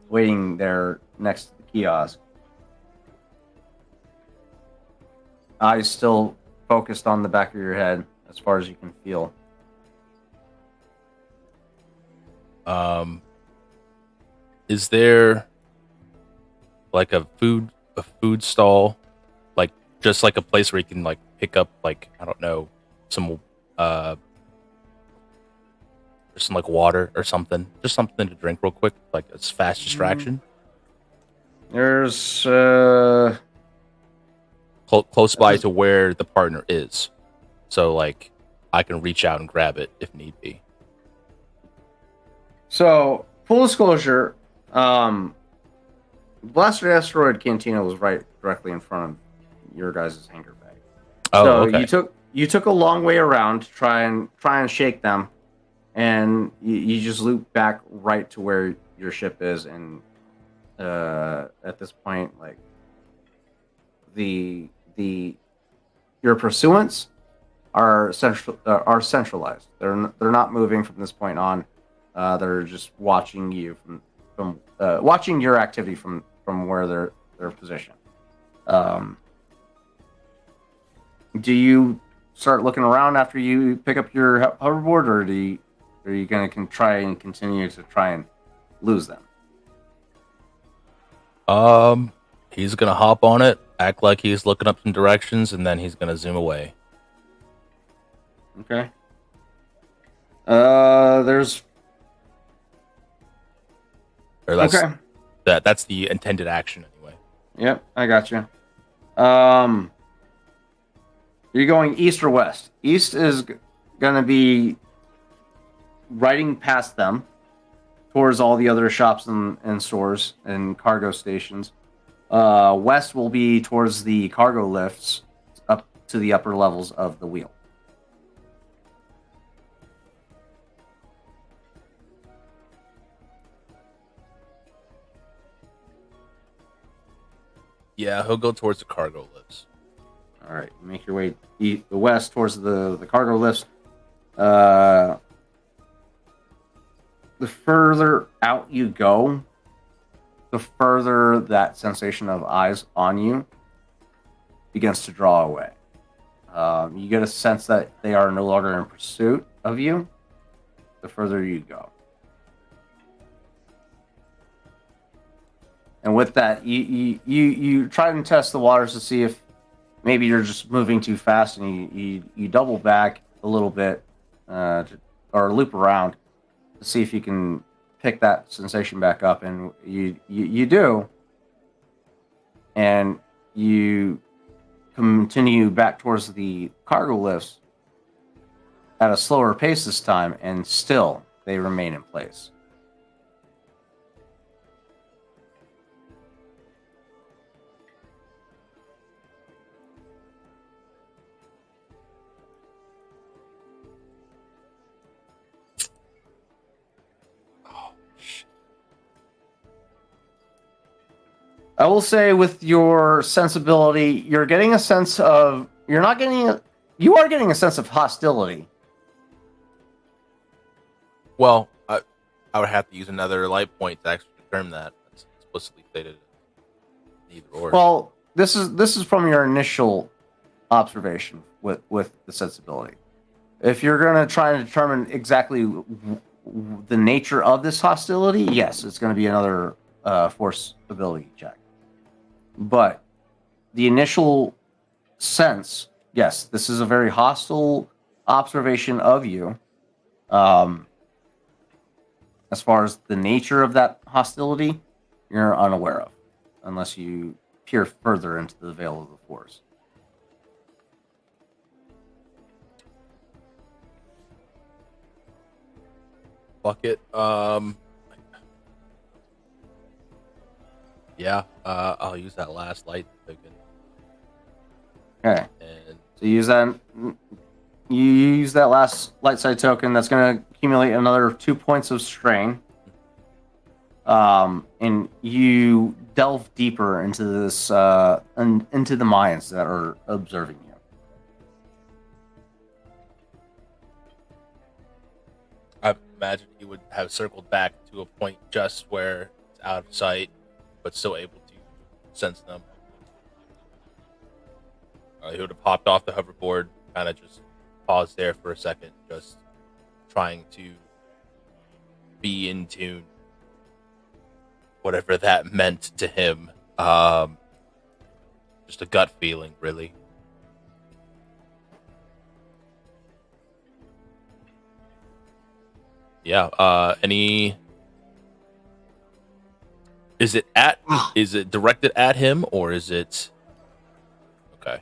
waiting there next to the kiosk. Eyes still focused on the back of your head, as far as you can feel. Is there like a food stall, like just like a place where you can like pick up, like, I don't know, some like water or something, just something to drink real quick, like a fast distraction? There's close by to where the partner is, so like I can reach out and grab it if need be. So, full disclosure, Blaster Asteroid Cantina was right directly in front of your guys' hangar bay. Oh, so okay. you took a long way around to try and shake them, and you just loop back right to where your ship is, and at this point, like your pursuants are centralized. They're not moving from this point on. They're just watching you from watching your activity from where they're positioned. Do you start looking around after you pick up your hoverboard, or are you going to try and continue to try and lose them? He's gonna hop on it, act like he's looking up some directions, and then he's gonna zoom away. Okay. There's Or that's okay. that's the intended action anyway. Yep, I got you. You're going east or west? East is going to be riding past them towards all the other shops and stores and cargo stations. West will be towards the cargo lifts up to the upper levels of the wheel. Yeah, he'll go towards the cargo lifts. All right, make your way the west towards the cargo lifts. The further out you go, the further that sensation of eyes on you begins to draw away. You get a sense that they are no longer in pursuit of you the further you go. And with that, you try and test the waters to see if maybe you're just moving too fast, and you double back a little bit or loop around to see if you can pick that sensation back up, and you do, and you continue back towards the cargo lifts at a slower pace this time, and still they remain in place. I will say, with your sensibility, you're getting a sense of you are getting a sense of hostility. Well, I would have to use another light point to actually confirm that. That's explicitly stated. Either or. Well, this is from your initial observation with the sensibility. If you're going to try and determine exactly the nature of this hostility, yes, it's going to be another force ability check. But the initial sense, yes, this is a very hostile observation of you. As far as the nature of that hostility, you're unaware of, unless you peer further into the veil of the force. Fuck it. Yeah, I'll use that last light token. Okay. And So you use that last light side token. That's going to accumulate another 2 points of strain. And you delve deeper into this, into the minds that are observing you. I imagine he would have circled back to a point just where it's out of sight, but still able to sense them. He would have popped off the hoverboard, kind of just paused there for a second, just trying to be in tune, whatever that meant to him. Just a gut feeling, really. Yeah. Is it directed at him, or is it okay?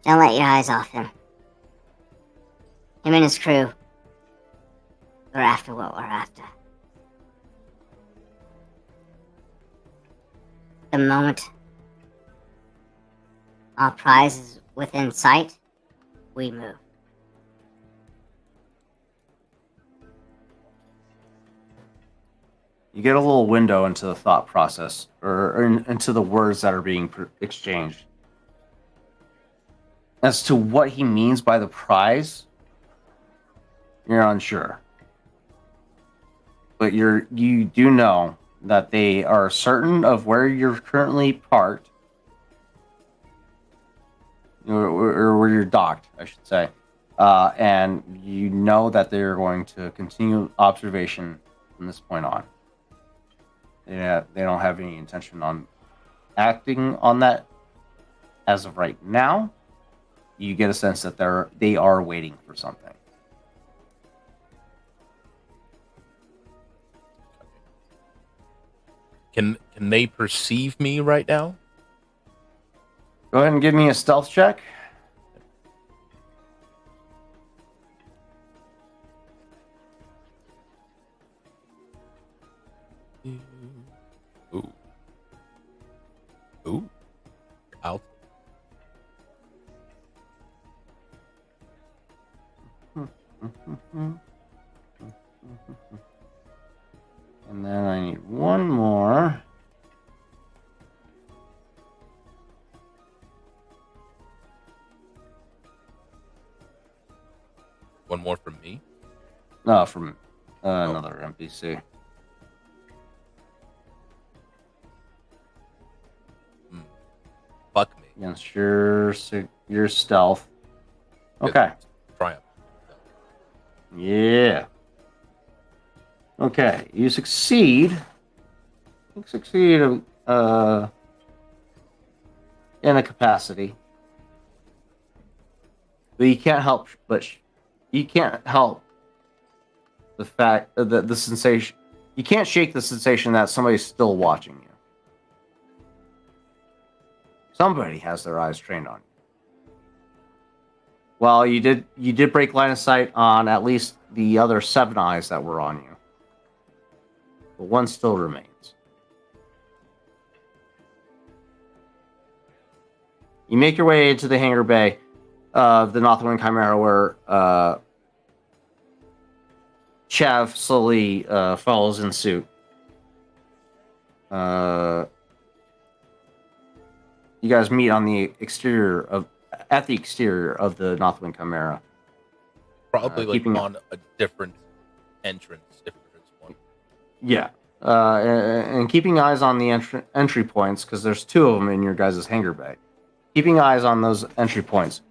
Don't let your eyes off him. Him and his crew. We're after what we're after. The moment our prize is within sight, we move. You get a little window into the thought process, or into the words that are being exchanged. As to what he means by the prize, you're unsure. But you do know that they are certain of where you're currently parked, or where you're docked, I should say. And you know that they're going to continue observation from this point on. they don't have any intention on acting on that as of right now. You get a sense that they are waiting for something. Can they perceive me right now? Go ahead and give me a stealth check. Ooh. Ooh. I'll And then I need one more. one more from me. No, from another NPC. Fuck me. Against your stealth. Okay. Triumph. Yeah. Okay, you succeed. You succeed in a capacity, but you can't help. You can't help the fact that the sensation. You can't shake the sensation that somebody's still watching you. Somebody has their eyes trained on you. Well, you did break line of sight on at least the other 7 eyes that were on you. But one still remains. You make your way into the hangar bay of the Northwind Chimera where Chav slowly follows in suit. You guys meet on the exterior of the Northwind Chimera. Probably like keeping on a different entrance. One. Yeah. And keeping eyes on the entry points, because there's 2 of them in your guys' hangar bay. Keeping eyes on those entry points.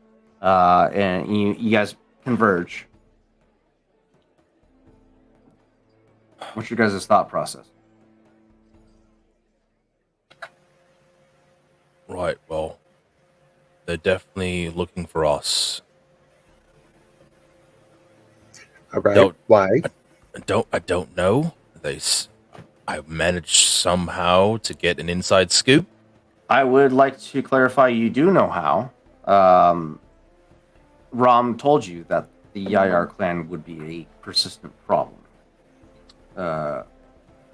And you guys converge. What's your guys' thought process? Right, well, they're definitely looking for us. All right. Why? I don't know. I managed somehow to get an inside scoop. I would like to clarify you do know how. Rom told you that the Yayar clan would be a persistent problem.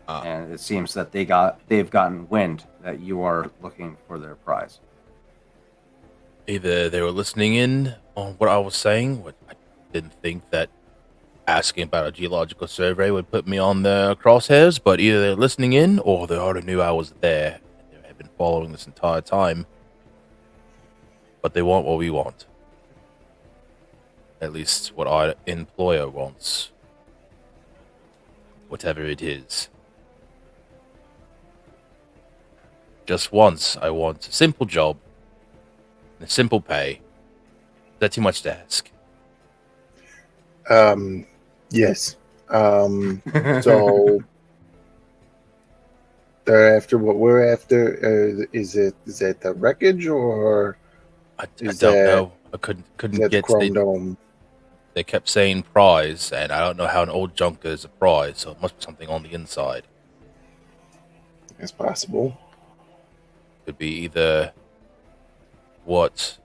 And it seems that they've gotten wind that you are looking for their prize. Either they were listening in on what I was saying, but I didn't think that asking about a geological survey would put me on the crosshairs, but either they're listening in or they already knew I was there and they have been following this entire time. But they want what we want. At least what our employer wants. Whatever it is. Just once, I want a simple job and a simple pay. Is that too much to ask? Yes. So they're after what we're after. Is that the wreckage or I don't know. I couldn't get Chrome Dome? They kept saying prize, and I don't know how an old junker is a prize, so it must be something on the inside. It's possible. Could be either what?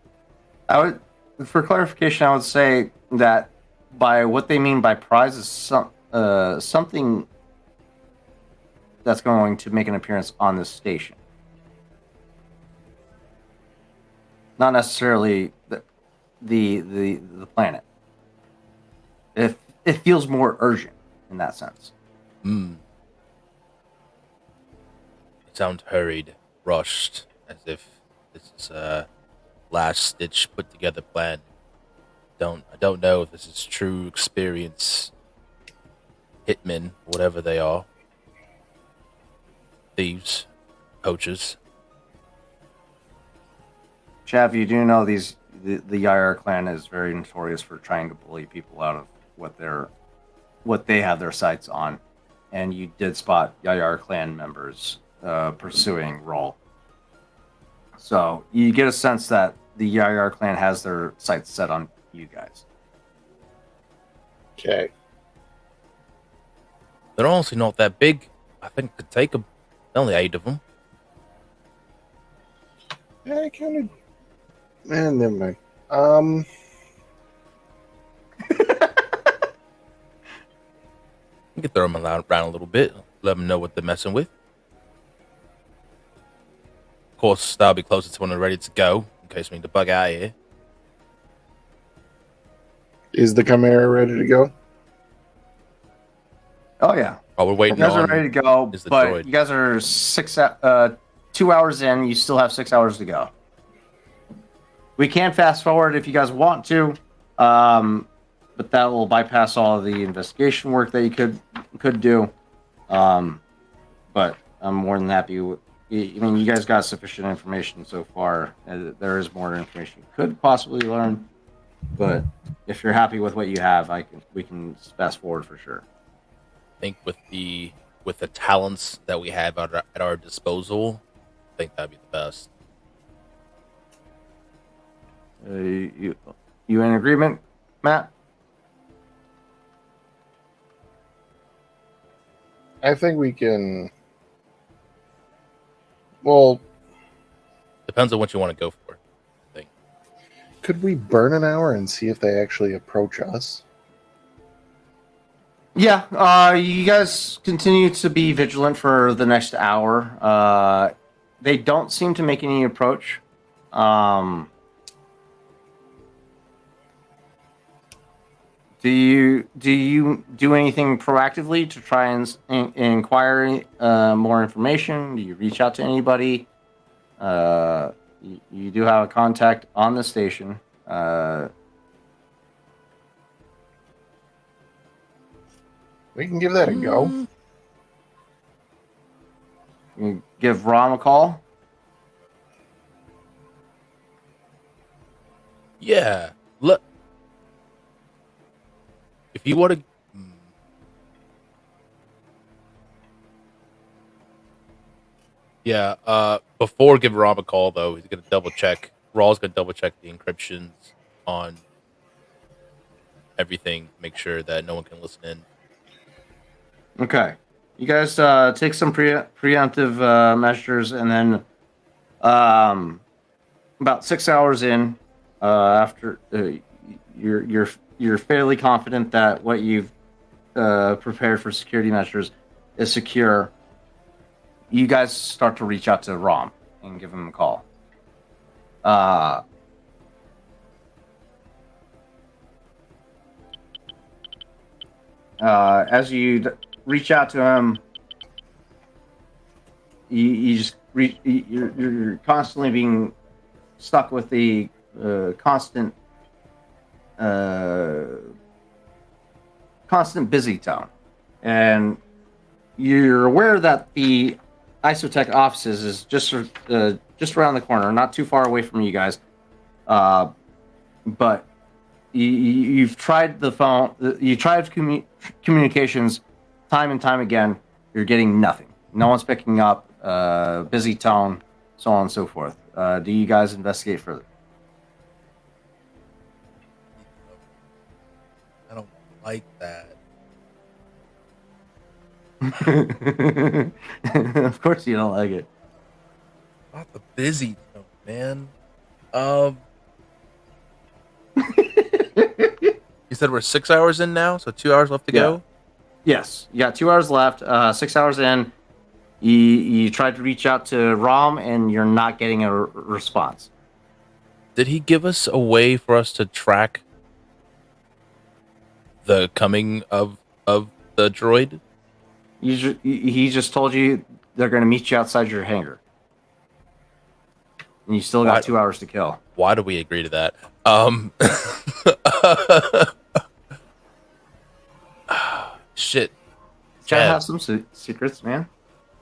For clarification, I would say that by what they mean by prize is something that's going to make an appearance on this station. Not necessarily the planet. It feels more urgent in that sense. It sounds hurried, rushed, as if this is a last-ditch put-together plan. I don't know if this is true experience. Hitmen, whatever they are. Thieves, poachers. Chav, you do know the Yair clan is very notorious for trying to bully people out of what they have their sights on. and you did spot Yayar clan members pursuing Roll. So you get a sense that the Yayar clan has their sights set on you guys. Okay. They're honestly not that big. I think could take them. Only 8 of them. Yeah, I kind of. Man, never mind. You can throw them around a little bit. Let them know what they're messing with. Of course, that'll be closer to when they're ready to go, in case we need to bug out of here. Is the Chimera ready to go? Oh yeah. Oh, we're You waiting guys are on. ready to go, is the but droid. you guys are 2 hours in. You still have 6 hours to go. We can fast forward if you guys want to, but that will bypass all of the investigation work that you could do. But I'm more than happy. I mean, you guys got sufficient information so far. There is more information you could possibly learn, but if you're happy with what you have, we can fast forward for sure. I think with the talents that we have at our disposal, I think that'd be the best. You in agreement, Matt? I think we can. Well, Depends on what you want to go for. could we burn an hour and see if they actually approach us? Yeah, you guys continue to be vigilant for the next hour. They don't seem to make any approach. Do you do anything proactively to try and inquire more information? Do you reach out to anybody? You do have a contact on the station. We can give that a go. You give Rom a call. Yeah. Look. If you want to. Yeah. Before give Rob a call, though, he's gonna double check. Raw's gonna double check the encryptions on everything. Make sure that no one can listen in. Okay. You guys take some preemptive measures, and then about 6 hours in, after you're fairly confident that what you've prepared for security measures is secure. You guys start to reach out to Rom and give him a call. As you reach out to him, you're constantly being stuck with the constant busy tone, and you're aware that the Isotech offices is just around the corner, not too far away from you guys. But you've tried the phone, you tried communications time and time again. You're getting nothing. No one's picking up. Busy tone, so on and so forth. Do you guys investigate further? I don't like that. Of course you don't like it. Not the busy tone, man. You said we're 6 hours in now, so 2 hours left to go. Yes, you got 2 hours left. 6 hours in, you tried to reach out to Rom, and you're not getting a response. Did he give us a way for us to track the coming of the droid? He just told you they're going to meet you outside your hangar, and you still got 2 hours to kill. Why do we agree to that? Shit. Gotta have some secrets, man.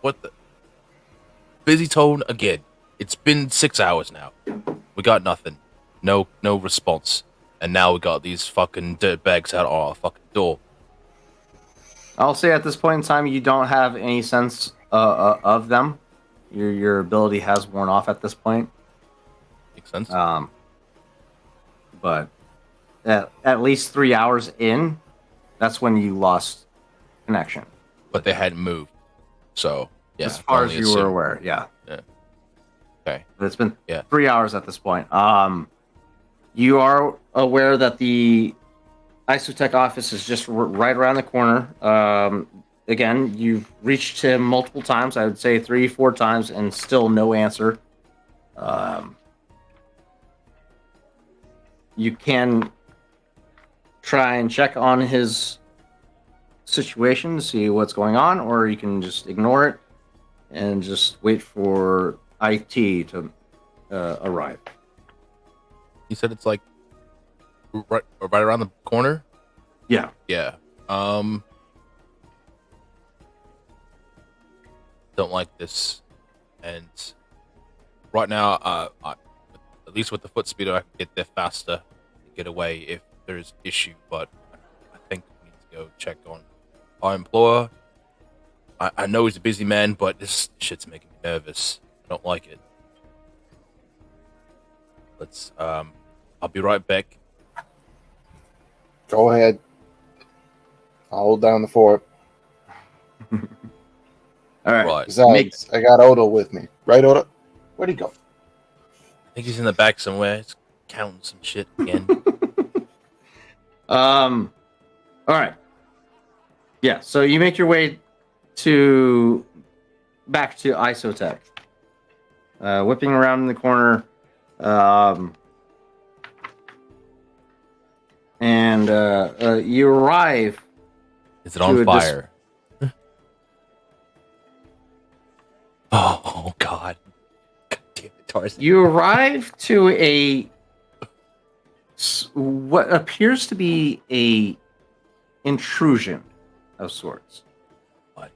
What the? Busy tone again. It's been 6 hours now. We got nothing. No response. And now we got these fucking dirtbags out our fucking door. I'll say at this point in time, you don't have any sense of them. Your ability has worn off at this point. Makes sense. But at least 3 hours in, that's when you lost connection. But they hadn't moved. So, yeah. As far as only you were assume. aware, yeah. Okay. But it's been Yeah. 3 hours at this point. You are aware that the Isotech office is just right around the corner. Again, you've reached him multiple times. I would say 3-4 times, and still no answer. You can try and check on his situation, see what's going on, or you can just ignore it and just wait for IT to arrive. You said it's like right around the corner? Yeah. Yeah. Don't like this. And right now, at least with the foot speeder, I can get there faster and get away if there's issue. But I think we need to go check on our employer. I know he's a busy man, but this shit's making me nervous. I don't like it. I'll be right back. Go ahead. I'll hold down the fort. All right. Right. Besides, I got Odo with me. Right, Odo? Where'd he go? I think he's in the back somewhere. He's counting some shit again. All right. Yeah. So you make your way back to Isotech. Whipping around in the corner. And you arrive. Is it on fire? Oh, God. God damn it, Tarzan. You arrive to what appears to be a intrusion of sorts. What?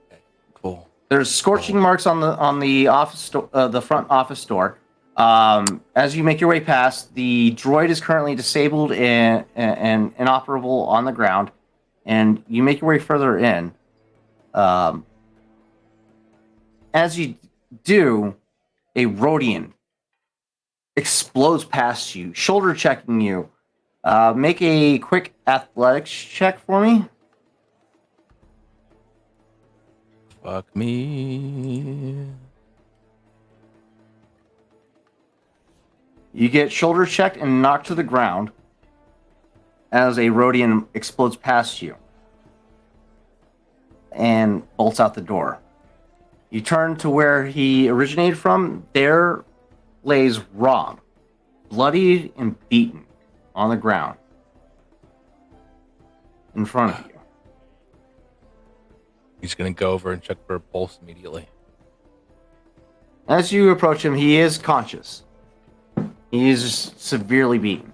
Okay, cool. There's scorching marks on the office the front office door. As you make your way past, the droid is currently disabled and inoperable on the ground, and you make your way further in. As you do, a Rhodian explodes past you, shoulder checking you. Make a quick athletics check for me. Fuck me. You get shoulder checked and knocked to the ground as a Rhodian explodes past you and bolts out the door. You turn to where he originated from. There lays Rom, bloodied and beaten on the ground in front of you. He's gonna go over and check for a pulse immediately. As you approach him, he is conscious. He is severely beaten.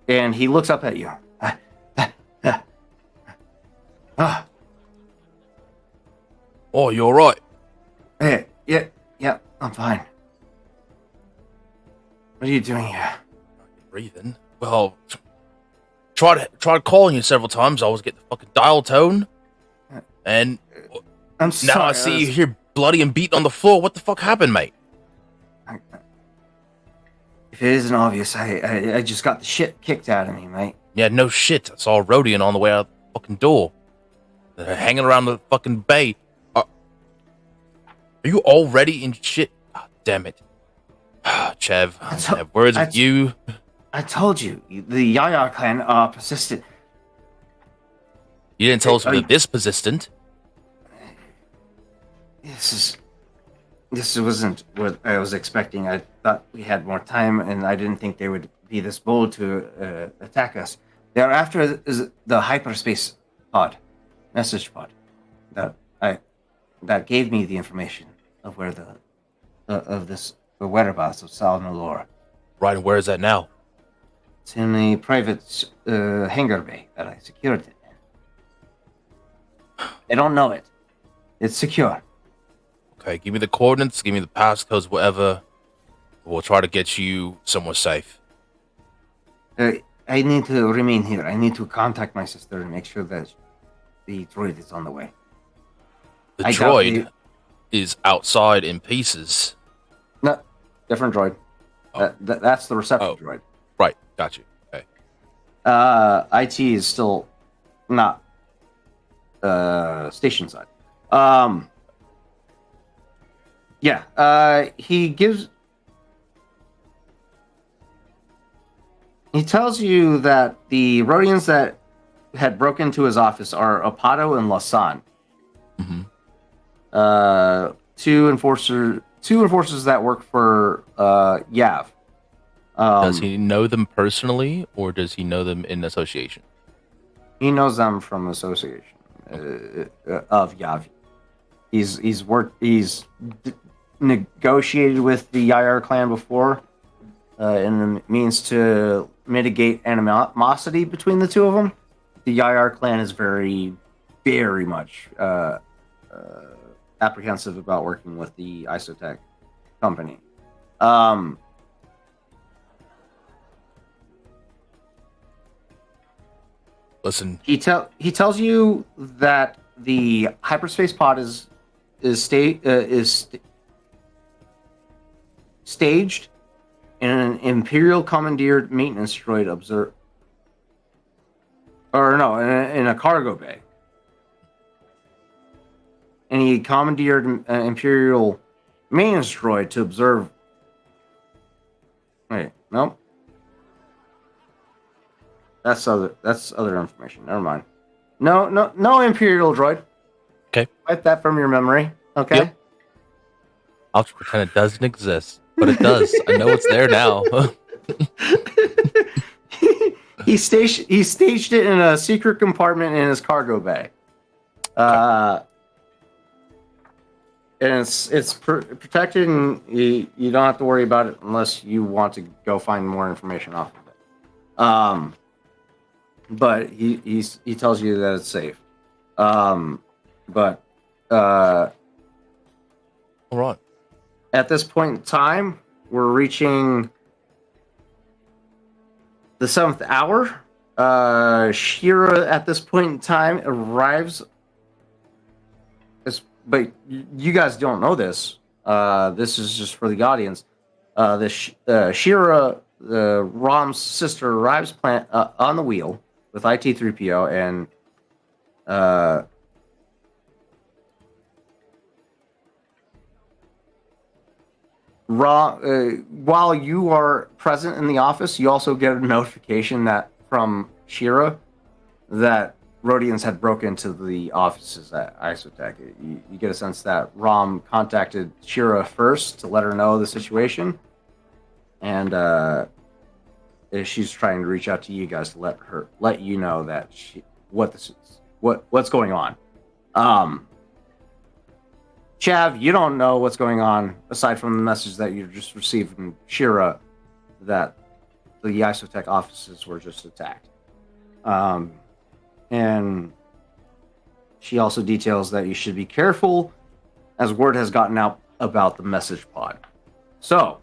And he looks up at you. Oh, you're right. Hey, yeah, I'm fine. What are you doing here? Breathing. Well, tried calling you several times. I was getting the fucking dial tone, and I'm sorry. now I see you here bloody and beaten on the floor. What the fuck happened, mate? If it isn't obvious, I just got the shit kicked out of me, mate. Yeah, no shit. I saw a Rhodian on the way out the fucking door. They're hanging around the fucking bay. Are you already in shit? Oh, damn it. Chev, I have words with you. I told you, the Yaya clan are persistent. You didn't tell us they're this persistent. This wasn't what I was expecting. I thought we had more time, and I didn't think they would be this bold to attack us. They are after the hyperspace message pod, that gave me the information of where the whereabouts of Sal Nolor. Right, and where is that now? It's in a private hangar bay that I secured it in. They don't know it. It's secure. Okay, give me the coordinates, give me the passcodes, whatever. We'll try to get you somewhere safe. I need to remain here. I need to contact my sister and make sure that the droid is on the way. The I doubt droid is outside in pieces. No, different droid. Oh. That's the reception Oh. droid. Right, got you. Okay. IT is still not station side. Yeah. He tells you that the Rhodians that had broken into his office are Opato and Lasan. Mm-hmm. Two enforcers that work for Yav. Does he know them personally, or does he know them in association? He knows them from association of Yav. He's negotiated with the Yair clan before, in the means to mitigate animosity between the two of them. The Yair clan is very, very much apprehensive about working with the Isotech company. Listen, He tells you that the hyperspace pod is staged in an Imperial commandeered maintenance droid in a cargo bay. And he commandeered an Imperial maintenance droid to observe. Wait, no. That's other information. Never mind. No Imperial droid. Okay. Wipe that from your memory. Okay. Yep. I'll pretend it doesn't exist, but it does. I know it's there now. He staged it in a secret compartment in his cargo bay. And it's protected, and you don't have to worry about it unless you want to go find more information off of it. But he tells you that it's safe. But All right. at this point in time, we're reaching the 7th hour. Shira at this point in time arrives. But you guys don't know this. This is just for the audience. Shira, Rom's sister, arrives on the wheel with IT-3PO, and while you are present in the office, you also get a notification that from Shira that Rhodians had broken into the offices at Isotech. You get a sense that Rom contacted Shira first to let her know the situation, and she's trying to reach out to you guys to let you know that what's going on. Chav, you don't know what's going on aside from the message that you just received from Shira that the Isotech offices were just attacked. And she also details that you should be careful as word has gotten out about the message pod. So,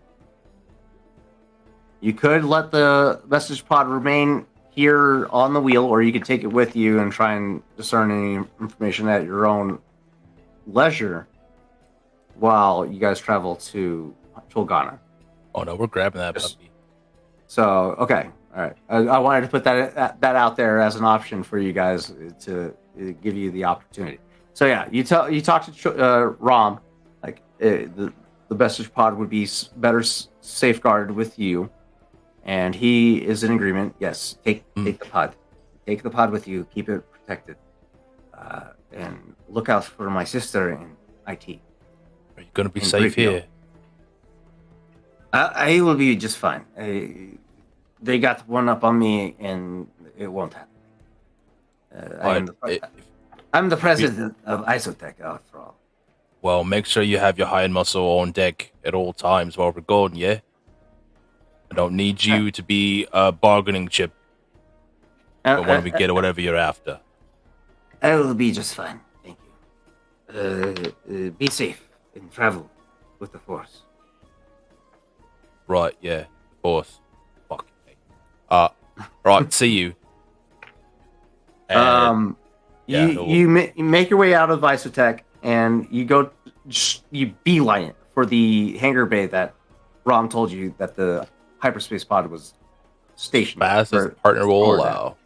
you could let the message pod remain here on the wheel, or you could take it with you and try and discern any information at your own leisure while you guys travel to Tolgana. Oh no, we're grabbing that puppy. So, okay. All right. I wanted to put that out there as an option for you guys to give you the opportunity. So yeah, you talk to Rom, like the message pod would be better safeguarded with you, and he is in agreement. Yes, take the pod with you, keep it protected, and look out for my sister in IT. Are you gonna be safe here? I will be just fine. They got one up on me, and it won't happen. I'm the president of Isotech, after all. Well, make sure you have your high muscle on deck at all times while we're going, yeah? I don't need you to be a bargaining chip when we get whatever you're after. I will be just fine, thank you. Be safe and travel with the Force. Right, yeah, Force. Fuck. Right, see you. And Yeah, You make your way out of Isotech and you beeline it for the hangar bay that Rom told you that the hyperspace pod was stationed at, fast as or the partner will stored at. allow.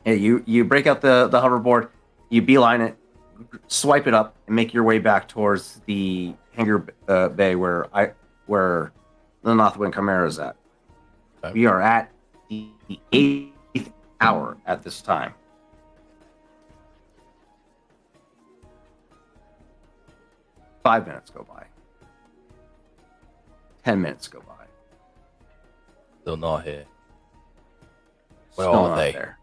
Yeah, you break out the hoverboard, you beeline it, swipe it up, and make your way back towards the hangar bay where the Northwind Chimera is at. Okay. We are at the 8th hour at this time. Five minutes go by. 10 minutes go by. Still not here. Where Still are not they? there.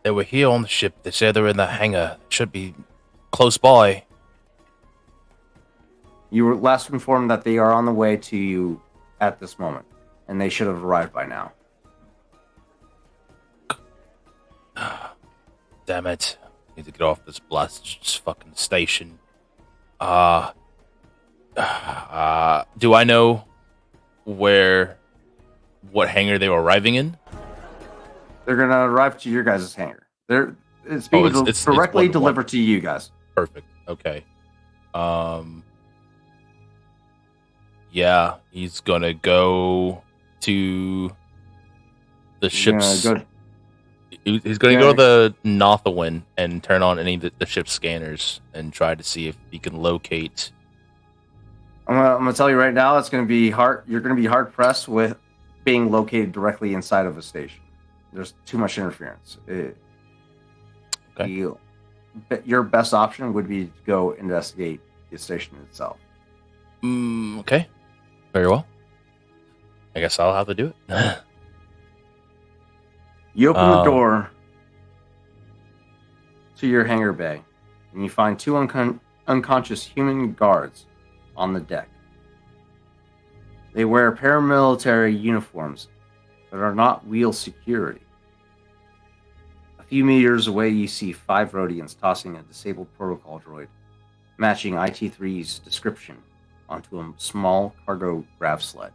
They were here on the ship. They said they're in the hangar. Should be close by. You were last informed that they are on the way to you at this moment, and they should have arrived by now. Damn it. Need to get off this blasted fucking station. Do I know what hangar they were arriving in? They're gonna arrive to your guys' hangar. It's being it's directly one-to-one. delivered to you guys. Perfect. Okay. Yeah, he's gonna go to the ship's. He's gonna go to the Northwind and turn on any of the ship's scanners and try to see if he can locate. I'm gonna tell you right now, it's gonna be hard. You're gonna be hard pressed with being located directly inside of a station. There's too much interference. Okay. Your best option would be to go investigate the station itself. Okay. Very well. I guess I'll have to do it. You open the door to your hangar bay, and you find two unconscious human guards on the deck. They wear paramilitary uniforms, but are not wheel security. A few meters away, you see 5 Rhodians tossing a disabled protocol droid, matching IT-3's description, onto a small cargo grav sled.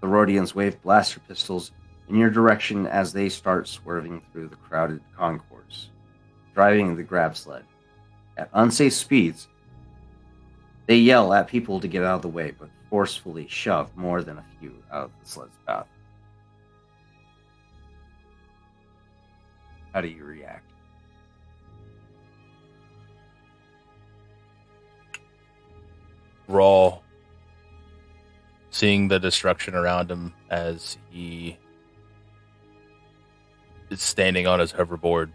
The Rhodians wave blaster pistols in your direction as they start swerving through the crowded concourse, driving the grav sled. At unsafe speeds, they yell at people to get out of the way, but forcefully shove more than a few out of the sled's path. How do you react? Raw, seeing the destruction around him as he is standing on his hoverboard,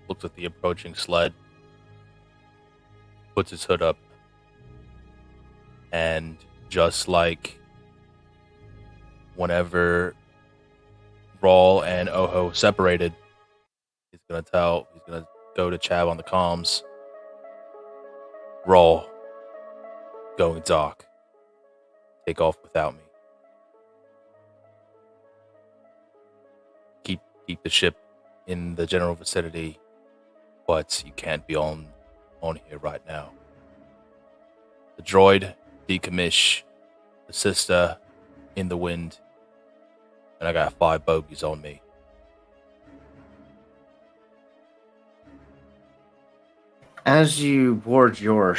looks at the approaching sled, puts his hood up, and just like whenever Rawl and Oho separated, he's gonna go to Chav on the comms. Rawl, going dark. Take off without me. Keep the ship in the general vicinity, but you can't be on here right now. The droid, decommish, the sister, in the wind, and I got 5 bogeys on me. As you board your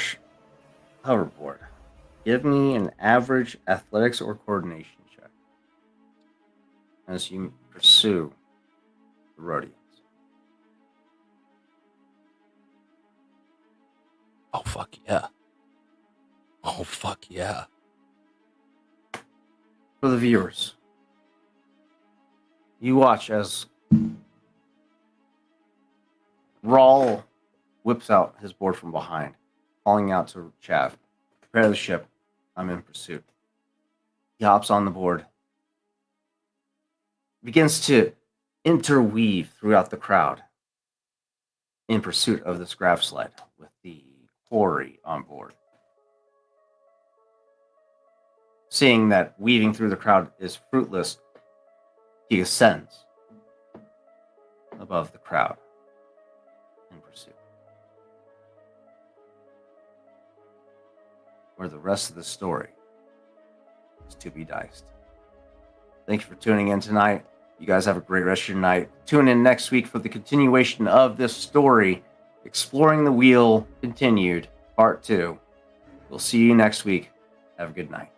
hoverboard, give me an average athletics or coordination check as you pursue the Rhodians. Oh, fuck yeah. Oh, fuck yeah. For the viewers, you watch as Rawl whips out his board from behind, calling out to Chav, "Prepare the ship. I'm in pursuit." He hops on the board, begins to interweave throughout the crowd in pursuit of this grav sled with the quarry on board. Seeing that weaving through the crowd is fruitless, he ascends above the crowd in pursuit. Where the rest of the story is to be diced. Thank you for tuning in tonight. You guys have a great rest of your night. Tune in next week for the continuation of this story, Exploring the Wheel Continued, Part 2. We'll see you next week. Have a good night.